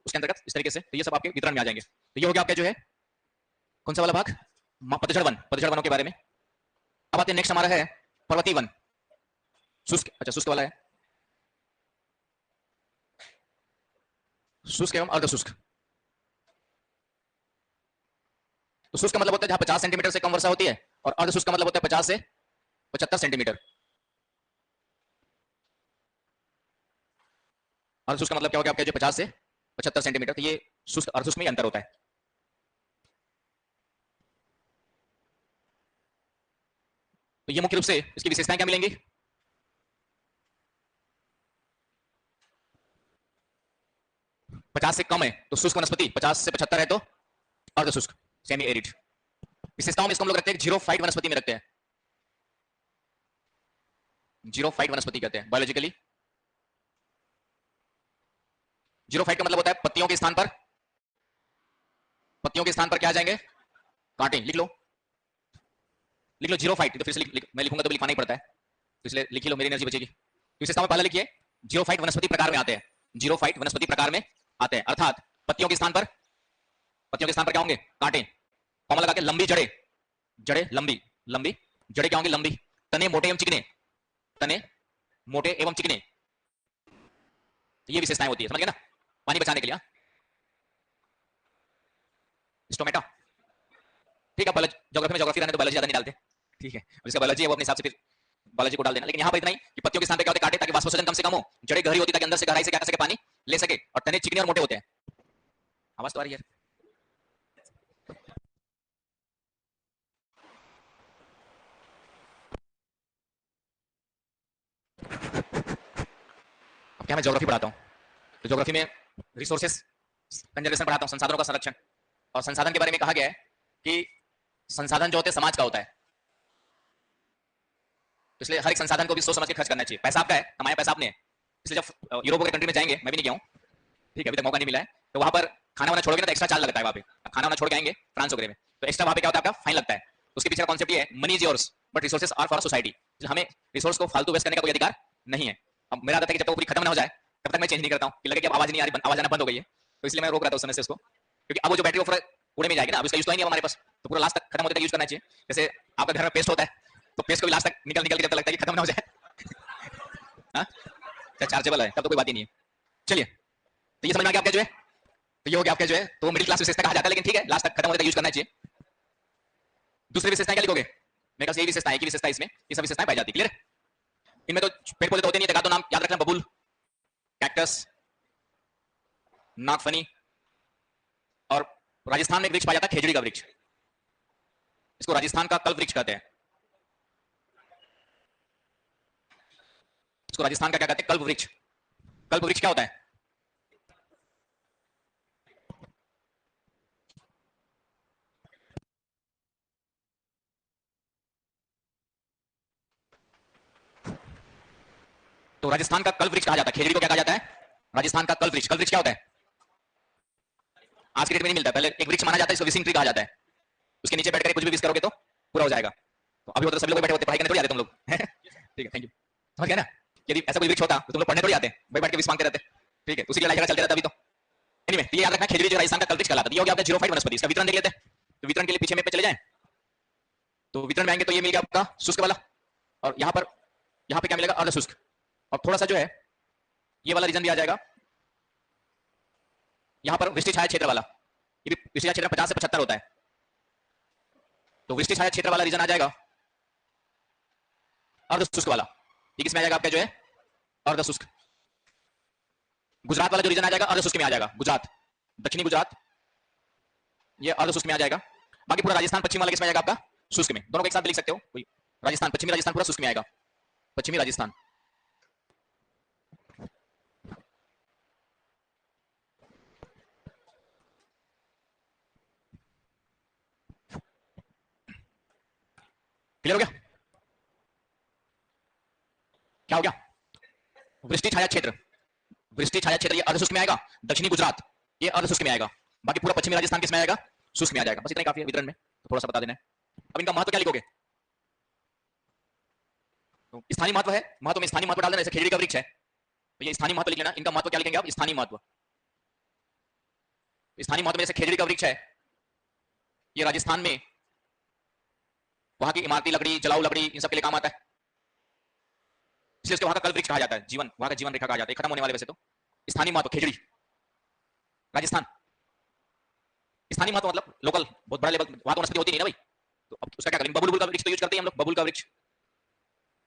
S1: उसके अंतर्गत इस तरीके से। तो ये सब आपके वितरण में आ जाएंगे। तो ये हो गया आपके जो है कौन सा वाला भाग? पतझड़ वन, पतझड़ वनों के बारे में। अब आते हैं नेक्स्ट हमारा है पर्वतीय वन, शुष्क। अच्छा, शुष्क वाला है, शुष्क एवं अर्धशुष्क। तो शुष्क का मतलब होता है जहां 50 सेंटीमीटर से कम वर्षा होती है, और अर्धशुष्क का मतलब होता है 50 से 75 सेंटीमीटर। अर्धशुष्क का मतलब क्या हो गया आपके जो 50 से 75 सेंटीमीटर। तो ये शुष्क अर्धशुष्क में अंतर होता है। तो ये मुख्य रूप से इसकी विशेषताएं क्या मिलेंगी? पचास से कम है तो शुष्क वनस्पति, 50 से 75 है तो अर्धशुष्क, सेमी एरिड। विशेषताओं में इसको हम लोग रखते हैं जीरो फाइट वनस्पति में रखते हैं। जीरो फाइट वनस्पति कहते हैं बायोलॉजिकली। जीरो फाइट का मतलब होता है पत्तियों के स्थान पर, पत्तियों के स्थान पर क्या आ जाएंगे? कांटे। लिख लो, लिख लो जीरो फाइट। तो फिर से मैं लिखूंगा तो भी लिखवाना ही पड़ता है, तो इसलिए लिख लो, मेरी एनर्जी बचेगी। विशेषताओं में पहले लिखिए जीरो फाइट वनस्पति प्रकार में आते हैं। जीरो फाइट वनस्पति प्रकार में आते हैं, अर्थात पत्तियों के स्थान पर, पत्तियों के स्थान पर क्या होंगे? कांटे। कॉमा लगा के लंबी जड़े, जड़े लंबी, लंबी जड़े क्या होंगी? लंबी। तने मोटे एवं चिकने, तने मोटे एवं चिकने। तो ये विशेषताएं होती है, समझ गए ना? पानी बचाने के लिए। स्टोमेटा, ठीक है। ज्योग्राफी में ज्योग्राफी रहने तो बायोलॉजी ज्यादा नहीं डालते, ठीक है। जिसका बायोलॉजी है वो अपने हिसाब से फिर बायोलॉजी को डाल देना। लेकिन यहाँ पर इतना ही कि पत्तियों के स्थान पे क्या होते हैं? कांटे, ताकि वाष्पोत्सर्जन कम से कम हो। जड़ें गहरी होती ताकि अंदर से गहराई से क्या कर सके? पानी ले सके। और तने चिकने और मोटे होते हैं। आवाज तो आ रही है? अब क्या मैं ज्योग्राफी पढ़ाता हूँ, तो ज्योग्राफी में रिसोर्सेस कंजर्वेशन पढ़ाता हूँ, संसाधनों का संरक्षण। और संसाधन के बारे में कहा गया है कि संसाधन जो होते हैं समाज का होता है, इसलिए हर एक संसाधन को भी सोच समझ के खर्च करना चाहिए। पैसा आपका है, कमाया पैसा आपने है। इसलिए जब यूरोप के कंट्री में जाएंगे, मैं भी नहीं गया हूँ, ठीक है, अभी तक मौका नहीं मिला है, तो वहां पर खाना वाना छोड़ोगे ना तो एक्स्ट्रा चार्ज लगता है। वहां पे खाना वाना छोड़ के आएंगे फ्रांस वगैरह में, तो एक्स्ट्रा वहां पे क्या होता है? आपका फाइन लगता है। उसके पीछे का कॉन्सेप्ट ये है, money is yours but resources are for society. हमें रिसोर्स को फालतू वेस्ट करने का कोई अधिकार नहीं है। अब मेरा आदत है कि जब तक वो पूरी खत्म ना हो जाए तब तक मैं चेंज नहीं करता हूँ, कि लगे कि अब आवाज नहीं आ रही, आवाज आना बंद हो गई है, तो इसलिए मैं रोक रहा था उस समय से उसको। क्योंकि अब वो जो बैटरी ऑफर कूड़े में जाएगी ना, अब इसका यूज तो नहीं है हमारे पास, तो पूरा लास्ट तक खत्म होने तक यूज करना चाहिए। जैसे आपका घर में पेस्ट होता है, तो पेस्ट को भी लास्ट तक निकल निकल के जब तक लगता है कि खत्म ना हो जाए। हाँ, चार्जेबल है तब तो कोई बात ही नहीं है। चलिए, तो ये समझ में आ गया आपका जो है। तो ये हो गया आपका जो है, तो मिडिल क्लास विशेषता कहा जाता है, लेकिन ठीक है, लास्ट तक खत्म होने तक यूज करना चाहिए। दूसरी विशेषताएं क्या लिखोगे? मेरे पास यही विशेषता है, कि विशेषता इसमें ये सब विशेषताएं पाई जाती है। क्लियर? इनमें तो पेड़ पौधे तो होते नहीं, जगह तो नाम याद रखना, बबूल, कैक्टस, नागफनी, और राजस्थान में एक वृक्ष पाया जाता है खेजड़ी का वृक्ष, इसको राजस्थान का कल्प वृक्ष कहते हैं। इसको राजस्थान का क्या कहते हैं? कल्प वृक्ष। कल्प वृक्ष क्या होता है? तो राजस्थान का कल्प वृक्ष कहा जाता है, खेजड़ी को क्या कहा जाता है? राजस्थान का कल्प वृक्ष। कल्प वृक्ष क्या होता है? आज के डेट में नहीं मिलता, पहले एक वृक्ष माना जाता है, इसको विशिंग ट्री कहा जाता है। उसके नीचे बैठ कर कुछ भी विश करोगे तो पूरा हो जाएगा। तो अभी तो सब लोग बैठे होते, पढ़ाई करने थोड़ी आते तुम लोग। ठीक है, थैंक यू। समझ गया ना? यदि ऐसा कोई वृक्ष होता तो तुम लोग पढ़ने थोड़ी आते, भाई बैठ के विष मांगते रहते। ठीक है, उसी लड़ाई झगड़ा चलते रहता अभी तो। एनीवे, तो ये याद रखना, खेजड़ी जो राजस्थान का कल्वृक्ष कहलाता है। ये हो गया आपका जीरोफाइट वनस्पति। इसका वितरण देख लेते हैं। तो वितरण के लिए पीछे में पे चले जाएं, तो वितरण में आएंगे तो ये मिल गया आपका शुष्क वाला, और यहाँ पे क्या मिलेगा, अर्ध शुष्क। और थोड़ा सा जो है ये वाला रीजन भी आ जाएगा, यहाँ पर वृष्टि छाया क्षेत्र वाला। ये भी वृष्टि छाया क्षेत्र 50 से 75 होता है, तो वृष्टि छाया क्षेत्र वाला रीजन आ जाएगा अर्ध शुष्क वाला। ये किसमें आ जाएगा आपका जो है, अर्ध शुष्क। गुजरात वाला जो रीजन आ जाएगा अर्ध शुष्क में आ जाएगा, गुजरात, दक्षिणी गुजरात, ये अर्ध शुष्क में आ जाएगा। बाकी पूरा राजस्थान पश्चिम वाला किसमें आ जाएगा आपका, शुष्क में। दोनों को एक साथ लिख सकते हो, कोई राजस्थान, पश्चिमी राजस्थान पूरा शुष्क में आएगा, पश्चिमी राजस्थान। क्लियर हो गया? क्या हो गया, वृष्टि छाया क्षेत्र, वृष्टि छाया क्षेत्र ये अर्ध शुष्क में आएगा, दक्षिणी गुजरात ये अर्ध शुष्क में आएगा, बाकी पूरा पश्चिमी राजस्थान किसमें आएगा, शुष्क में आ जाएगा। बस इतना ही काफी है वितरण में, तो थोड़ा सा बता देना है। अब इनका महत्व क्या लिखोगे, तो स्थानीय महत्व है, महत्व में स्थानीय महत्व डाल देना। जैसे खेजड़ी का वृक्ष है तो ये स्थानीय महत्व लिख लेना। इनका महत्व क्या लिखेंगे आप, स्थानीय महत्व। स्थानीय महत्व में जैसे खेजड़ी का वृक्ष है, ये राजस्थान में वहां की इमारती लकड़ी, जलाऊ लकड़ी, इन सब के लिए काम आता है, इसलिए उसके वहां का कल्पवृक्ष कहा जाता है, जीवन, वहां का जीवन रेखा कहा जाता है, खत्म होने वाले वैसे तो। स्थानीय महत्व खेजड़ी राजस्थान। स्थानीय महत्व मतलब लोकल, बहुत बड़ा लेवल, वहां तो वनस्पति होती नहीं ना भाई, तो अब उसका क्या करेंगे। बबुल का वृक्ष तो यूज करते हैं हम लोग, बबुल का वृक्ष,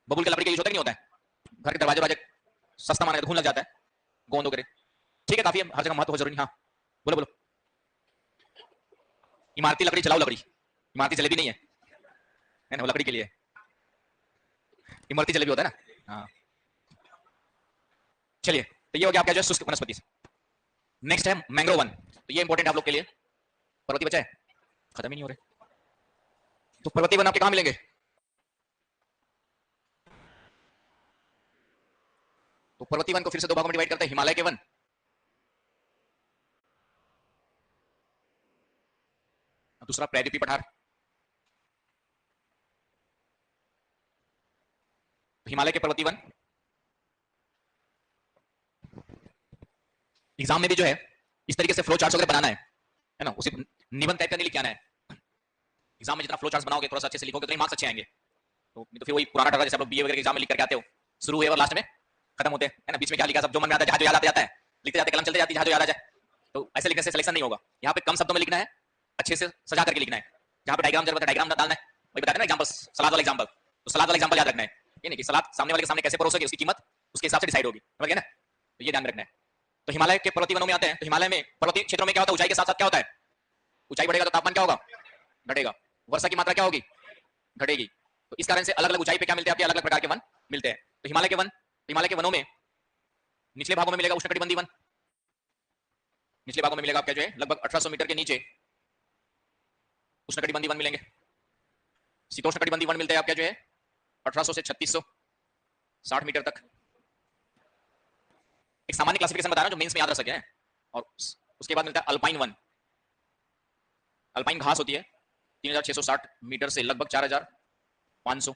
S1: बबुल के लकड़ी का यूज होता है कि नहीं होता है, घर के दरवाजे वाजे सस्ता माना घून लग जाता है, गोंद वगैरह। ठीक है, काफी है, हर जगह महत्व हो जरूरी। हाँ बोलो बोलो। इमारती लकड़ी, जलाऊ लकड़ी, इमारती जलेबी नहीं है ना, वो लकड़ी के लिए, इमारती जलेबी होता है ना। हाँ चलिए, तो ये हो गया आपका जो है शुष्क वनस्पति। नेक्स्ट है मैंग्रोव वन, तो ये इंपॉर्टेंट है आप लोग के लिए। पर्वतीय बचा है, खत्म ही नहीं हो रहे, तो पर्वतीय वन आपके कहां मिलेंगे, तो पर्वतीय वन को फिर से दो भागों में डिवाइड करते हैं, हिमालय के वन, दूसरा प्रायद्वीपीय पठार। हिमालय के पर्वतीय वन एग्जाम में भी जो है इस तरीके से फ्लो चार्ट वगैरह बनाना है ना, उसी निबंध टाइप का नहीं लिख के आना है। एग्जाम में जितना फ्लो चार्ट बनाओगे, थोड़ा सा अच्छे से लिखोगे, तो मार्क्स अच्छे आएंगे। तो फिर वही पुराना टर्रा जैसे आप लोग बीए वगैरह एग्जाम में लिख करके आते हो, शुरू हुए और लास्ट में खत्म होते हैं ना, बीच में क्या लिखा सब जो मन में आता है, जहां जो याद आता जाता है, लिखते जाते, कलम चलते जाती है, जहां जो याद आ जाए। तो ऐसे लिखने से सिलेक्शन नहीं होगा। यहाँ पे कम शब्दों में लिखना है, अच्छे से सजा करके लिखना है। जहाँ पे डायग्राम जरूरत है डायग्राम डालना है, वही बताते ना एग्जाम्पल, सलाद वाला एग्जाम्पल, तो सलाद वाला एग्जाम्पल याद रखना है। ये नहीं कि सलाद सामने वाले के सामने कैसे परोसोगे, उसकी कीमत उसके हिसाब से डिसाइड होगी, समझ गए ना, तो ये ध्यान में रखना है। तो हिमालय के पर्वतीय वनों में आते हैं, तो हिमालय में पर्वतीय क्षेत्रों में क्या होता है, ऊंचाई के साथ साथ क्या होता है, ऊंचाई बढ़ेगा तो तापमान क्या होगा, घटेगा, वर्षा की मात्रा क्या होगी, घटेगी। तो इस कारण से अलग अलग ऊंचाई पे क्या मिलते हैं आपके, अलग अलग प्रकार के वन मिलते हैं। तो हिमालय के वन, हिमालय के वनों में निचले भागों में मिलेगा उष्णकटिबंधीय वन, निचले भागों में मिलेगा आपका जो है लगभग 1800 मीटर के नीचे उष्णकटिबंधीय वन मिलेंगे। शीतोष्णकटिबंधीय वन मिलते हैं आपका जो है 1800 से 3660 मीटर तक। एक सामान्य क्लासिफिकेशन बता रहा हूं जो मेंस में याद रख सके। और उसके बाद मिलता है अल्पाइन वन। अल्पाइन घास होती है 3660 मीटर से लगभग 4500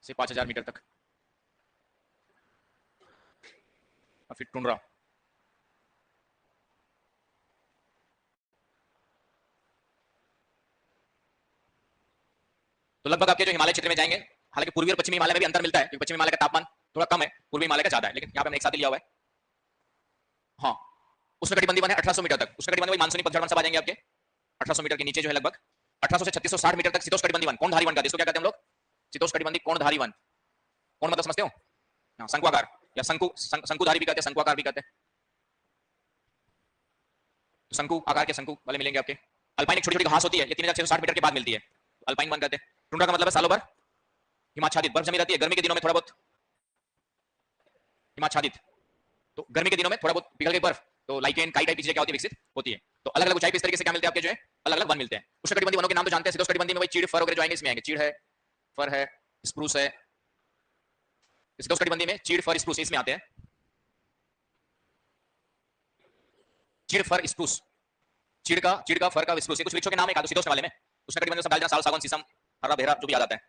S1: से 5000 मीटर तक। और फिर टुंड्रा, तो लगभग आपके जो हिमालय क्षेत्र में जाएंगे, हालांकि पूर्वी और पश्चिमी हिमालय में भी अंतर मिलता है, क्योंकि पश्चिमी हिमालय का तापमान थोड़ा कम है, पूर्वी हिमालय का ज्यादा है, लेकिन यहाँ पे हमने एक साथ ही लिया हुआ है। हाँ, उष्णकटिबंधीय वन है 1800 मीटर तक। उष्णकटिबंधीय वही मानसूनी पतझड़ वन सब आ जाएंगे आपके 1800 मीटर के नीचे जो है लगभग 1800 से 3660 मीटर तक। शीतोष्णकटिबंधीय वन, कोणधारी वन का, इसको क्या कहते हैं हम लोग, शीतोष्णकटिबंधीय कोणधारी वन। कोण मतलब समझते हो, हाँ, शंक्वाकार या शंकुधारी भी कहते हैं, शंकुआकार भी कहते हैं। तो शंकु आकार के शंकु वाले मिलेंगे आपके। अल्पाइन एक छोटी छोटी घास होती है, ये 3660 मीटर के बाद मिलती है, अल्पाइन वन कहते हैं। टुंड्रा का मतलब है सालों भर हिमाच्छादित, बर्फ जमी रहती है, गर्मी के दिनों में थोड़ा बहुत हिमाच्छादित, तो गर्मी के दिनों में थोड़ा बहुत पिघल गई बर्फ, तो लाइकेन काई टाइप की चीजें क्या होती है, विकसित होती है। तो अलग अलग ऊंचाई पे इस तरीके से क्या मिलते हैं आपके जो है अलग अलग वन मिलते हैं। उष्णकटिबंधीय वनों के नाम तो जानते हैं, शीतोष्णकटिबंधीय में वही चीड़ फर वगैरह जो आएंगे इसमें आएंगे, चीड़ है, फर है, स्प्रूस है। शीतोष्णकटिबंधीय में चीड़ फर स्प्रूस इसमें आते हैं, चीड़ फर स्प्रूस, चीड़ का फर का स्प्रूस, कुछ वृक्षों के नाम है, शीतोष्ण वाले में। उष्णकटिबंधीय सब डाल देना, साल, सागौन, शीशम, हरा, बेहरा, जो भी आ जाता है।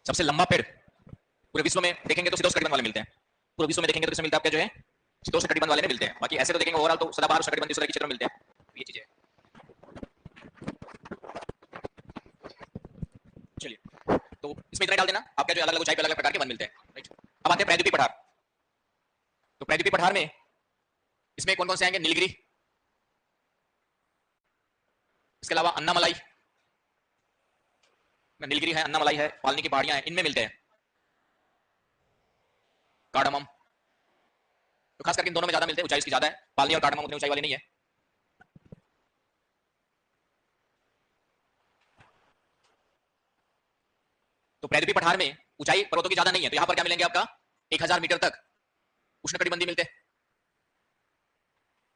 S1: सबसे लंबा पेड़ पूरे विश्व में देखेंगे तो शीतोष्ण कटिबंध वाले मिलते हैं। पूरे विश्व में देखेंगे तो किसमें मिलता है आपका जो है शीतोष्ण कटिबंध वाले में मिलते हैं। बाकी ऐसे तो देखेंगे ओवरऑल तो सदाबहार उष्णकटिबंधीय के क्षेत्र में मिलते हैं। ये चीजें चलिए, तो इसमें इतना डाल देना आपका जो अलग अलग ऊंचाई पे अलग अलग प्रकार के वन मिलते हैं। राइट, अब आते हैं प्रायद्वीपीय पठार। तो प्रायद्वीपीय पठार में इसमें कौन कौन से आएंगे? नीलगिरी, इसके अलावा अन्नामलाई, नीलगिरी है, अन्नामलाई है, पालनी की पहाड़ियां हैं, इनमें मिलते हैं। कार्डामम, तो खास करके इन दोनों में ज्यादा मिलते हैं, ऊंचाई इसकी ज्यादा है। पालनी और कार्डामम उतनी ऊंचाई वाले नहीं है। तो प्रायद्वीपीय पठार में ऊंचाई पर्वतों की ज्यादा नहीं है, तो यहां पर क्या मिलेंगे आपका 1000 मीटर तक उष्णकटिबंधीय मिलते हैं,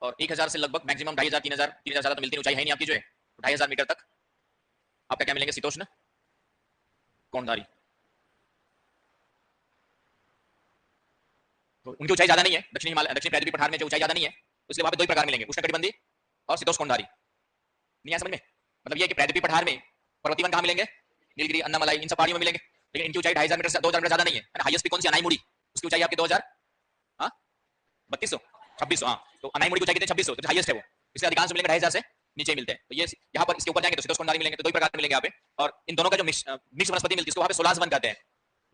S1: और 1000 से लगभग मैक्सिमम 2500 3000 3000 ज्यादा तो मिलती ऊंचाई है नहीं आपकी जो है। 2500 मीटर तक आपका क्या मिलेंगे? शीतोष्ण कोणधारी। तो उनकी ऊंचाई ज्यादा नहीं है, दक्षिणी हिमालय दक्षिणी प्रायद्वीपीय पठार में जो ऊंचाई ज्यादा नहीं है, इसलिए वहां पे दो ही प्रकार मिलेंगे, उष्णकटिबंधीय और शीतोष्ण कोणधारी। नहीं आया समझ में? मतलब ये है कि प्रायद्वीपीय पठार में पर्वतीय वन कहां मिलेंगे? नीलगिरी, अन्नामलाई, इन सब पहाड़ियों में मिलेंगे, लेकिन इनकी ऊंचाई 2500 मीटर से 2000 मीटर ज्यादा नहीं है। हाईएस्ट पीक कौन सी? अनाईमुड़ी, उसकी ऊंचाई आपकी 2000 हां 3200 2600 हां, तो अनाईमुड़ी की ऊंचाई कितनी? 2600, तो हाईएस्ट है वो। इससे अधिकांश मिलेंगे 2500 से नीचे मिलते हैं। तो ये यहाँ पर इसके ऊपर जाएंगे तो शीतोष्ण कोणधारी मिलेंगे, तो दो ही प्रकार मिलेंगे यहाँ पे। और इन दोनों का जो मिक्स वनस्पति मिलती है इसको वहाँ पे सोलाज वन कहते हैं।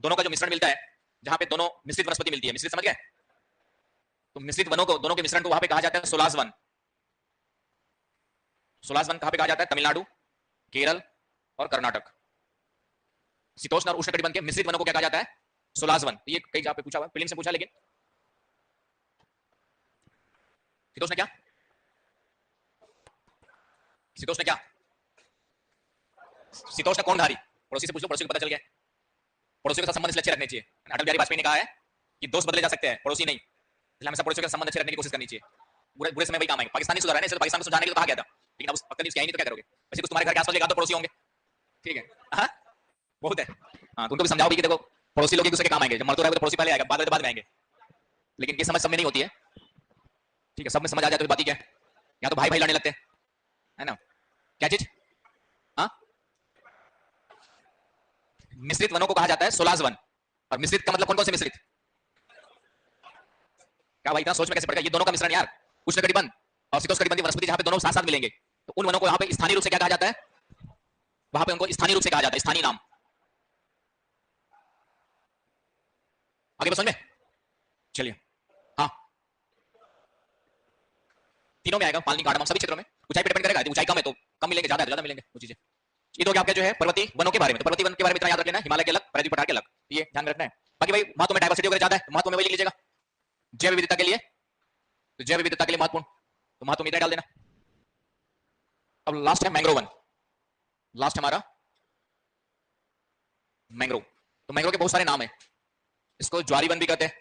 S1: दोनों का जो मिश्रण मिलता है, जहाँ पे दोनों मिश्रित वनस्पति मिलती है, मिश्रित समझ गए? तो मिश्रित वनों को, दोनों के मिश्रण को वहां पे कहा जाता है सोलाज वन। सोलाज वन कहाँ पे कहा जाता है? तमिलनाडु, केरल और कर्नाटक। शीतोष्ण और उष्णकटिबंध के मिश्रित वनों को क्या कहा जाता है? सोलाज वन। ये कई जगह पे पूछा हुआ, प्रीलिम्स से पूछा, लेकिन शीतोष्ण क्या? शीतोष्ण क्या? शीतोष्ण कोणधारी। पड़ोसी से पूछ लो, पड़ोसी को पता चल गया। पड़ोसियों के साथ संबंध इसलिए अच्छे रखने चाहिए। अटल बिहारी वाजपेयी ने कहा है कि दोस्त बदले जा सकते हैं, पड़ोसी नहीं। इसलिए हमेशा पड़ोसियों के साथ संबंध अच्छे रखने की कोशिश करनी चाहिए। बुरे बुरे समय वही काम आएंगे। पाकिस्तानी सुधारा है ना, इसलिए पाकिस्तान को सुधारने के लिए तो कहा गया था, लेकिन अब उस पक्का न्यूज़ क्या ही नहीं तो क्या करोगे? वैसे कुछ तुम्हारे घर के आसपास लेगा तो पड़ोसी होंगे, ठीक है? हाँ बहुत है। हाँ, तो उनको भी समझाओ भी कि देखो पड़ोसी लोग एक दूसरे के काम आएंगे। जब मरते रहेगा तो पड़ोसी पहले आएगा, बाद में आएंगे। लेकिन ये समझ सब में नहीं होती है, ठीक है? सब में समझ आ जाए तो बात ही क्या है? यहाँ तो भाई भाई लड़ने लगते हैं, है ना? क्या चीज? हाँ, मिश्रित वनों को कहा जाता है सोलाज वन। और मिश्रित का मतलब कौन कौन से मिश्रित? क्या भाई इतना सोच में कैसे पड़ेगा? ये दोनों का मिश्रण यार, उष्णकटिबंध और शीतोष्णकटिबंधीय वनस्पति, जहां पे दोनों साथ साथ मिलेंगे, तो उन वनों को यहाँ पे स्थानीय रूप से क्या कहा जाता है? वहां पे उनको स्थानीय रूप से कहा जाता है, स्थानीय नाम। आगे बस समझ में? चलिए, हाँ तीनों में आएगा, पालनी कार्डमम सभी क्षेत्रों में। ऊंचाई पे डिपेंड करेगा, ऊंचाई कम है तो कम मिलेंगे, ज्यादा है तो ज्यादा मिलेंगे वो चीजें। ये तो क्या आपके जो है पर्वतीय वनों के बारे में। तो पर्वतीय वन के बारे में इतना याद रख लेना, हिमालय के अलग, प्रायद्वीपीय पठार के अलग, ये ध्यान में रखना है। बाकी भाई महत्व में डायवर्सिटी वगैरह ज्यादा है, महत्व में वही लिख लीजिएगा जैव विविधता के लिए। तो जैव विविधता के लिए महत्वपूर्ण, तो महत्व में इतना डाल देना। अब लास्ट है मैंग्रोव वन। लास्ट हमारा मैंग्रोव। तो मैंग्रोव के बहुत सारे नाम है। इसको ज्वारी वन भी कहते हैं,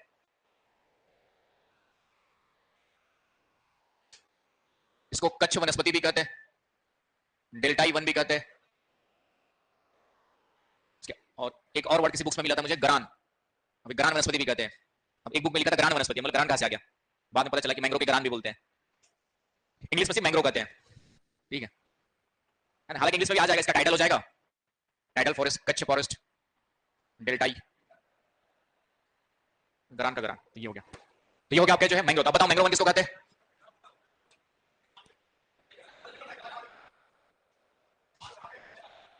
S1: इसको कच्छ वनस्पति भी कहते हैं, डेल्टाई वन भी कहते हैं, और एक और वर्ड किसी बुक्स में मिला था मुझे, ग्रान, अभी ग्रान वनस्पति भी कहते हैं। अब एक बुक में लिखा था ग्रान वनस्पति, मतलब ग्रान कहां से आ गया? बाद में पता चला कि मैंग्रोव के ग्रान भी बोलते हैं, इंग्लिश में सिर्फ मैंग्रोव कहते हैं, ठीक है? हालांकि इंग्लिश में भी आ जाएगा, इसका टाइटल हो जाएगा टाइटल फॉरेस्ट, कच्छ फॉरेस्ट, डेल्टाई, ग्रान का ग्रान। तो ये हो गया, तो ये हो गया आपके जो है मैंग्रोव। अब बताओ मैंग्रोव वन किसको कहते हैं?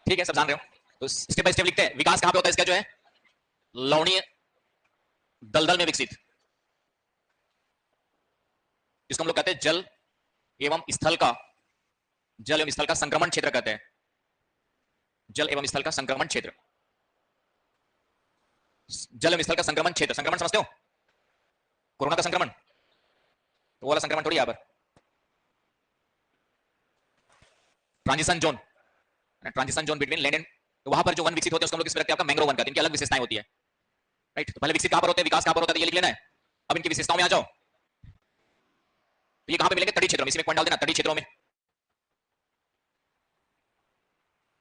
S1: ठीक है, सब जान रहे हो। तो स्टेप बाय स्टेप लिखते हैं। विकास कहां पे होता है इसका जो है? लवणीय दलदल में विकसित, जिसको हम लोग कहते हैं जल एवं स्थल का, जल एवं स्थल का संक्रमण क्षेत्र कहते हैं। जल एवं स्थल का संक्रमण क्षेत्र, जल एवं स्थल का संक्रमण क्षेत्र। संक्रमण समझते हो? कोरोना का संक्रमण, तो वो वाला संक्रमण थोड़ी। यहां पर transition zone, transition zone between land and, तो वहां पर जो वन विकसित होते हैं उसको हम लोग किस प्रकार का मैंग्रोव वन कहते हैं। इनकी अलग विशेषताएं होती है, राइट? तो पहले विकसित कहां पर होते हैं, विकास कहां पर होता है, ये लिख लेना है। अब इनकी विशेषताओं में आ जाओ। तो ये कहां पे मिलेंगे? तटीय क्षेत्रों में। इसमें पॉइंट डाल देना, तटीय क्षेत्रों में,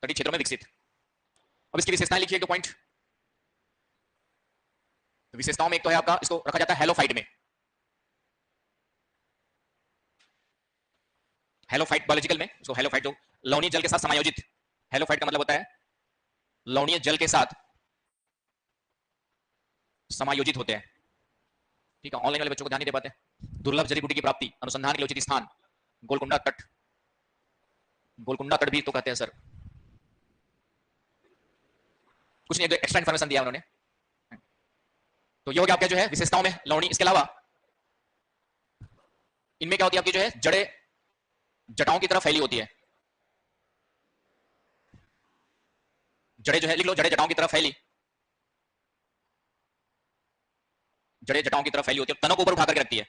S1: तटीय क्षेत्रों में विकसित। अब इसकी विशेषताएं लिखिए, 2 पॉइंट। तो विशेषताओं में एक तो है आपका, इसको रखा जाता है हेलोफाइट में। हेलोफाइट बायोलॉजिकल में इसको हेलोफाइट, जो लवणीय जल के साथ समायोजित। हेलोफाइट का मतलब होता है लवणीय जल के साथ समायोजित होते हैं। ठीक है, ऑनलाइन वाले बच्चों को ध्यान नहीं दे पाते। दुर्लभ जड़ी बूटी की प्राप्ति, अनुसंधान के लिए उचित स्थान, गोलकुंडा तट। गोलकुंडा तट भी तो कहते हैं सर। कुछ नहीं, एक्स्ट्रा इन्फॉर्मेशन दिया उन्होंने। तो ये हो गया आपके जो है विशेषताओं में लवणी। इसके अलावा इनमें क्या होती है आपकी जो है जड़े जटाओं की तरफ फैली होती है। जड़े जो है लिख लो, जड़े जटाओं की तरफ फैली, जड़े जटाओं की तरफ फैली होती है, तनों को ऊपर उठा करके रखती है।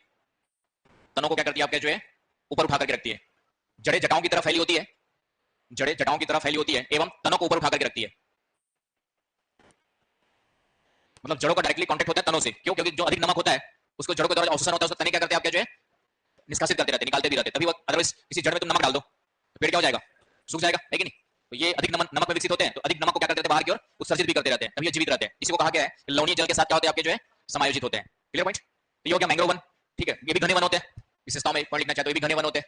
S1: तनों को क्या करती है आपके जो है ऊपर उठा करके रखती है। जड़े जटाओं की तरफ फैली होती है, जड़े जटाओं की तरफ फैली होती है एवं तनों को ऊपर उठा करके रखती है। मतलब जड़ों का डायरेक्टली कांटेक्ट होता है तनों से। क्यों? क्योंकि जो अधिक नमक होता है उसको जड़ों के द्वारा अवशोषण होता है, उसको तने क्या करते हैं आपके जो है निष्कासित करते रहते हैं, निकालते भी रहते हैं। तभी वो, अदरवाइज किसी जड़ में तुम नमक डाल दो तो पेड़ क्या हो जाएगा, सूख जाएगा, है कि नहीं? तो ये अधिक नमक में विकसित होते हैं, तो अधिक नमक को क्या करते हैं बाहर की ओर उत्सर्जित भी करते रहते हैं, तभी ये जीवित रहते हैं। इसी को कहा गया है लवणीय जल के साथ क्या होते हैं आपके जो है समायोजित होते हैं। Clear point? तो ये हो गया मैंग्रोव वन। ठीक है, ये भी घने वन होते हैं। विशेषताओं में एक पॉइंट लिखना चाहते हो, ये भी घने वन होते हैं।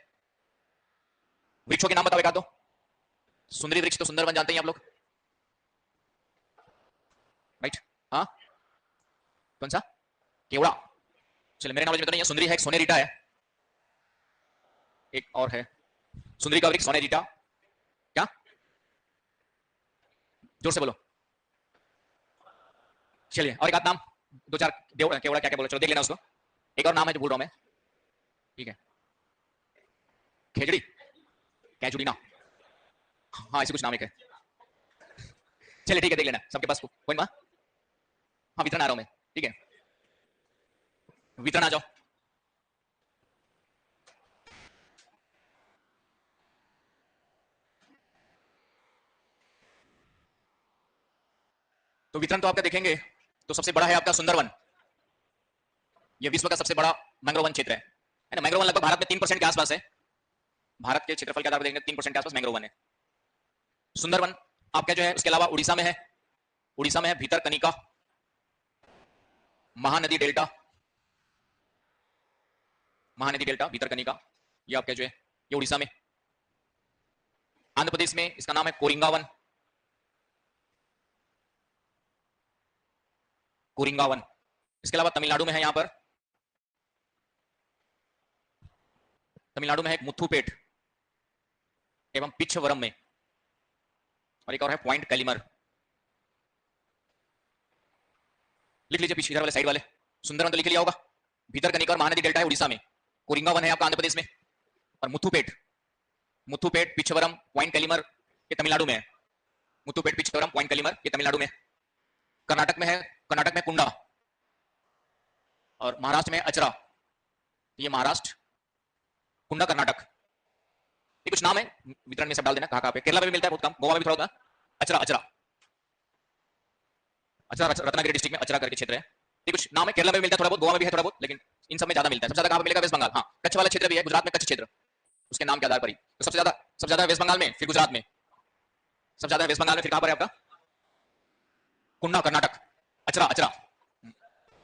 S1: वृक्षों के नाम बताओ एक आध दो। सुंदरी वृक्ष तो सुंदर वन जानते हैं आप लोग, राइट? हाँ, कौन सा? केवड़ा। चलिए मेरे नॉलेज में तो नहीं है। सुंदरी है, एक सोनेरीटा है, एक और है सुंदरी का वृक्ष सोनेरीटा। क्या? जोर से बोलो। चलिए और एक आध नाम, दो चार केवड़ा क्या क्या बोलो, चलो देख लेना उसको। एक और नाम है जो भूल रहा हूं मैं। ठीक है, खेजड़ी, कैजुड़ी ना, हाँ ऐसे कुछ नाम एक है। चलिए ठीक है, देख लेना सबके पास कोई ना। हाँ वितरण आ रहा हूं मैं। ठीक है, वितरण आ जाओ। तो वितरण तो आपका देखेंगे तो सबसे बड़ा है आपका सुंदरवन। ये विश्व का सबसे बड़ा मैंग्रोव वन क्षेत्र है ना। मैंग्रोव वन लगभग भारत में 3% के आसपास है। भारत के क्षेत्रफल के आधार पर देखेंगे 3% के आसपास मैंग्रोव वन है। सुंदरवन आपका जो है उसके अलावा उड़ीसा में है। उड़ीसा में है भीतरकनिका, महानदी डेल्टा, महानदी डेल्टा, भीतरकनिका, ये आपका जो है ये उड़ीसा में। आंध्र प्रदेश में इसका नाम है कोरिंगा वन, कोरिंगा वन। इसके अलावा तमिलनाडु में है, यहां पर तमिलनाडु में है एक मुथुपेट एवं पिछवरम में, और एक और है पॉइंट कैलिमर। लिख लीजिए पीछे इधर वाले साइड वाले। सुंदरवन तो लिख लिया होगा। भीतरकनिका और महानदी डेल्टा है उड़ीसा में, कोरिंगा वन है आपका आंध्र प्रदेश में, और मुथुपेट, मुथुपेट, पिछवरम, पॉइंट कैलिमर ये तमिलनाडु में है। मुथुपेट, पिछवरम, पॉइंट कैलिमर ये तमिलनाडु में। कर्नाटक में है, कर्नाटक में कुंडा, और महाराष्ट्र में अचरा, ये महाराष्ट्र, कुंडा कर्नाटक। ये कुछ नाम है, वितरण में सब डाल देना कहां कहां पे। केरला में भी मिलता है बहुत कम, गोवा में भी थोड़ा होता है। अचरा, अचरा, अचरा रत्नागिरी डिस्ट्रिक्ट में अचरा करके क्षेत्र है। ये कुछ नाम है, केरला में मिलता है थोड़ा बहुत, गोवा में भी है थोड़ा बहुत, लेकिन इन सब में ज्यादा मिलता है। सबसे ज्यादा कहां पे मिलेगा? वेस्ट बंगाल। हाँ, कच्छ वाला क्षेत्र भी है, गुजरात में कच्छ क्षेत्र, उसके नाम के आधार पर ही। तो सबसे ज्यादा वेस्ट बंगाल में, फिर गुजरात में, सबसे ज्यादा वेस्ट बंगाल में, फिर कहां पर है आपका? कुंडा कर्नाटक, अचरा, अचरा,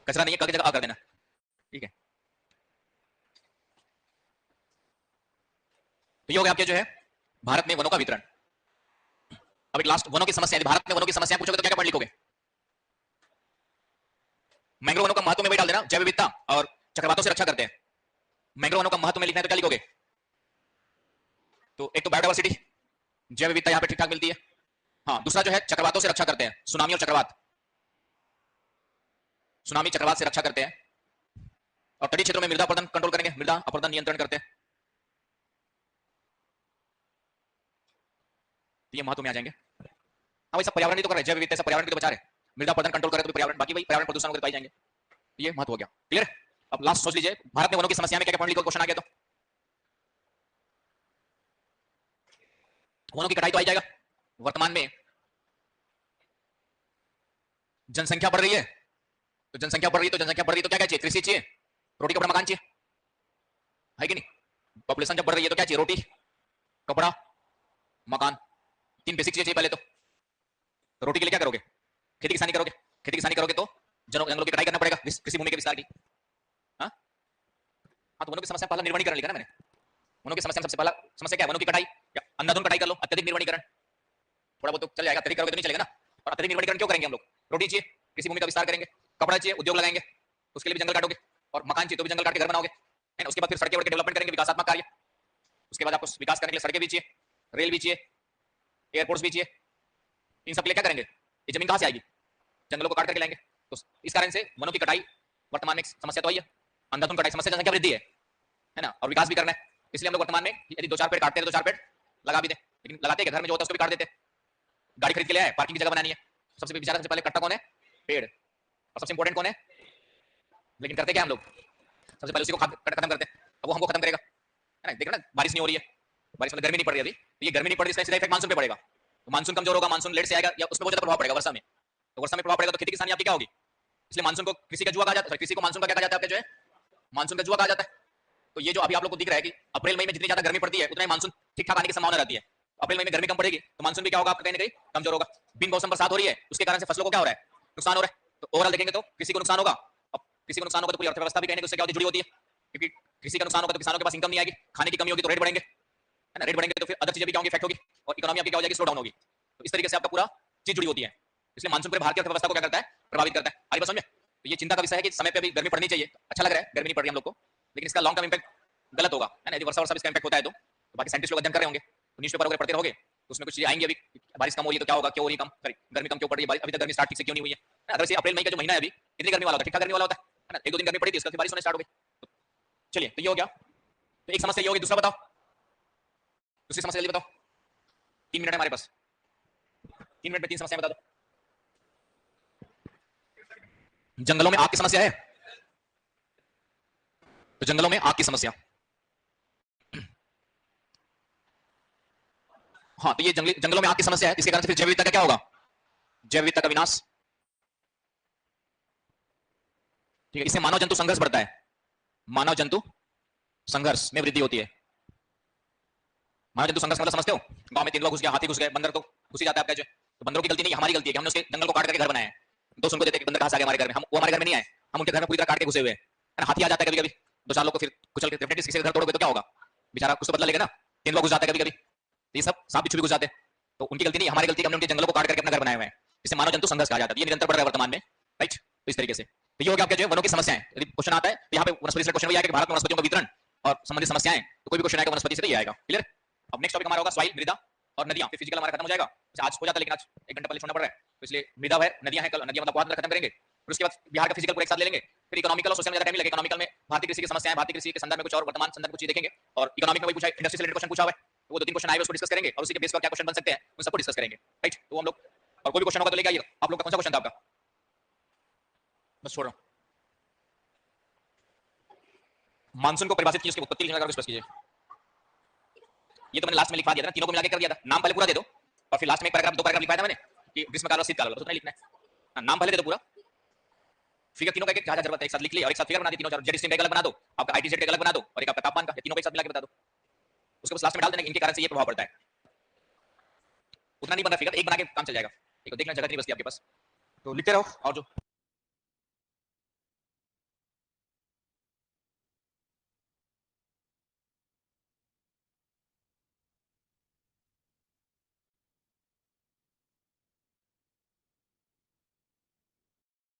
S1: कचरा नहीं है, क की जगह आ कर देना। ठीक है, तो ये हो गया आपके जो है भारत में वनों का वितरण। अब एक लास्ट वनों की समस्या, भारत में वनों की समस्या पूछोगे तो क्या क्या पढ़ लिखोगे? मैंग्रोव वनों का महत्व में वही डाल देना, जैव विविधता और चक्रवातों से रक्षा करते हैं। मैंग्रोव वनों का महत्व में लिखना है तो क्या लिखोगे? तो एक तो बायोडायवर्सिटी, जैव विविधता यहाँ पे ठीक ठाक मिलती है। हाँ, दूसरा जो है चक्रवातों से रक्षा करते हैं, सुनामी और चक्रवात, सुनामी चक्रवात से रक्षा करते हैं। और तटीय क्षेत्रों में मृदा अपरदन कंट्रोल करेंगे, मृदा अपरदन नियंत्रण करते हैं। तो ये महत्व में आ जाएंगे। हाँ भाई सब पर्यावरण ही तो कर रहे हैं, जैव विविधता से पर्यावरण की तो बचा रहे, मृदा अपरदन कंट्रोल करे तो पर्यावरण, बाकी भाई पर्यावरण प्रदूषण वगैरह पाई जाएंगे। तो ये महत्व हो गया। क्लियर? अब लास्ट सोच लीजिए, भारत में वनों की समस्या में क्या क्या पॉइंट लिखो, क्वेश्चन आ गया तो। वनों की कटाई तो आई जाएगा। वर्तमान में जनसंख्या बढ़ रही है, तो जनसंख्या बढ़ रही है, तो जनसंख्या बढ़ रही है तो क्या क्या चाहिए? कृषि चाहिए, रोटी कपड़ा मकान चाहिए, है कि नहीं? पॉपुलेशन जब बढ़ रही है तो क्या चाहिए? रोटी, कपड़ा, मकान, तीन बेसिक चीजें चाहिए पहले तो रोटी के लिए क्या करोगे? खेती किसानी करोगे, खेती किसानी करोगे तो जंगलों की कटाई करना पड़ेगा कृषि भूमि के विस्तार की। हाँ, तो वनों की समस्या पहला निर्वनीकरण लिखा ना मैंने। वनों की समस्या सबसे पहला समस्या क्या है? वनों की कटाई, या अंधाधुंध कटाई कर लो, अत्यधिक निर्वनीकरण। थोड़ा बहुत तो चल जाएगा, अत्यधिक करोगे तो नहीं चलेगा ना। और अत्यधिक निर्वनीकरण क्यों करेंगे हम लोग? रोटी चाहिए, कृषि भूमि का विस्तार करेंगे, कपड़ा चाहिए, उद्योग लगाएंगे, उसके लिए भी जंगल काटोगे, और मकान चाहिए तो भी जंगल काट के घर बनाओगे, है ना। उसके बाद फिर सड़कें वड़कें डेवलपमेंट करेंगे, विकासात्मक कार्य। उसके बाद आपको विकास करने के लिए सड़कें भी चाहिए, रेल भी चाहिए, एयरपोर्ट्स भी चाहिए। इन सब के लिए क्या करेंगे? ये जमीन कहां से आएगी? जंगलों को काट करके लाएंगे। तो इस कारण से वनों की कटाई वर्तमान में एक समस्या तो आई है, अंधाधुंध कटाई समस्या, जनसंख्या वृद्धि है ना, और विकास भी करना है। इसलिए हम लोग वर्तमान में यदि 2-4 पेड़ काटते हैं तो 2-4 पेड़ लगा भी दें, लेकिन लगाते हैं घर में जो होता है उसको भी काट देते हैं। गाड़ी खरीद के ले आए, पार्किंग की जगह बनानी है, सबसे विचार सबसे पहले कटता कौन है? पेड़। और सबसे इंपॉर्टेंट कौन है? लेकिन करते क्या हम लोग? सबसे पहले उसी को खत्म करते हैं, अब वो हमको खत्म करेगा, है ना। देख रहे ना, बारिश नहीं हो रही है, बारिश मतलब गर्मी नहीं पड़ रही अभी, तो ये गर्मी नहीं पड़ रही, इसका सीधा इफेक्ट मानसून पे पड़ेगा। तो मानसून कमजोर होगा, मानसून लेट से आएगा, या उसमें बहुत ज्यादा प्रभाव पड़ेगा वर्षा में। तो वर्षा में प्रभाव पड़ेगा तो खेती किसानी आपकी क्या होगी? इसलिए मानसून को कृषि का जुआ कहा जाता है, कृषि को मानसून का क्या कहा जाता है? आपके जो है मानसून का जुआ कहा जाता है। तो ये जो अभी आप लोग को दिख रहा है कि अप्रैल मई में जितनी ज्यादा गर्मी पड़ती है उतना ही मानसून ठीक ठाक आने की संभावना रहती है। अप्रैल मई में गर्मी कम पड़ेगी तो मानसून भी क्या होगा? आपका कहीं ना कहीं कमजोर होगा। बिन मौसम बरसात हो रही है, उसके कारण से फसलों को क्या हो रहा है? नुकसान हो रहा है। तो ओवरऑल देखेंगे तो कृषि को नुकसान होगा। अब कृषि को नुकसान होगा तो पूरी अर्थव्यवस्था भी कहीं उससे क्या होती, जुड़ी होती है, क्योंकि कृषि का नुकसान होगा तो किसानों के पास इनकम नहीं आएगी, खाने की कमी होगी तो रेट बढ़ेंगे, है ना। रेट बढ़ेंगे तो फिर अदर चीजें भी क्या होंगी? इफेक्ट होगी, और इकोनॉमी आपकी क्या हो जाएगी? स्लो डाउन होगी। तो इस तरीके से आपका पूरा चीज जुड़ी होती है। इसलिए मानसून पूरे भारतीय अर्थव्यवस्था को क्या करता है? प्रभावित करता है। आगे बात समझे? तो ये चिंता का विषय है कि समय पे अभी गर्मी पड़नी चाहिए, अच्छा लग रहा है गर्मी नहीं पड़ रही हम लोग को, लेकिन इसका लॉन्ग टर्म इंपैक्ट गलत होगा, है ना। यदि वर्षा इसका इंपैक्ट होता है तो बाकी साइंटिस्ट लोग अध्ययन कर रहे होंगे, तो न्यूज़पेपर वगैरह पढ़ते रहोगे तो उसमें कुछ चीजें आएंगी। अभी बारिश कम हो रही है तो क्या होगा, क्यों हो रही कम, सॉरी गर्मी कम क्यों पड़ रही है, अभी तक गर्मी स्टार्ट ठीक से क्यों नहीं हुई है। अगर से अप्रैल मई का जो महीना है अभी कितनी गर्मी वाला होता है? ठीक ठाक गर्मी वाला होता है ना। 1-2 दिन गर्मी पड़ी थी, इसका बारिश होने स्टार्ट हो गई। तो चलिए, तो ये हो गया, तो एक समस्या ये होगी। दूसरा बताओ, दूसरी समस्या जल्दी बताओ, 3 मिनट है हमारे पास, 3 मिनट में 3 समस्याएं बता दो। जंगलों में आग की समस्या है, तो जंगलों में आग की समस्या, हाँ, तो ये जंगलों में आग की समस्या है, इसके कारण से फिर जैव विविधता का क्या होगा? जैव विविधता का विनाश, ठीक है। इससे मानव जंतु संघर्ष बढ़ता है, मानव जंतु संघर्ष में वृद्धि होती है। मानव जंतु संघर्ष मतलब समझते हो? गांव में 3 लोग घुस गया, हाथी घुस गए, बंदर तो घुस ही जाता है आपका जो, तो बंदरों की गलती नहीं, हमारी गलती है कि हमने उसके जंगल को काट करके घर बनाया है। दोस्त उनको देते हैं कि बंदर कहां से आ गया हमारे घर में, हम वो हमारे घर में नहीं आए, हम उनके घर में पूरी तरह काट के घुसे हुए हैं। हाथी आ जाता है कभी कभी, 2-4 लोग को फिर कुचल के, डेफिनेटली किसी का घर तोड़ोगे तो क्या होगा? बेचारा कुछ तो बदला लेगा ना। 3 लोग घुस जाते हैं कभी कभी, ये सब सांप बिच्छू भी घुस जाते हैं, तो उनकी गलती नहीं, हमारी गलती, हमने उनके जंगलों को काट करके अपना घर बनाया हुआ है। इसे मानव जंतु संघर्ष कहा जाता है, ये निरंतर बढ़ रहा है वर्तमान में, राइट। तो इस तरीके से तो ये हो गया आपके जो है वनों की समस्याएं। यदि क्वेश्चन आता है तो यहाँ पे वनस्पति से क्वेश्चन वही आएगा कि भारत में वनस्पतियों का वितरण और संबंधित समस्याएं, तो कोई भी क्वेश्चन आएगा वनस्पति से तो ये आएगा। क्लियर? अब नेक्स्ट टॉपिक हमारा होगा सॉइल, मृदा और नदियां। फिर फिजिकल हमारा खत्म हो जाएगा, आज हो जाता है लेकिन आज 1 घंटा पहले छोड़ना पड़ रहा है, तो इसलिए मृदा है, नदियां हैं, कल नदियां मतलब बहुत खत्म करेंगे। फिर उसके बाद बिहार का फिजिकल पूरा एक साथ ले लेंगे। फिर इकोनॉमिकल और सोशल में ज्यादा टाइम नहीं लगेगा। इकोनॉमिकल में भारतीय कृषि की समस्याएं, भारतीय कृषि के संदर्भ में कुछ और वर्तमान संदर्भ कुछ चीज देखेंगे, और इकोनॉमिक में वही पूछा, इंडस्ट्री से रिलेटेड क्वेश्चन पूछा हुआ है, तो वो 2-3 क्वेश्चन आए उसको डिस्कस करेंगे, और उसी के बेस पर क्या क्वेश्चन बन सकते हैं उन सबको डिस्कस करेंगे, राइट। तो हम लोग, और कोई भी क्वेश्चन होगा तो लेके आइएगा। आप लोग का कौन सा क्वेश्चन था आपका? बस छोड़ रहा हूं। मानसून को परिभाषित कीजिए, उसकी उत्पत्ति लिखना करके स्पष्ट कीजिए। ये तो मैंने लास्ट में लिखवा दिया था, तीनों को मिला के कर दिया था। नाम पहले पूरा दे दो, और फिर लास्ट में एक पैराग्राफ 2 पैराग्राफ लिखवाया था मैंने कि ग्रीष्मकाल और शीतकाल, बस उतना ही लिखना है। नाम पहले दे दो पूरा, फिगर तीनों का एक जहां जरूरत है एक साथ लिख लिया, और एक साथ फिगर बना दी तीनों चार, जेड स्ट्रीम का अलग बना दो, आपका आईटी जेड का अलग बना दो, और एक आपका तापमान का, तीनों को एक साथ मिला के बता दो। उसके बस लास्ट में डाल देना इनके कारण से ये प्रभाव पड़ता है। उतना नहीं बना फिगर, एक बना के काम चल जाएगा। देखो देखना जगह नहीं बसती आपके पास, तो लिखते रहो। और जो